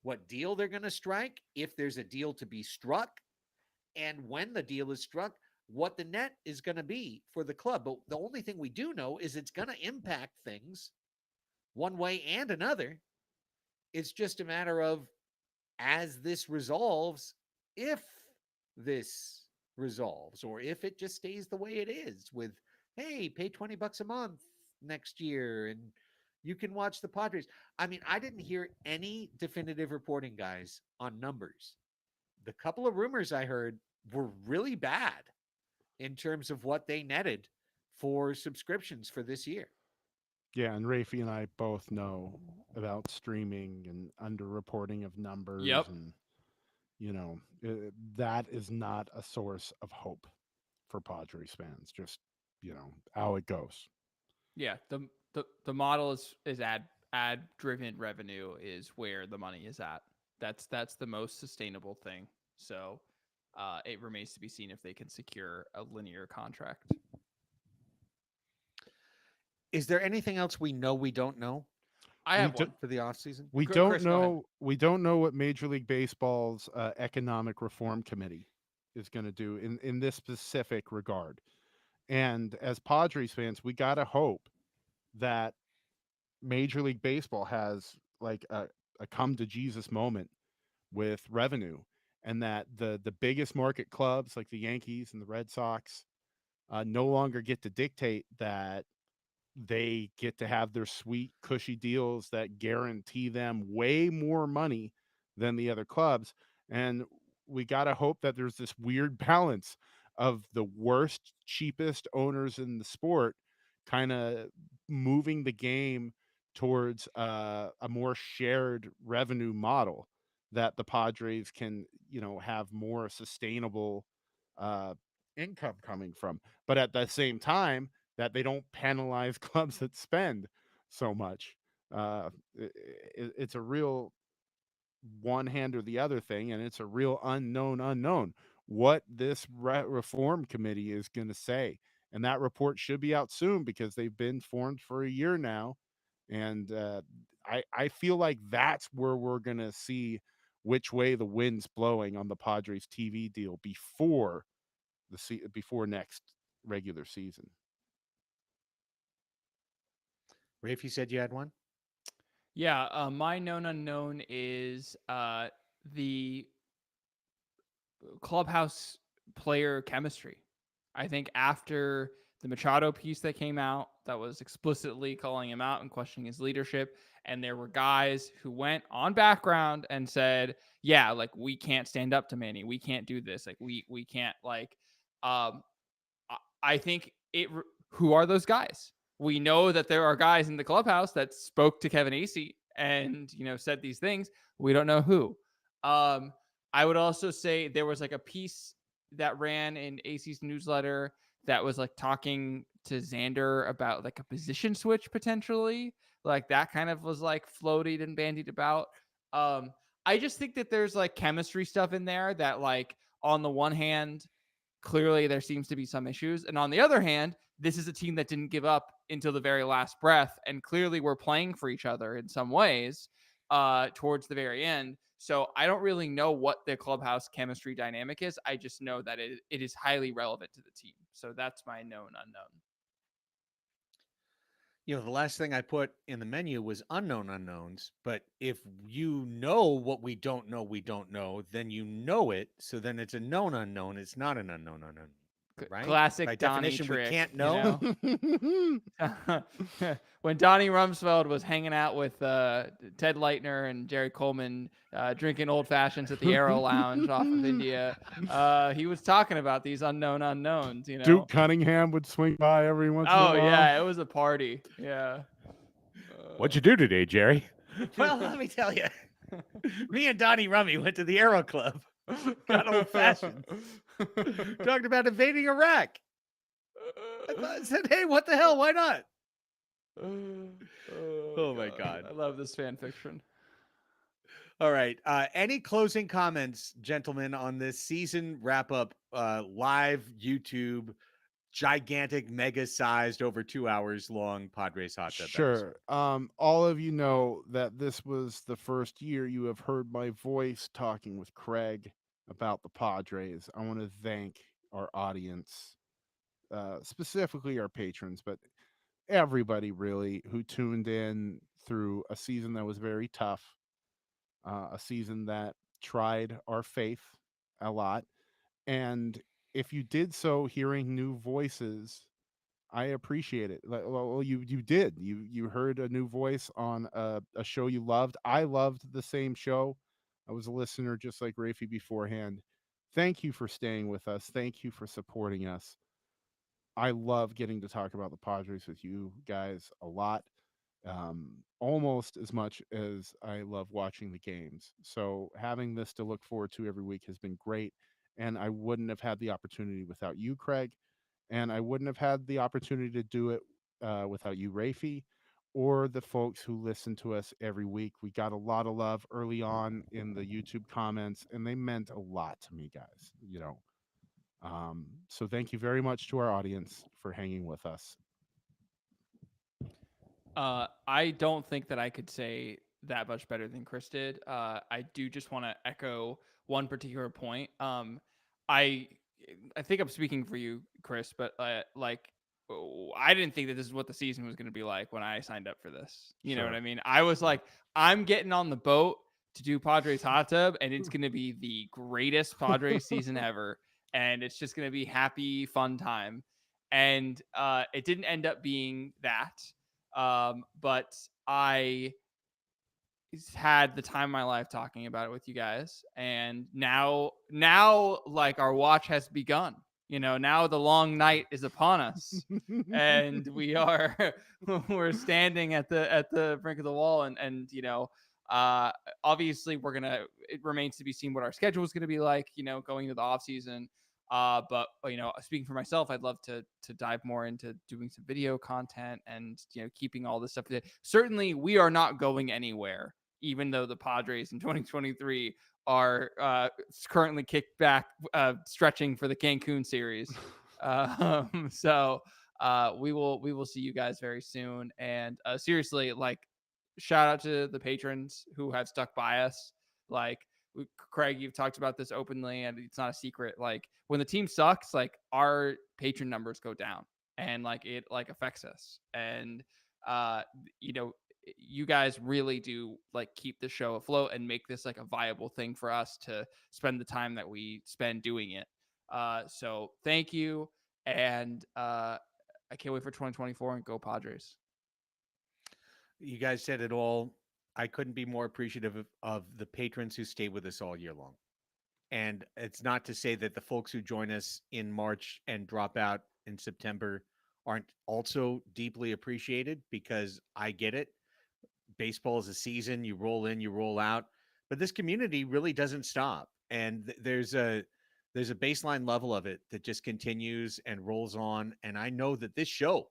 what deal they're going to strike, if there's a deal to be struck, and when the deal is struck, what the net is going to be for the club. But the only thing we do know is it's going to impact things one way and another. It's just a matter of, as this resolves, if this resolves, or if it just stays the way it is with, hey, pay $20 a month next year and you can watch the Padres. I mean, I didn't hear any definitive reporting, guys, on numbers. The couple of rumors I heard were really bad in terms of what they netted for subscriptions for this year. Yeah, and Rafi and I both know about streaming and underreporting of numbers, Yep. and that is not a source of hope for Padres fans. Just how it goes. Yeah. The model is ad driven revenue is where the money is at. That's the most sustainable thing. So it remains to be seen if they can secure a linear contract. Is there anything else we know we don't know I have one. for the offseason? We Chris, don't go ahead. know. We don't know what Major League Baseball's economic reform committee is going to do in this specific regard. And as Padres fans, we gotta hope that Major League Baseball has like a come to Jesus moment with revenue, and that the biggest market clubs like the Yankees and the Red Sox no longer get to dictate that they get to have their sweet, cushy deals that guarantee them way more money than the other clubs. And we got to hope that there's this weird balance of the worst, cheapest owners in the sport kind of moving the game towards a more shared revenue model that the Padres can, have more sustainable uh, income coming from. But at the same time, that they don't penalize clubs that spend so much. It's a real one hand or the other thing, and it's a real unknown what this reform committee is going to say. And that report should be out soon because they've been formed for a year now. And I feel like that's where we're going to see which way the wind's blowing on the Padres TV deal before before next regular season. Rafe, you said you had one? Yeah, my known unknown is the clubhouse player chemistry. I think after the Machado piece that came out that was explicitly calling him out and questioning his leadership, and there were guys who went on background and said, yeah, like we can't stand up to Manny. We can't do this. Like we can't I think who are those guys? We know that there are guys in the clubhouse that spoke to Kevin Acee and, said these things. We don't know who. I would also say there was like a piece that ran in Acee's newsletter that was like talking to Xander about like a position switch potentially. Like that kind of was like floated and bandied about. I just think that there's like chemistry stuff in there that like on the one hand, clearly there seems to be some issues. And on the other hand, this is a team that didn't give up until the very last breath. And clearly we're playing for each other in some ways towards the very end. So I don't really know what the clubhouse chemistry dynamic is. I just know that it is highly relevant to the team. So that's my known unknown. The last thing I put in the menu was unknown unknowns. But if you know what we don't know, then you know it. So then it's a known unknown. It's not an unknown unknown. Right? Classic By Donnie definition, trick. we can't know. When Donnie Rumsfeld was hanging out with Ted Leitner and Jerry Coleman drinking old fashions at the Aero Lounge off of India, he was talking about these unknown unknowns. Duke Cunningham would swing by every once in a while. Oh yeah, it was a party. Yeah. What'd you do today, Jerry? Well, let me tell you. Me and Donnie Rummy went to the Aero Club. Got old fashioned. Talked about invading Iraq. I said, hey, what the hell? Why not? Oh my God. I love this fan fiction. All right. Any closing comments, gentlemen, on this season wrap up live YouTube, gigantic, mega sized, over 2 hours long Padres Hot Tub Sure. episode? All of you know that this was the first year you have heard my voice talking with Craig about the Padres. I want to thank our audience, specifically our patrons, but everybody really who tuned in through a season that was very tough, a season that tried our faith a lot. And if you did so hearing new voices, I appreciate it. Well, you did. You heard a new voice on a show you loved. I loved the same show. I was a listener just like Raphie beforehand. Thank you for staying with us. Thank you for supporting us. I love getting to talk about the Padres with you guys a lot, almost as much as I love watching the games. So having this to look forward to every week has been great, and I wouldn't have had the opportunity without you, Craig, and I wouldn't have had the opportunity to do it without you, Rafi, or the folks who listen to us every week. We got a lot of love early on in the YouTube comments, and they meant a lot to me, guys. So thank you very much to our audience for hanging with us. I don't think that I could say that much better than Chris did. I do just want to echo one particular point. I I think I'm speaking for you, Chris, but I didn't think that this is what the season was going to be like when I signed up for this. You know what Sure. I mean? I was like, I'm getting on the boat to do Padres hot tub, and it's going to be the greatest Padres season ever, and it's just going to be happy, fun time. And it didn't end up being that. But I had the time of my life talking about it with you guys, and now like our watch has begun. Now the long night is upon us, and we are we're standing at the brink of the wall, and uh obviously it remains to be seen what our schedule is going to be like, going into the off season. But speaking for myself, I'd love to dive more into doing some video content and keeping all this stuff. Certainly, we are not going anywhere, even though the Padres in 2023 are currently kicked back, stretching for the Cancun series. So we will see you guys very soon. And seriously, like, shout out to the patrons who have stuck by us. Like, Craig, you've talked about this openly, and it's not a secret. Like, when the team sucks, like, our patron numbers go down, and like it like affects us. And uh, you know, you guys really do like keep the show afloat and make this like a viable thing for us to spend the time that we spend doing it. So thank you, and I can't wait for 2024 and go Padres. You guys said it all. I couldn't be more appreciative of the patrons who stay with us all year long. And it's not to say that the folks who join us in March and drop out in September aren't also deeply appreciated, because I get it. Baseball is a season, you roll in, you roll out, but this community really doesn't stop. And there's a baseline level of it that just continues and rolls on, and I know that this show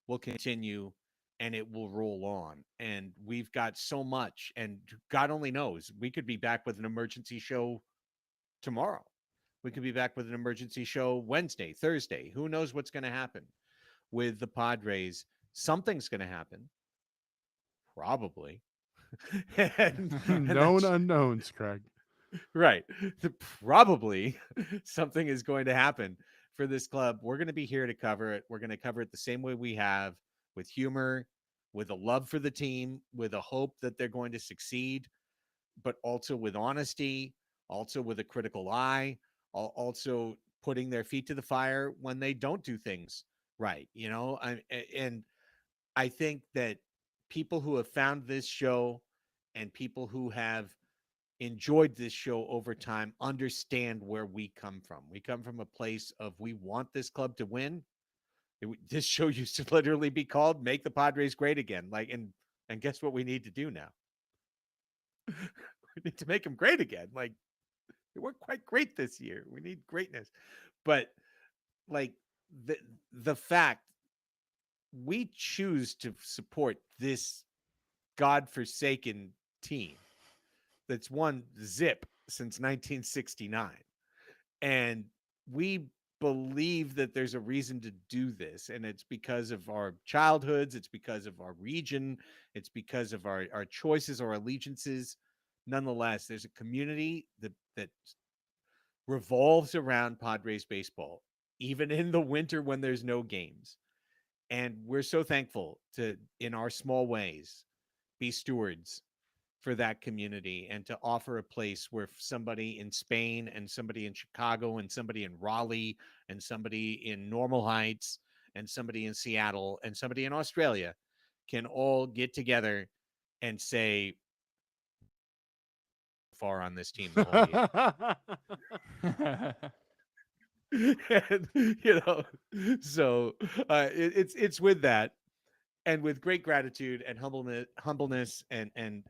will continue and it will roll on. And we've got so much, and God only knows, we could be back with an emergency show tomorrow. We could be back with an emergency show Wednesday, Thursday. Who knows what's going to happen with the Padres? Something's going to happen, probably. and Known unknowns, Craig. right. Probably something is going to happen for this club. We're going to be here to cover it. We're going to cover it the same way we have, with humor, with a love for the team, with a hope that they're going to succeed, but also with honesty, also with a critical eye, also putting their feet to the fire when they don't do things right. And I think that people who have found this show and people who have enjoyed this show over time understand where we come from. We come from a place of, we want this club to win. This show used to literally be called "Make the Padres Great Again." And guess what we need to do now? We need to make them great again. Like, they weren't quite great this year. We need greatness. But like, the fact we choose to support this godforsaken team that's won zip since 1969, and we believe that there's a reason to do this, and it's because of our childhoods, it's because of our region, it's because of our choices or allegiances. Nonetheless, there's a community that revolves around Padres baseball, even in the winter when there's no games. And we're so thankful to, in our small ways, be stewards for that community and to offer a place where somebody in Spain and somebody in Chicago and somebody in Raleigh and somebody in Normal Heights and somebody in Seattle and somebody in Australia can all get together and say far on this team the whole year. And, so it's with that and with great gratitude and humbleness and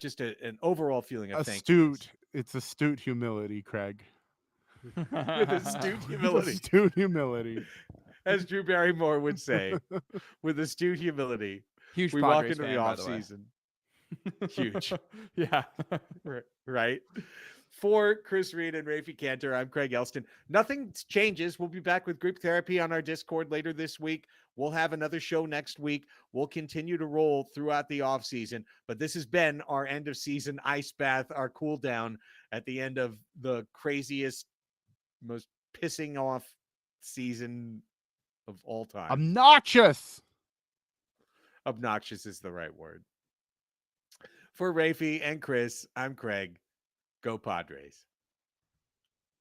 just an overall feeling of thankfulness. It's astute humility, Craig. With astute humility. Astute humility. As Drew Barrymore would say, with astute humility, Huge we Padres walk into fan, the by off the way. season. Huge. Yeah. Right? For Chris Reed and Raphie Cantor, I'm Craig Elston. Nothing changes. We'll be back with group therapy on our Discord later this week. We'll have another show next week. We'll continue to roll throughout the off season, but this has been our end of season ice bath, our cool down at the end of the craziest, most pissing off season of all time. Obnoxious Is the right word. For Raphie and Chris, I'm Craig. Go Padres.